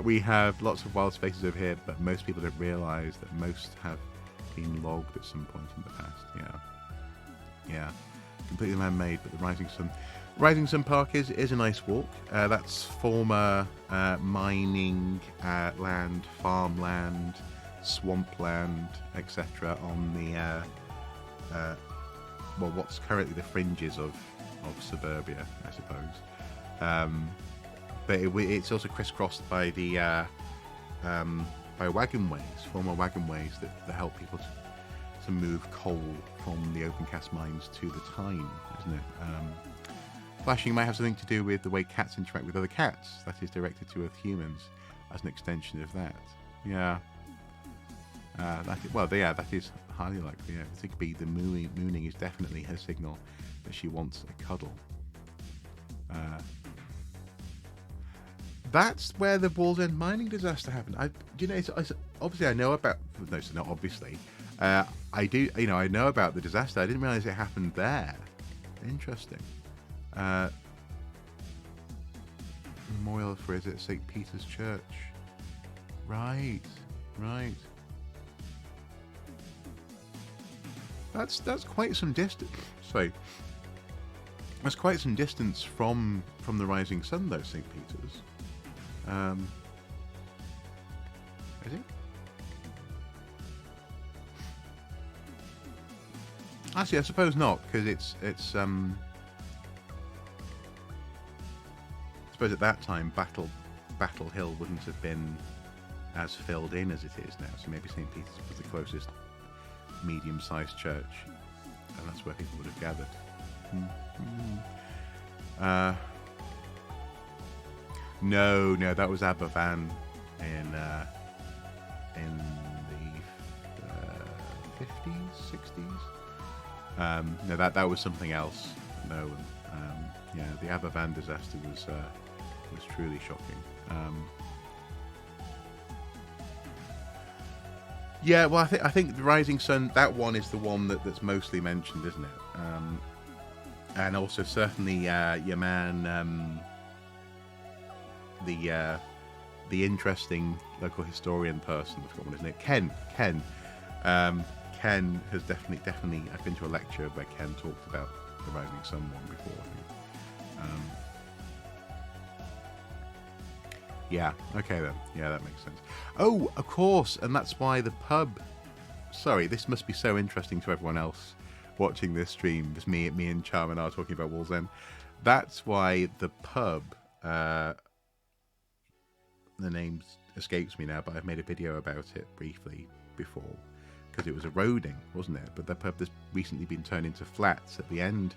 We have lots of wild spaces over here, but most people don't realise that most have been logged at some point in the past. Yeah, completely man-made. But the Rising Sun Park is a nice walk. That's former mining land, farmland, swampland, etc. on the what's currently the fringes of suburbia, I suppose. But it's also crisscrossed by the by wagon ways, former wagon ways that help people to move coal from the open cast mines to the Tyne, isn't it? Flashing might have something to do with the way cats interact with other cats. That is directed to Earth humans as an extension of that. Yeah. That is highly likely. Yeah, it could be the mooning is definitely her signal that she wants a cuddle. That's where the Wall's End mining disaster happened. Obviously I know about. No, so not obviously. I do. I know about the disaster. I didn't realise it happened there. Interesting. Memorial for, is it St. Peter's Church? Right. That's quite some distance. Sorry. That's quite some distance from the Rising Sun, though, St. Peter's. Is it? Actually, I suppose not, because it's I suppose at that time Battle Hill wouldn't have been as filled in as it is now, so maybe St. Peter's was the closest medium-sized church, and that's where people would have gathered. No, that was Aberfan in the 50s, 60s. No, that was something else. No, the Aberfan disaster was truly shocking. Yeah, well, I think the Rising Sun, that one is the one that's mostly mentioned, isn't it? And also certainly your man, the interesting local historian person, I forgot what his name, Ken. Ken has definitely. I've been to a lecture where Ken talked about the Rising Sun one before, I think. Yeah, okay then. Yeah, that makes sense. Oh, of course, and that's why the pub... Sorry, this must be so interesting to everyone else watching this stream. Just me and Charmin are talking about Wall's End. That's why the pub... the name escapes me now, but I've made a video about it briefly before, because it was eroding, wasn't it? But the pub that's recently been turned into flats at the end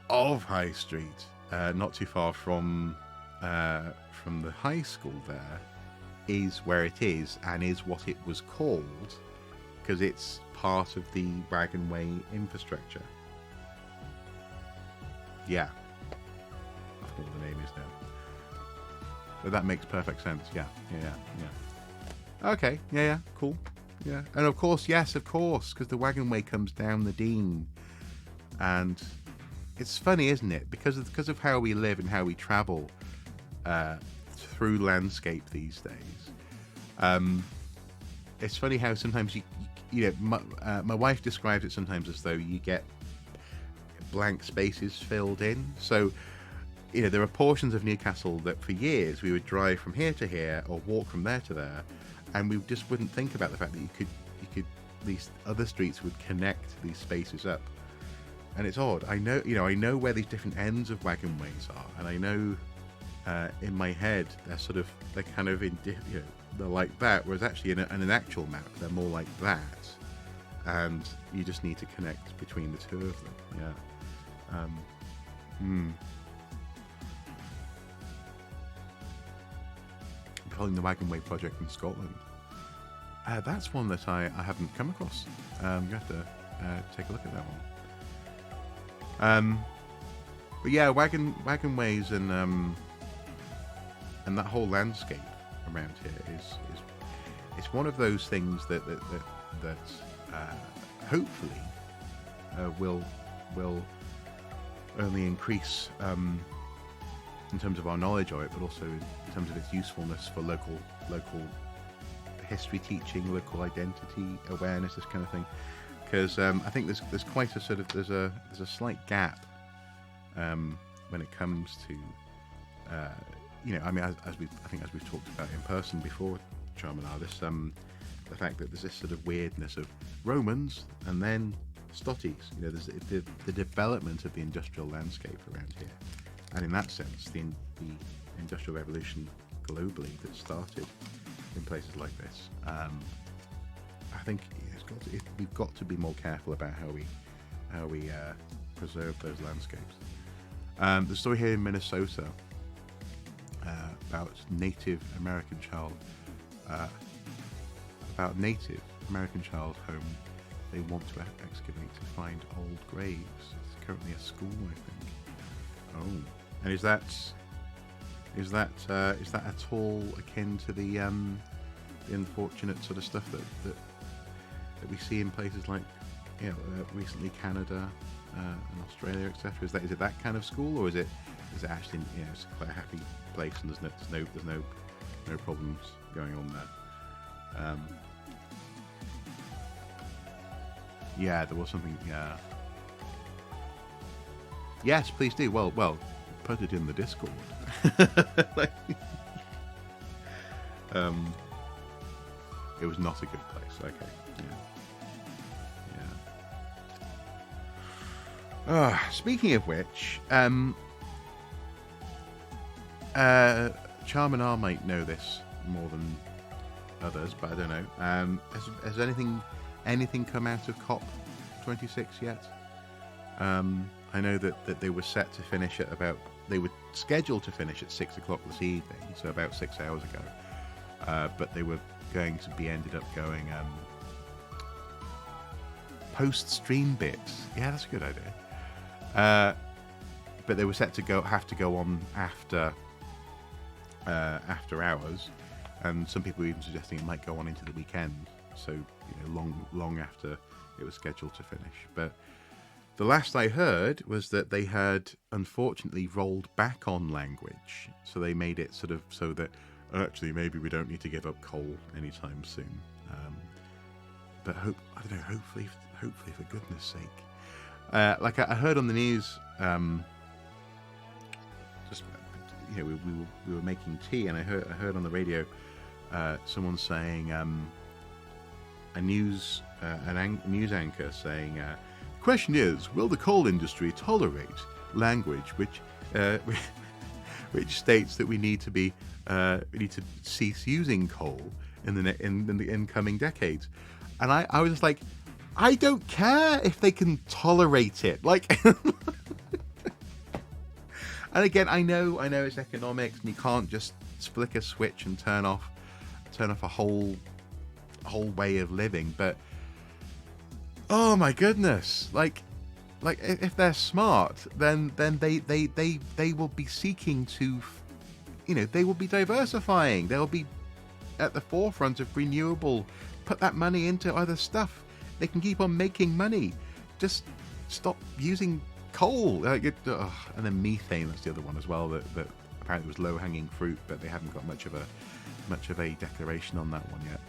of High Street, not too far from the high school there, is where it is, and is what it was called because it's part of the Wagonway infrastructure. Yeah, I forgotten what the name is now. But that makes perfect sense. Yeah. Okay. Yeah. Cool. Yeah. And of course, yes, of course, because the wagonway comes down the Dean, and it's funny, isn't it? Because of how we live and how we travel through landscape these days. It's funny how sometimes my wife describes it sometimes as though you get blank spaces filled in. So, there are portions of Newcastle that for years we would drive from here to here or walk from there to there, and we just wouldn't think about the fact that you could these other streets would connect these spaces up. And it's odd. I know where these different ends of wagonways are, and I know in my head they're kind of they're like that, whereas actually in an actual map they're more like that, and you just need to connect between the two of them. Calling the Wagonway project in Scotland. That's one that I haven't come across. You have to take a look at that one. But yeah, wagonways and that whole landscape around here is it's one of those things that hopefully will only increase in terms of our knowledge of it, but also in terms of its usefulness for local history teaching, local identity awareness, this kind of thing. Because I think there's quite a there's a slight gap when it comes to as we've talked about in person before, Charminar, the fact that there's this sort of weirdness of Romans and then Stotties. There's the development of the industrial landscape around here, and in that sense, the industrial revolution globally that started in places like this. I think we've got to be more careful about how we preserve those landscapes. The story here in Minnesota about Native American child home they want to excavate to find old graves. It's currently a school, I think. Oh, and is that at all akin to the unfortunate sort of stuff that we see in places like recently Canada and Australia, etc.? Is it that kind of school, or is it actually it's quite a happy place and there's no problems going on there? Yeah, there was something. Yeah. Yes, please do. Well, put it in the Discord. It was not a good place. Okay. Yeah. Speaking of which, Charminar might know this more than others, but I don't know. Has anything come out of COP26 yet? I know that they were set to finish they were scheduled to finish at 6 o'clock this evening, so about 6 hours ago. But they were going to be ended up going post-stream bits. Yeah, that's a good idea. But they were set to have to go on after hours, and some people were even suggesting it might go on into the weekend. So long after it was scheduled to finish. But the last I heard was that they had unfortunately rolled back on language, so they made it sort of so that actually maybe we don't need to give up coal anytime soon. But hopefully for goodness sake. Like I heard on the news, we were making tea, and I heard on the radio someone saying. A news anchor saying, "The question is, will the coal industry tolerate language which states that we need to cease using coal in the incoming decades?" And I was just like, I don't care if they can tolerate it. Like, and again, I know it's economics, and you can't just flick a switch and turn off a whole way of living, but oh my goodness, like like if they're smart, then they will be seeking to, they will be diversifying. They'll be at the forefront of renewable. Put that money into other stuff. They can keep on making money. Just stop using coal. And then methane. That's the other one as well. That apparently was low-hanging fruit, but they haven't got much of a declaration on that one yet.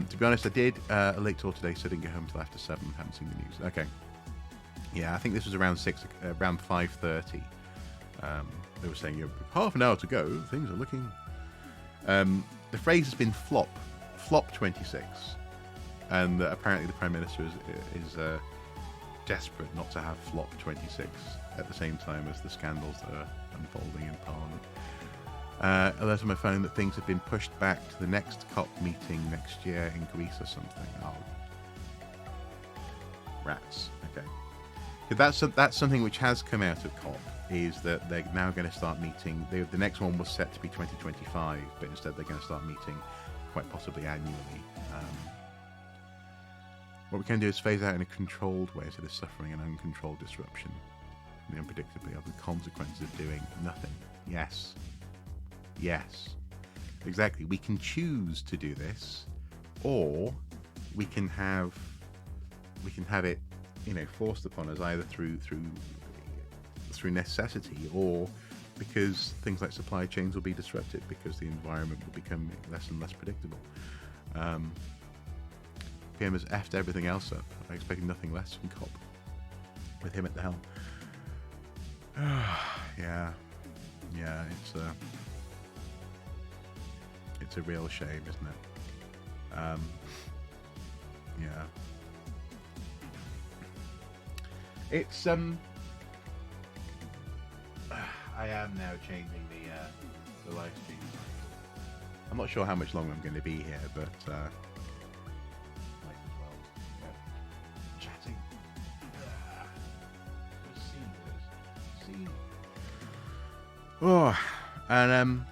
To be honest, I did a late tour today, so I didn't get home till after 7. Haven't seen the news. Okay. Yeah, I think this was around 5:30. They were saying, half an hour to go. Things are looking. The phrase has been flop 26, and apparently the Prime Minister is desperate not to have flop 26 at the same time as the scandals that are unfolding in Parliament. Alert on my phone that things have been pushed back to the next COP meeting next year in Greece or something. Oh, rats. Okay. That's something which has come out of COP, is that they're now going to start meeting. The next one was set to be 2025, but instead they're going to start meeting quite possibly annually. What we can do is phase out in a controlled way, so they're suffering an uncontrolled disruption, and unpredictably, of the consequences of doing nothing. Yes, exactly. We can choose to do this, or we can have it, forced upon us either through necessity, or because things like supply chains will be disrupted because the environment will become less and less predictable. PM has effed everything else up. I expect nothing less from COP with him at the helm. Yeah, it's a real shame, isn't it? Yeah. It's I am now changing the live stream. I'm not sure how much longer I'm going to be here, but might as well. Yeah. Chatting. Oh, and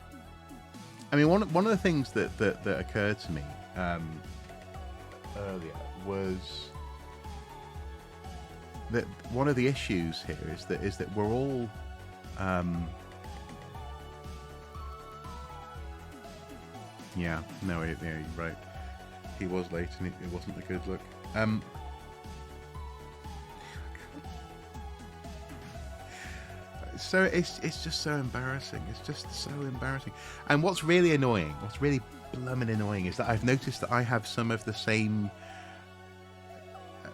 I mean, one of the things that occurred to me earlier was that one of the issues here is that we're all yeah, you're right. He was late, and it wasn't a good look. So it's just so embarrassing. It's just so embarrassing. And what's really annoying, what's really blooming annoying, is that I've noticed that I have some of the same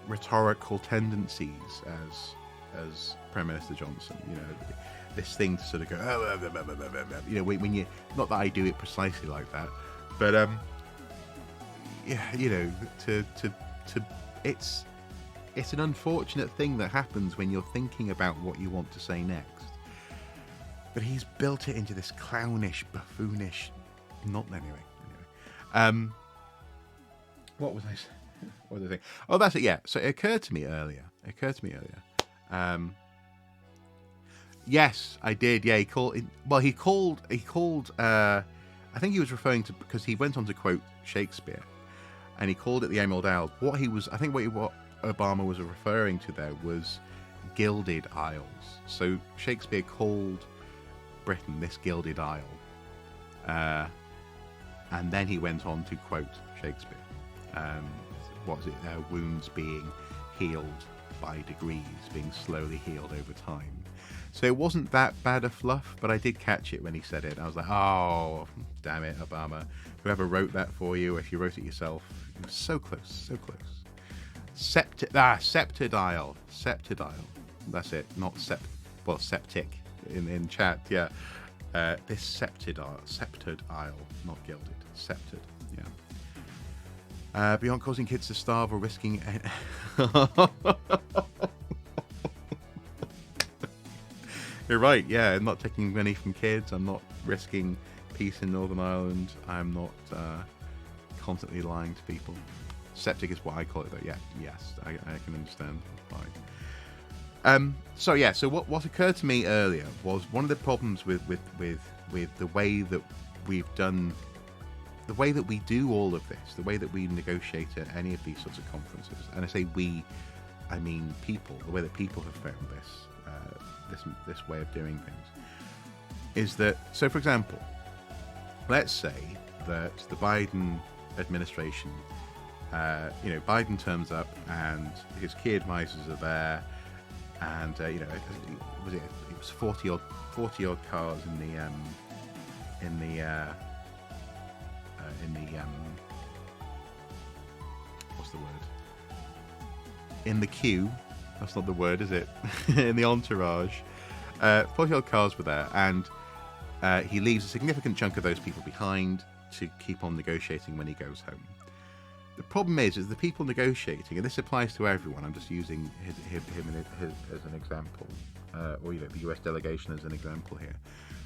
rhetorical tendencies as Prime Minister Johnson. This thing to sort of go, when you, not that I do it precisely like that, but yeah, it's an unfortunate thing that happens when you're thinking about what you want to say next. But he's built it into this clownish, buffoonish, not anyway. What was I saying? Oh, that's it. Yeah. So it occurred to me earlier. Yes, I did. Yeah, he called. I think he was referring to, because he went on to quote Shakespeare, and he called it the Emerald Isle. What Obama was referring to there was Gilded Isles. So Shakespeare called Britain this Gilded Isle, and then he went on to quote Shakespeare. What was it? Wounds being healed by degrees, being slowly healed over time. So it wasn't that bad a fluff, but I did catch it when he said it. I was like, oh, damn it, Obama. Whoever wrote that for you, if you wrote it yourself, it was so close, so close. Sceptred Isle. That's it, not septic in chat, yeah. This sceptred Isle, not gilded, sceptred, yeah. Beyond causing kids to starve or risking... You're right, yeah, I'm not taking money from kids, I'm not risking peace in Northern Ireland, I'm not constantly lying to people. Septic is what I call it, though. Yeah, yes, I can understand. Fine. So what occurred to me earlier was one of the problems with the way that we've done, the way that we do all of this, the way that we negotiate at any of these sorts of conferences, and I say we, I mean people, the way that people have found this way of doing things, is that, so for example, let's say that the Biden administration, Biden turns up and his key advisors are there, and it was 40 odd cars in the what's the word? In the queue. That's not the word, is it? In the entourage. 40 odd cars were there, and he leaves a significant chunk of those people behind to keep on negotiating when he goes home. The problem is the people negotiating, and this applies to everyone. I'm just using him as an example, or the US delegation as an example here.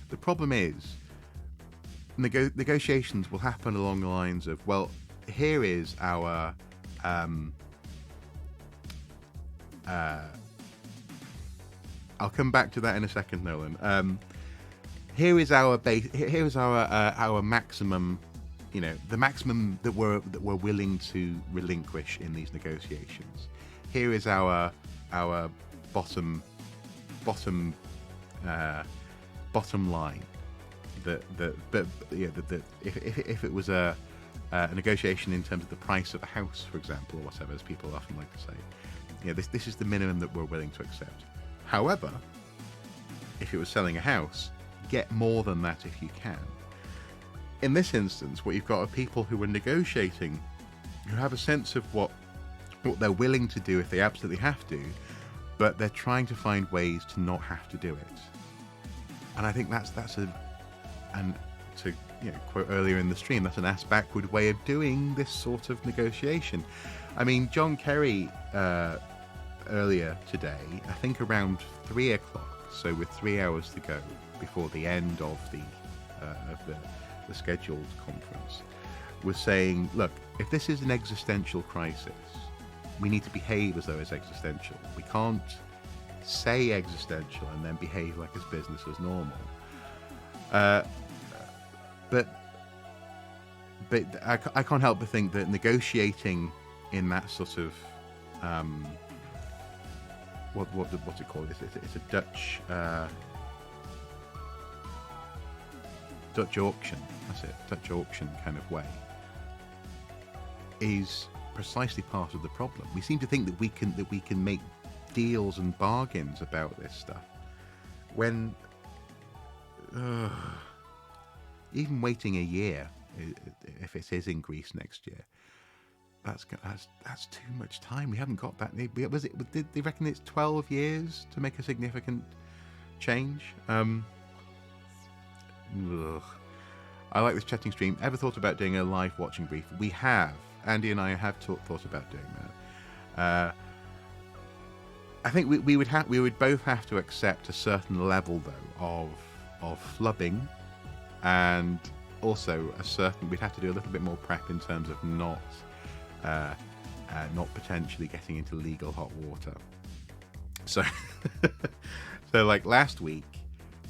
The problem is negotiations will happen along the lines of, well, here is our I'll come back to that in a second, Nolan. Here is our base. Here is our maximum. The maximum that we're willing to relinquish in these negotiations. Here is our bottom line. If it was a negotiation in terms of the price of a house, for example, or whatever, as people often like to say, this is the minimum that we're willing to accept. However, if it was selling a house, get more than that if you can. In this instance, what you've got are people who are negotiating, who have a sense of what they're willing to do if they absolutely have to, but they're trying to find ways to not have to do it. And I think that's to quote earlier in the stream, that's an ass-backward way of doing this sort of negotiation. I mean, John Kerry earlier today, I think around 3 o'clock, so with 3 hours to go before the end of the scheduled conference, was saying, look, if this is an existential crisis, we need to behave as though it's existential. We can't say existential and then behave like it's business as normal. But I can't help but think that negotiating in that sort of what's it called? It's a Dutch auction. That's it. Dutch auction kind of way is precisely part of the problem. We seem to think that we can make deals and bargains about this stuff when even waiting a year, if it is increased next year, that's too much time. We haven't got that. Did they reckon it's 12 years to make a significant change? I like this chatting stream. Ever thought about doing a live watching brief? We have. Andy and I have thought about doing that. I think we would both have to accept a certain level though of flubbing, and also we'd have to do a little bit more prep in terms of not potentially getting into legal hot water. So like last week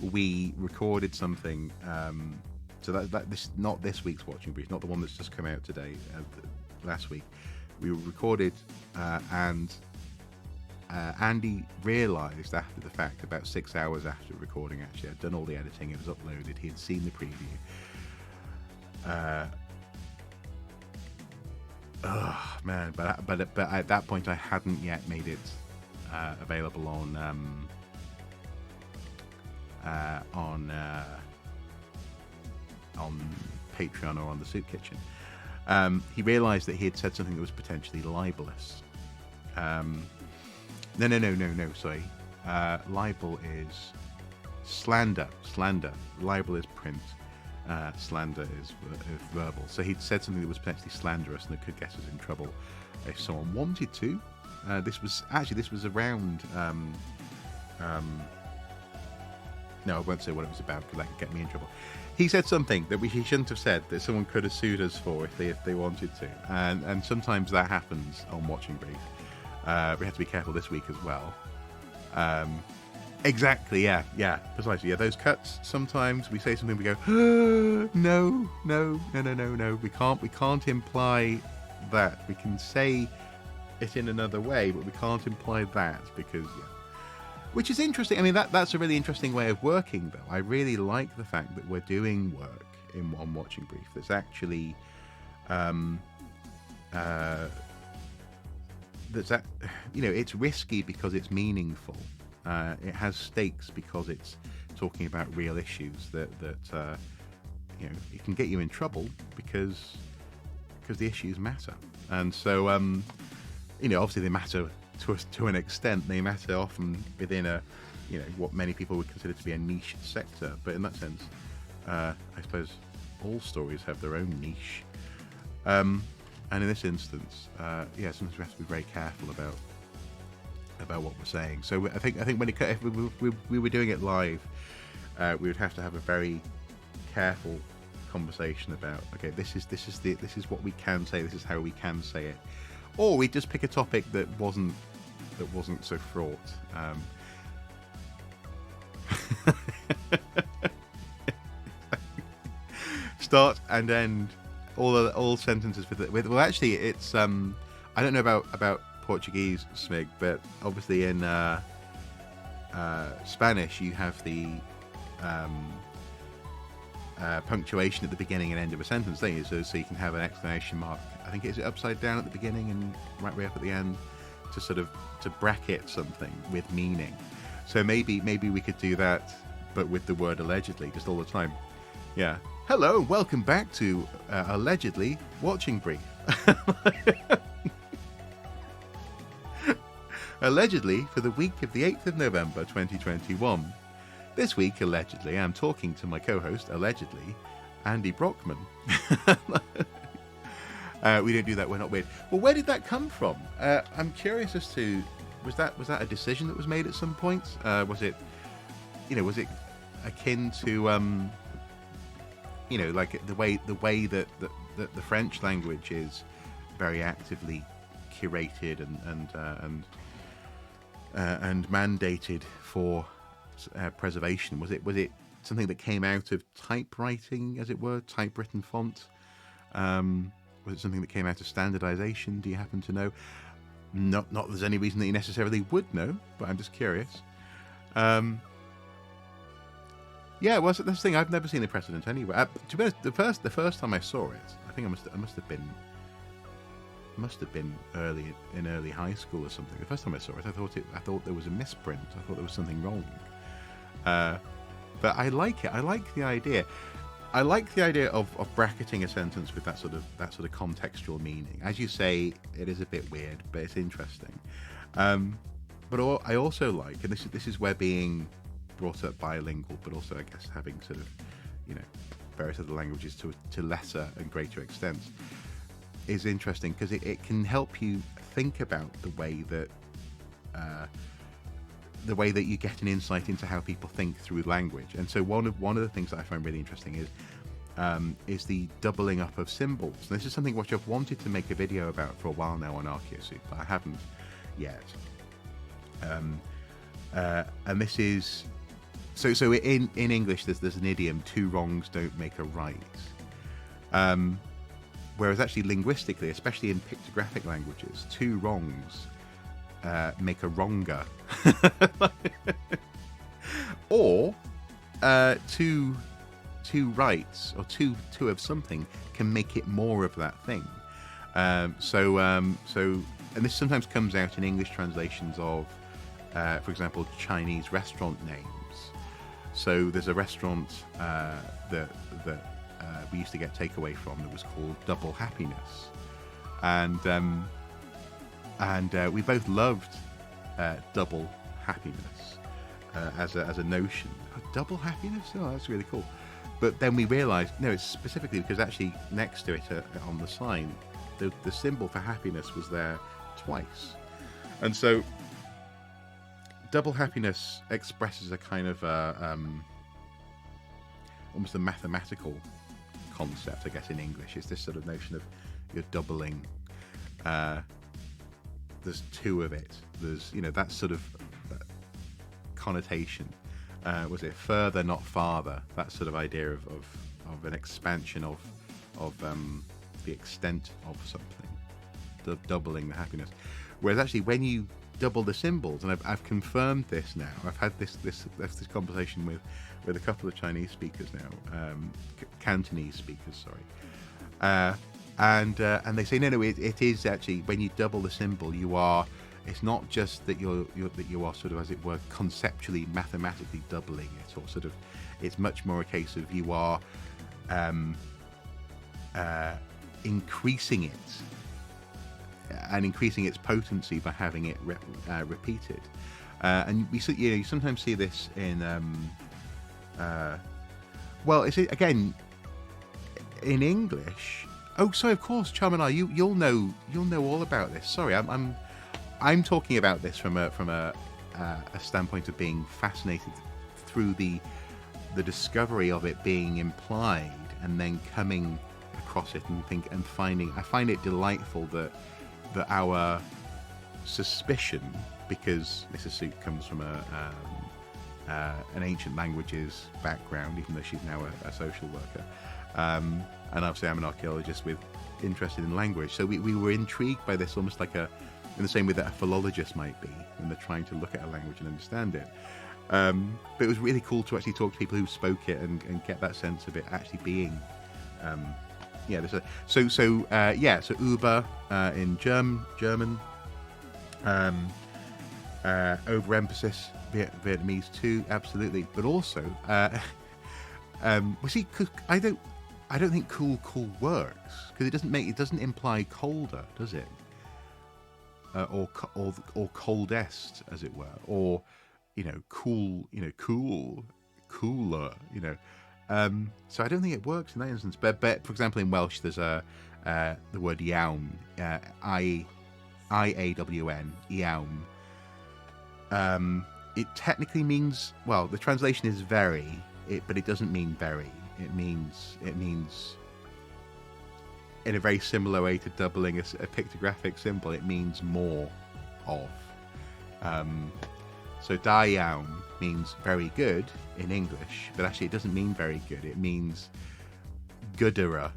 we recorded something. So that this not this week's watching brief, not the one that's just come out today. Last week we recorded and Andy realised after the fact, about 6 hours after recording, actually, I'd done all the editing, it was uploaded, he had seen the preview. Man, but at that point I hadn't yet made it available on Patreon or on the Soup Kitchen. He realised that he had said something that was potentially libelous. No, sorry. Libel is slander. Libel is print. Slander is verbal. So he'd said something that was potentially slanderous and that could get us in trouble if someone wanted to. This was around. No, I won't say what it was about because that could get me in trouble. He said something that he shouldn't have said, that someone could have sued us for if they wanted to, and sometimes that happens on Watching Brief. We have to be careful this week as well. Exactly, yeah, precisely. Yeah, those cuts, sometimes we say something, we go, no. We can't imply that. We can say it in another way, but we can't imply that because, yeah. Which is interesting. I mean, that's a really interesting way of working, though. I really like the fact that we're doing work on Watching Brief that's actually, it's risky because it's meaningful. It has stakes because it's talking about real issues that it can get you in trouble because the issues matter. And so, obviously they matter to an extent. They matter often within what many people would consider to be a niche sector. But in that sense, I suppose all stories have their own niche. And in this instance, sometimes we have to be very careful about what we're saying. So I think when if we were doing it live, we would have to have a very careful conversation about, okay, this is what we can say, this is how we can say it, or we just pick a topic that wasn't so fraught. Start and end all sentences with well, actually, it's I don't know about Portuguese, Smig, but obviously in Spanish you have the punctuation at the beginning and end of a sentence, don't you? So you can have an exclamation mark. I think it's upside down at the beginning and right way up at the end to bracket something with meaning. So maybe we could do that, but with the word allegedly just all the time. Yeah. Hello, welcome back to Allegedly Watching Brief. Allegedly for the week of the 8th of November 2021. This week, allegedly, I'm talking to my co-host, allegedly, Andy Brockman. We don't do that, we're not weird. Well, where did that come from? I'm curious as to, was that a decision that was made at some point? Was it akin to, like the way that the French language is very actively curated and mandated for preservation? Was it something that came out of typewriting, as it were, typewritten font? Was it something that came out of standardization? Do you happen to know? Not that there's any reason that you necessarily would know, but I'm just curious. Well, that's the thing. I've never seen a precedent anywhere. To be honest, the first time I saw it, I think I must have been early high school or something. The first time I saw it, I thought there was a misprint. I thought there was something wrong. But I like it. I like the idea. I like the idea of bracketing a sentence with that sort of contextual meaning. As you say, it is a bit weird, but it's interesting. But I also like, and this is where being brought up bilingual, but also I guess having sort of various other languages to lesser and greater extents, is interesting because it can help you think about the way that you get an insight into how people think through language. And so one of the things that I find really interesting is the doubling up of symbols. And this is something which I've wanted to make a video about for a while now on Archaeosoup, but I haven't yet. And this is so in English there's an idiom: two wrongs don't make a right. Whereas actually linguistically, especially in pictographic languages, two wrongs make a wronger. Or two rights, or two of something can make it more of that thing. So and this sometimes comes out in English translations of, for example, Chinese restaurant names. So there's a restaurant that we used to get takeaway from that was called Double Happiness, and we both loved Double Happiness as a notion. Double happiness? Oh, that's really cool. But then we realised, no, it's specifically because actually next to it on the sign, the symbol for happiness was there twice. And so double happiness expresses a kind of almost a mathematical concept, I guess, in English. It's this sort of notion of you're doubling. There's two of it. There's, that sort of connotation. Was it further, not farther? That sort of idea of an expansion of the extent of something, doubling the happiness. Whereas actually, when you double the symbols, and I've confirmed this now. I've had this conversation with a couple of Chinese speakers now, Cantonese speakers, sorry, and they say no, it is actually, when you double the symbol, you are. It's not just that you are sort of, as it were, conceptually, mathematically doubling it, or sort of. It's much more a case of you are increasing it. And increasing its potency by having it repeated, and you sometimes see this in well, it's again in English. Oh, sorry, of course, Charmanar, you'll know all about this. Sorry, I'm talking about this from a standpoint of being fascinated through the discovery of it being implied and then coming across it and finding. I find it delightful that our suspicion, because Mrs. comes from an ancient languages background, even though she's now a social worker, and obviously I'm an archaeologist with interested in language. So we were intrigued by this, almost like in the same way that a philologist might be when they're trying to look at a language and understand it. But it was really cool to actually talk to people who spoke it and get that sense of it actually being. Yeah, there's so Uber in German, overemphasis Vietnamese too, absolutely, but also see, I don't think cool works because it doesn't imply colder, does it? Or coldest, as it were, or cool, cooler, so I don't think it works in that instance. But for example, in Welsh, there's the word iawn, iawn, iawn. It technically means, well, the translation is very, but it doesn't mean very. It means in a very similar way to doubling a pictographic symbol. It means more of. So da iawn means very good in English, but actually it doesn't mean very good. It means gooderer.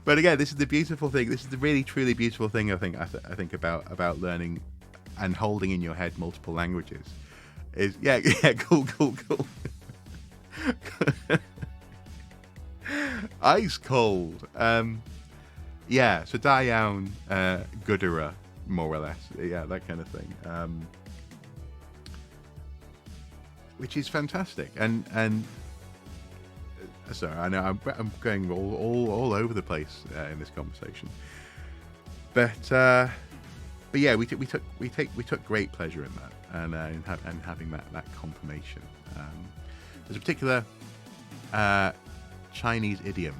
But again, this is the beautiful thing. This is the really, truly beautiful thing. I think about learning and holding in your head multiple languages. Is cool. Ice cold. So da iawn, gooderer. More or less, that kind of thing, which is fantastic. And sorry, I know I'm going all over the place in this conversation, but yeah, we took great pleasure in that, and having that confirmation. There's a particular Chinese idiom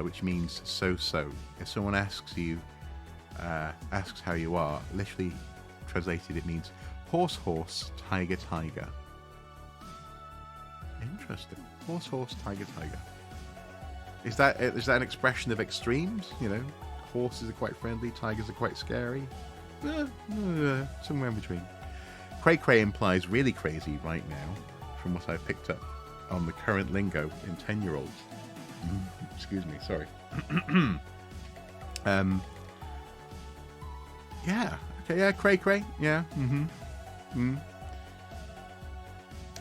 which means so. If someone asks how you are, literally translated, it means horse, tiger. Interesting. Horse, tiger. Is that an expression of extremes? Horses are quite friendly, tigers are quite scary. Somewhere in between. Cray implies really crazy right now, from what I've picked up on the current lingo in 10-year-olds. Excuse me, sorry. Yeah. Okay. Yeah. Cray. Yeah.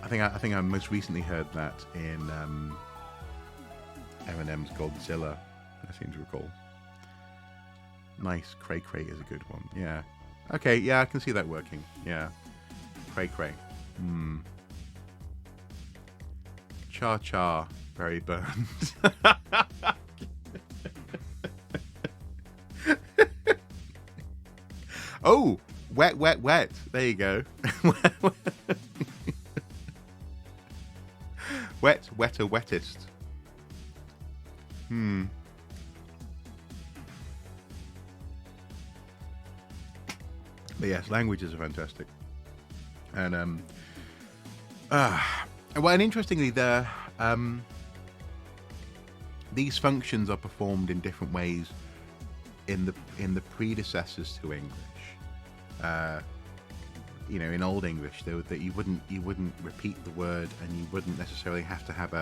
I think I most recently heard that in Eminem's Godzilla. I seem to recall. Nice. Cray is a good one. Yeah. Okay. Yeah, I can see that working. Yeah. Cray. Cha. Very burned. Oh, wet. There you go. Wetter, wettest. But yes, languages are fantastic. And and interestingly, these functions are performed in different ways in the predecessors to English. In Old English, though, that you wouldn't repeat the word, and you wouldn't necessarily have to have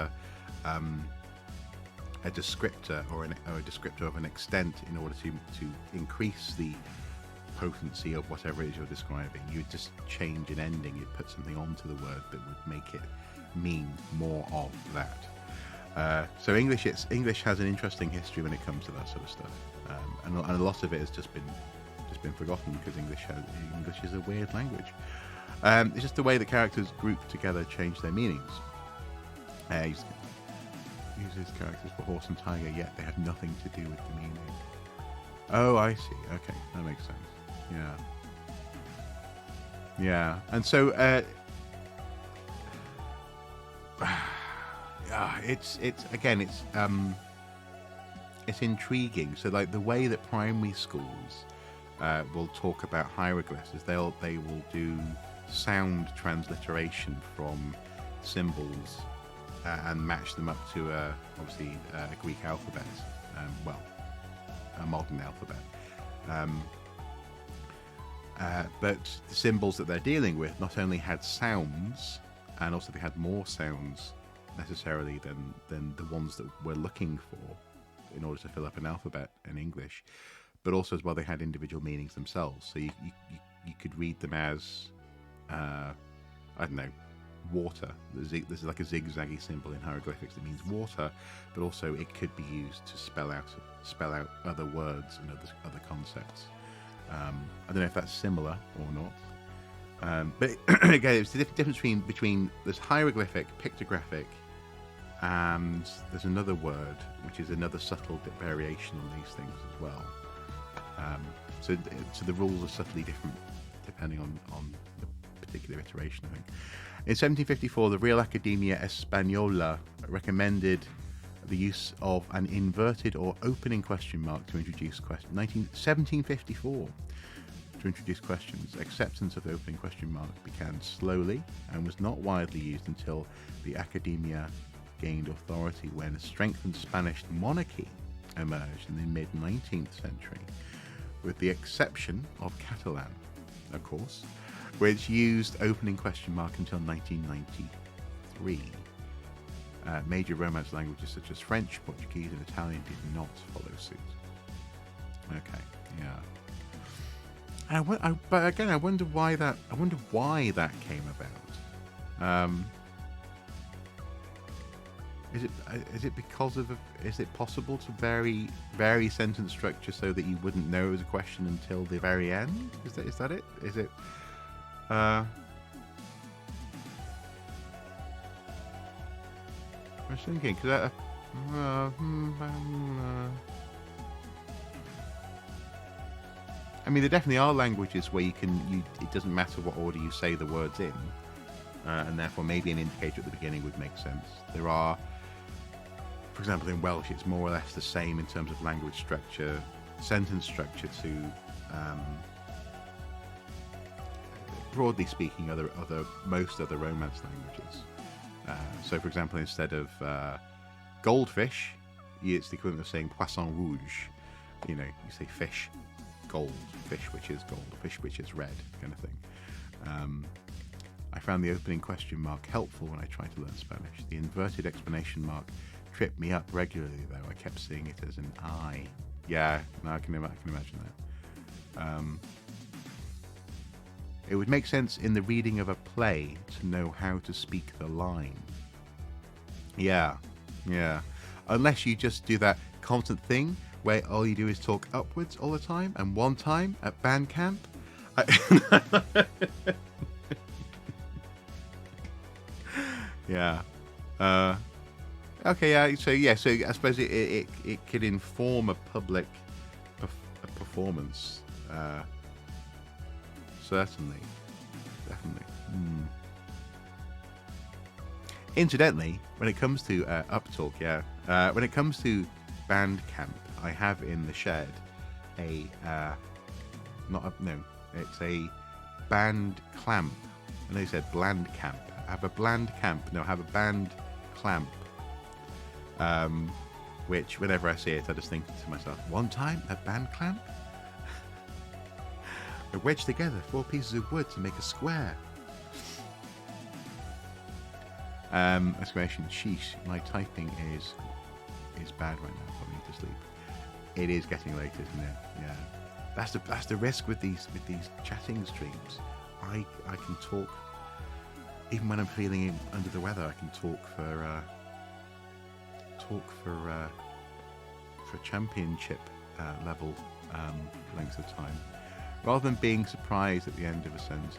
a descriptor or a descriptor of an extent in order to increase the potency of whatever it is you're describing. You'd just change an ending. You'd put something onto the word that would make it mean more of that. So English has an interesting history when it comes to that sort of stuff, and a lot of it has just been forgotten because English is a weird language. It's just the way that characters grouped together change their meanings. Uses characters for horse and tiger, yet they have nothing to do with the meaning. Oh, I see. Okay, that makes sense. Yeah. And so it's intriguing. So like the way that primary schools will talk about hieroglyphs is they will do sound transliteration from symbols and match them up to obviously a Greek alphabet, a modern alphabet. But the symbols that they're dealing with not only had sounds, and also they had more sounds necessarily than the ones that we're looking for in order to fill up an alphabet in English, but also as well they had individual meanings themselves. So you could read them as I don't know, water. There's like a zigzaggy symbol in hieroglyphics that means water, but also it could be used to spell out other words and other concepts. I don't know if that's similar or not, but again, it's the difference between this hieroglyphic, pictographic, and there's another word which is another subtle variation on these things as well. So the rules are subtly different depending on the particular iteration, I think. In 1754, the Real Academia Española recommended the use of an inverted or opening question mark to introduce questions. 1754 to introduce questions. Acceptance of the opening question mark began slowly and was not widely used until the Academia gained authority when a strengthened Spanish monarchy emerged in the mid-19th century, with the exception of Catalan, of course, which used opening question mark until 1993. Major Romance languages such as French, Portuguese, and Italian did not follow suit. Okay, yeah. But again, I wonder why that came about. Is it because of is it possible to vary sentence structure so that you wouldn't know it was a question until the very end? Is that it? Is it? I was thinking because I mean, there definitely are languages where it doesn't matter what order you say the words in, and therefore maybe an indicator at the beginning would make sense. There are, for example, in Welsh, it's more or less the same in terms of language structure, sentence structure to, broadly speaking, most other Romance languages. So, for example, instead of goldfish, it's the equivalent of saying poisson rouge. You know, you say fish, gold, fish which is gold, fish which is red, kind of thing. I found the opening question mark helpful when I tried to learn Spanish. The inverted exclamation mark tripped me up regularly, though. I kept seeing it as an I. Yeah, no, I can imagine that. It would make sense in the reading of a play to know how to speak the line. Yeah. Unless you just do that constant thing where all you do is talk upwards all the time, and one time at band camp. Yeah. Okay, yeah. So I suppose it could inform a public performance. Certainly. Definitely. Incidentally, when it comes to Uptalk, when it comes to band camp, I have in the shed it's a band clamp. I know you said bland camp. I have a bland camp. No, I have a band clamp. Which, whenever I see it, I just think to myself, one time, a band clamp? I wedged together 4 pieces of wood to make a square. Exclamation, sheesh, my typing is is bad right now. I need to sleep. It is getting late, isn't it? Yeah. That's the risk with these chatting streams. I can talk even when I'm feeling under the weather. I can talk for championship level lengths of time, rather than being surprised at the end of a sentence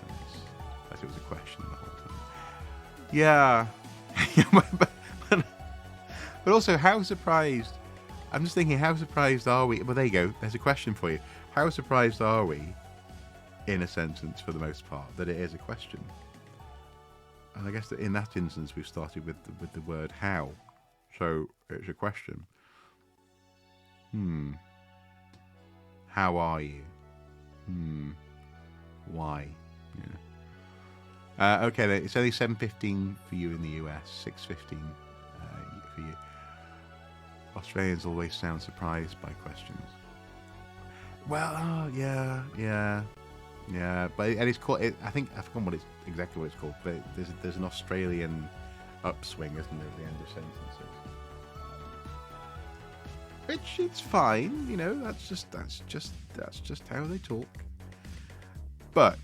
as it was a question the whole time. Yeah. But also, how surprised? I'm just thinking, how surprised are we? Well, there you go. There's a question for you. How surprised are we in a sentence, for the most part, that it is a question? And I guess that in that instance, we've started with the word how. So it's a question. How are you? Why? Yeah. Okay, then, it's only 7:15 for you in the US, 6:15 for you. Australians always sound surprised by questions. Well, yeah. But and it's called. I think I forgot exactly what it's called. But there's an Australian upswing, isn't there, at the end of sentences? Which it's fine, That's just how they talk. But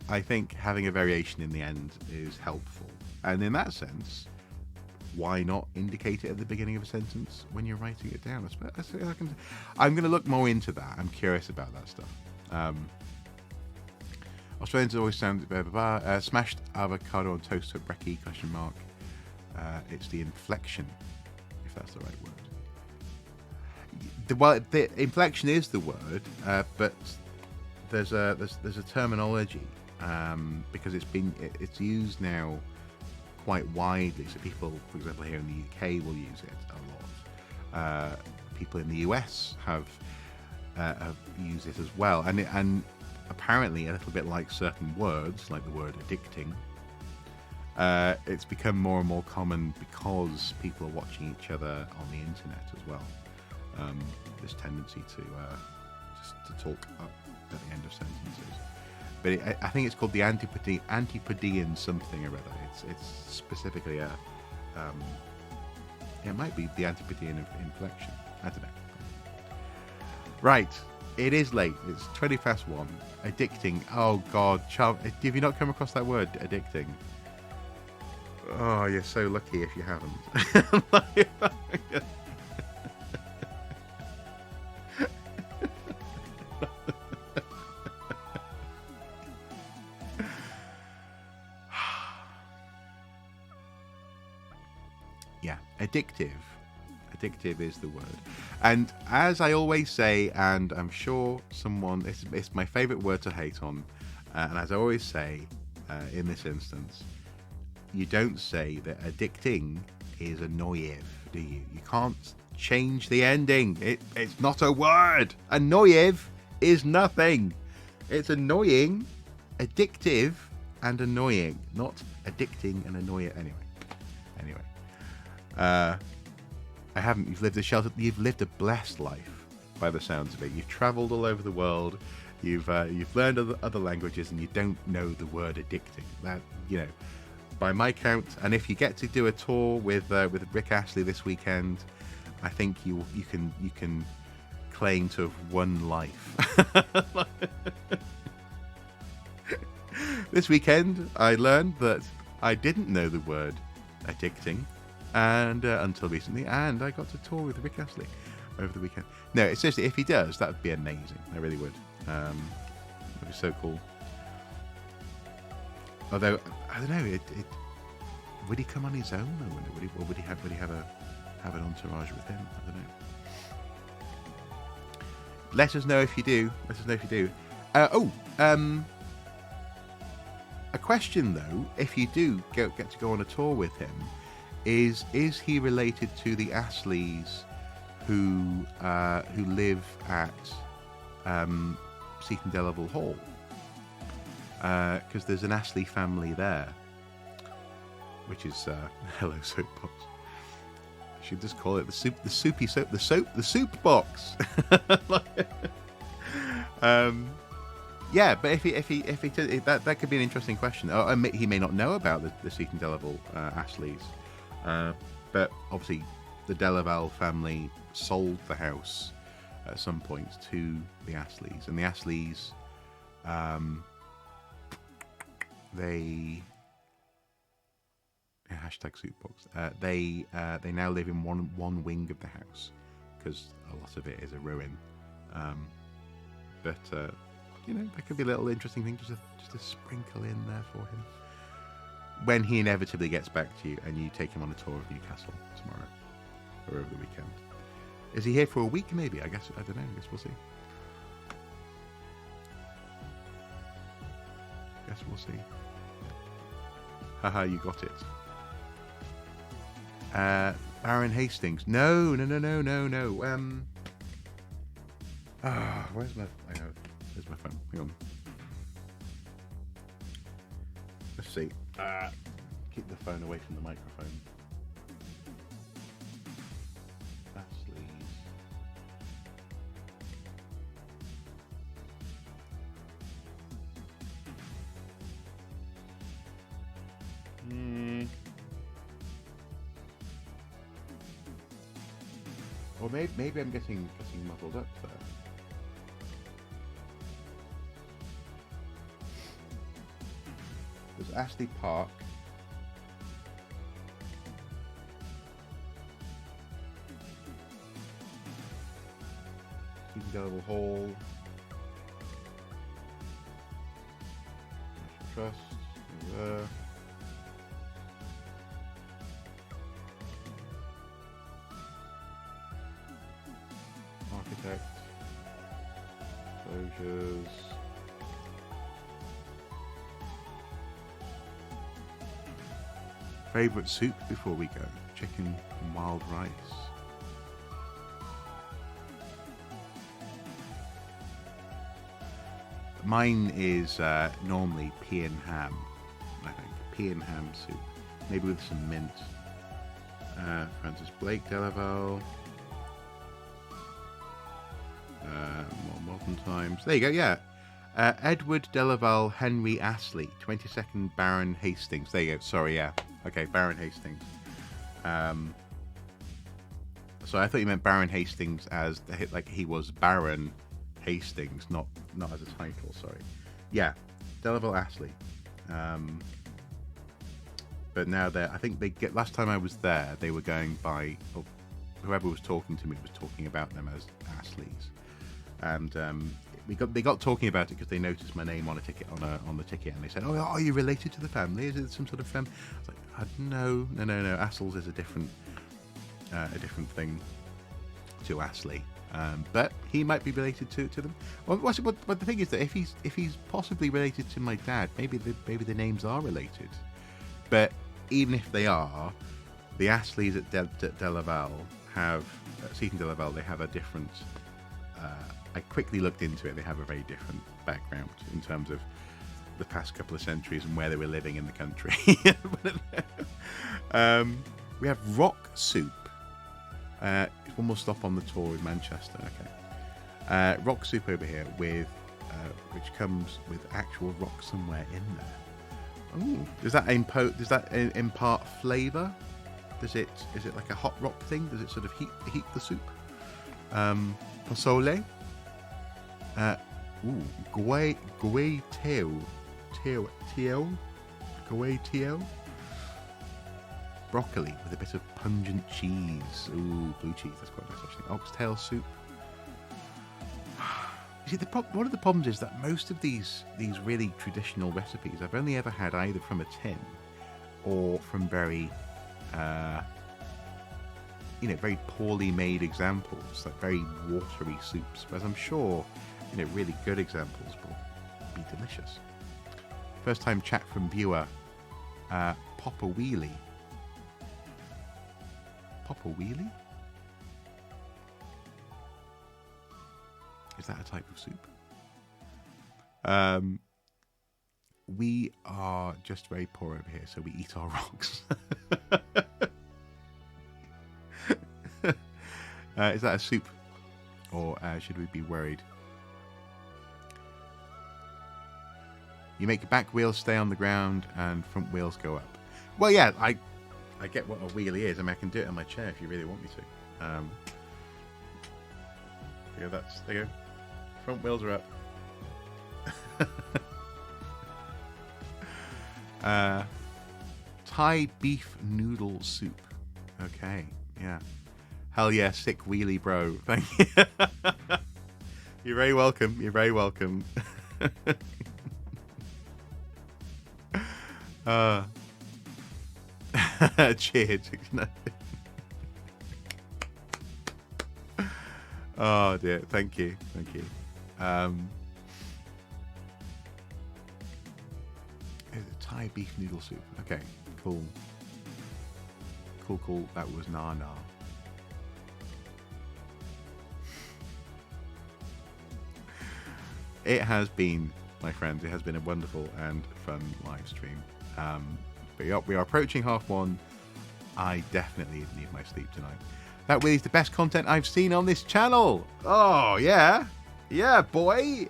I think having a variation in the end is helpful, and in that sense, why not indicate it at the beginning of a sentence when you're writing it down? I'm going to look more into that. I'm curious about that stuff. Australians always sound blah, blah, blah. Smashed avocado on toast to brekkie, ? It's the inflection, if that's the right word. The inflection is the word, but there's a terminology because it's used now quite widely. So people, for example, here in the UK will use it a lot. People in the US have used it as well, and apparently a little bit like certain words, like the word addicting. It's become more and more common because people are watching each other on the internet as well. This tendency to talk up at the end of sentences. But I think it's called the Antipodean something or other. It's specifically it might be the Antipodean inflection. I don't know. Right, it is late. It's 1:20. Addicting. Oh God, have you not come across that word, addicting? Oh, you're so lucky if you haven't. Yeah, addictive. Addictive is the word. And as I always say, and I'm sure it's my favourite word to hate on, and as I always say in this instance, you don't say that addicting is annoying, do you? You can't change the ending. It's not a word. Annoying is nothing. It's annoying, addictive, and annoying, not addicting and annoying. Anyway. I haven't. You've lived a blessed life, by the sounds of it. You've travelled all over the world. You've learned other languages, and you don't know the word addicting. That, by my count, and if you get to do a tour with Rick Astley this weekend, I think you can claim to have won life. This weekend, I learned that I didn't know the word addicting, and until recently, and I got to tour with Rick Astley over the weekend. No, seriously, if he does, that would be amazing. I really would. It would be so cool. Although I don't know, would he come on his own, or would he have an entourage with him? I don't know. Let us know if you do. A question though, if you do get to go on a tour with him, is he related to the Astleys who live at Seaton Delaval Hall? Because there's an Astley family there, which is hello soapbox. I should just call it the soup box. Yeah, but if that could be an interesting question. He may not know about the Seaton Delaval Astleys, but obviously the Delaval family sold the house at some point to the Astleys, and the Astleys, they hashtag soupbox. They now live in one wing of the house because a lot of it is a ruin. But you know, that could be a little interesting thing just to sprinkle in there for him when he inevitably gets back to you and you take him on a tour of Newcastle tomorrow or over the weekend. Is he here for a week? Maybe. I guess I don't know. I guess we'll see. Haha, you got it. Baron Hastings. No. Where's my? There's my phone. Hang on. Let's see. Keep the phone away from the microphone. Astley's. Or maybe I'm getting muddled up there. There's Astley Park. Delaval Hall. National Trust. There. Architect. Closures. Favourite soup before we go? Chicken and wild rice. Mine is normally pea and ham, I think. Pea and ham soup. Maybe with some mint. Francis Blake Delaval. More modern times. There you go, yeah. Edward Delaval Henry Astley, 22nd Baron Hastings. There you go. Sorry, yeah. Okay, Baron Hastings. So I thought you meant Baron Hastings as like he was Baron Hastings, not as a title. Sorry. Yeah, Delaval Astley. But now I think they get. Last time I was there, they were going by. Oh, whoever was talking to me was talking about them as Astleys, and they got talking about it because they noticed my name on a ticket on the ticket, and they said, "Oh, are you related to the family? Is it some sort of family?" I was like, "No. Astles is a different thing to Astley." But he might be related to them. Well, but the thing is that if he's possibly related to my dad, maybe the names are related. But even if they are, the Astleys at Delaval have Seaton Delaval. They have a different. I quickly looked into it. They have a very different background in terms of the past couple of centuries and where they were living in the country. We have Rock Soup. One more stop on the tour in Manchester. Okay, rock soup over here with which comes with actual rock somewhere in there. Ooh. Does that impart flavour? Is it like a hot rock thing? Does it sort of heat the soup? Pozole. Guay broccoli with a bit of pungent cheese. Ooh, blue cheese. That's quite nice actually. Oxtail soup. You see, one of the problems is that most of these really traditional recipes I've only ever had either from a tin or from very, very poorly made examples, like very watery soups. Whereas I'm sure, really good examples will be delicious. First time chat from viewer, Papa Wheelie. Papa Wheelie? Is that a type of soup? We are just very poor over here, so we eat our rocks. Is that a soup? Or should we be worried? You make back wheels stay on the ground and front wheels go up. Well, yeah, I I get what a wheelie is. I mean, I can do it on my chair if you really want me to. Yeah, there you go. Front wheels are up. Thai beef noodle soup. Okay, yeah. Hell yeah, sick wheelie, bro. Thank you. You're very welcome. You're very welcome. Cheers. Oh dear. Thank you. Thank you. Thai beef noodle soup. Okay, cool. Cool. That was Nana. It has been, my friends, it has been a wonderful and fun live stream. But we are approaching half one. I definitely need my sleep tonight. That really is the best content I've seen on this channel. Oh yeah, yeah, boy.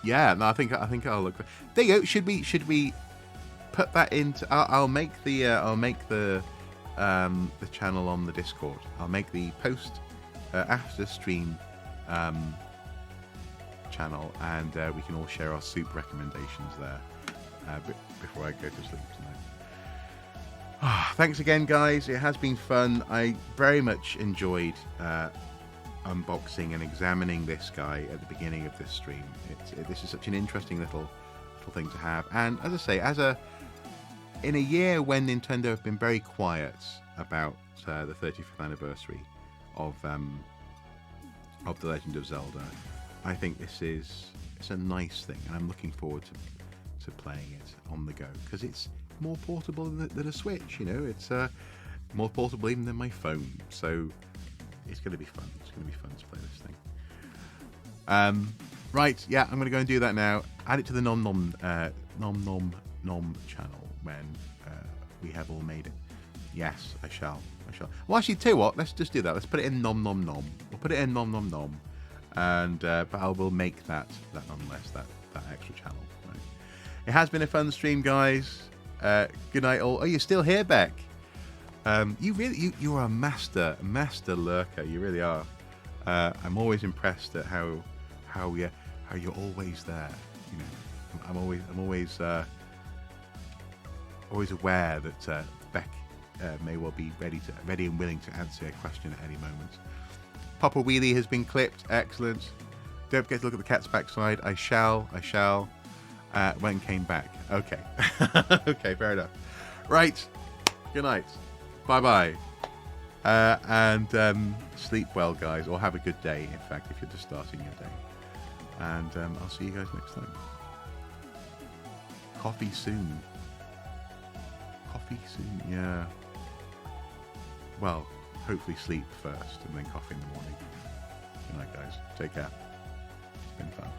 Yeah, no, I think I'll look. There you go. Should we put that into? I'll make the channel on the Discord. I'll make the post after stream channel, and we can all share our soup recommendations there before I go to sleep tonight. Thanks again, guys. It has been fun. I very much enjoyed unboxing and examining this guy at the beginning of this stream. This is such an interesting little thing to have, and as I say, in a year when Nintendo have been very quiet about the 35th anniversary of The Legend of Zelda, I think it's a nice thing, and I'm looking forward to playing it on the go, because it's more portable than a Switch. You know, it's more portable even than my phone, so it's going to be fun. It's going to be fun to play this thing. Right, yeah, I'm going to go and do that now. Add it to the nom nom channel when we have all made it. Yes, I shall. Well, actually, tell you what, let's just do that. Let's put it in nom nom nom. We'll put it in nom nom nom, and but I will make that nonetheless that extra channel. Right. It has been a fun stream, guys. Good night, all. Oh, you're still here, Beck. You are a master lurker. You really are. I'm always impressed at how you're always there. You know, I'm always aware that Beck may well be ready and willing to answer a question at any moment. Papa Wheelie has been clipped. Excellent. Don't forget to look at the cat's backside. I shall. When came back. Okay. Okay, fair enough. Right. Good night. Bye-bye. And sleep well, guys. Or have a good day, in fact, if you're just starting your day. And I'll see you guys next time. Coffee soon. Yeah. Well, hopefully sleep first and then coffee in the morning. Good night, guys. Take care. It's been fun.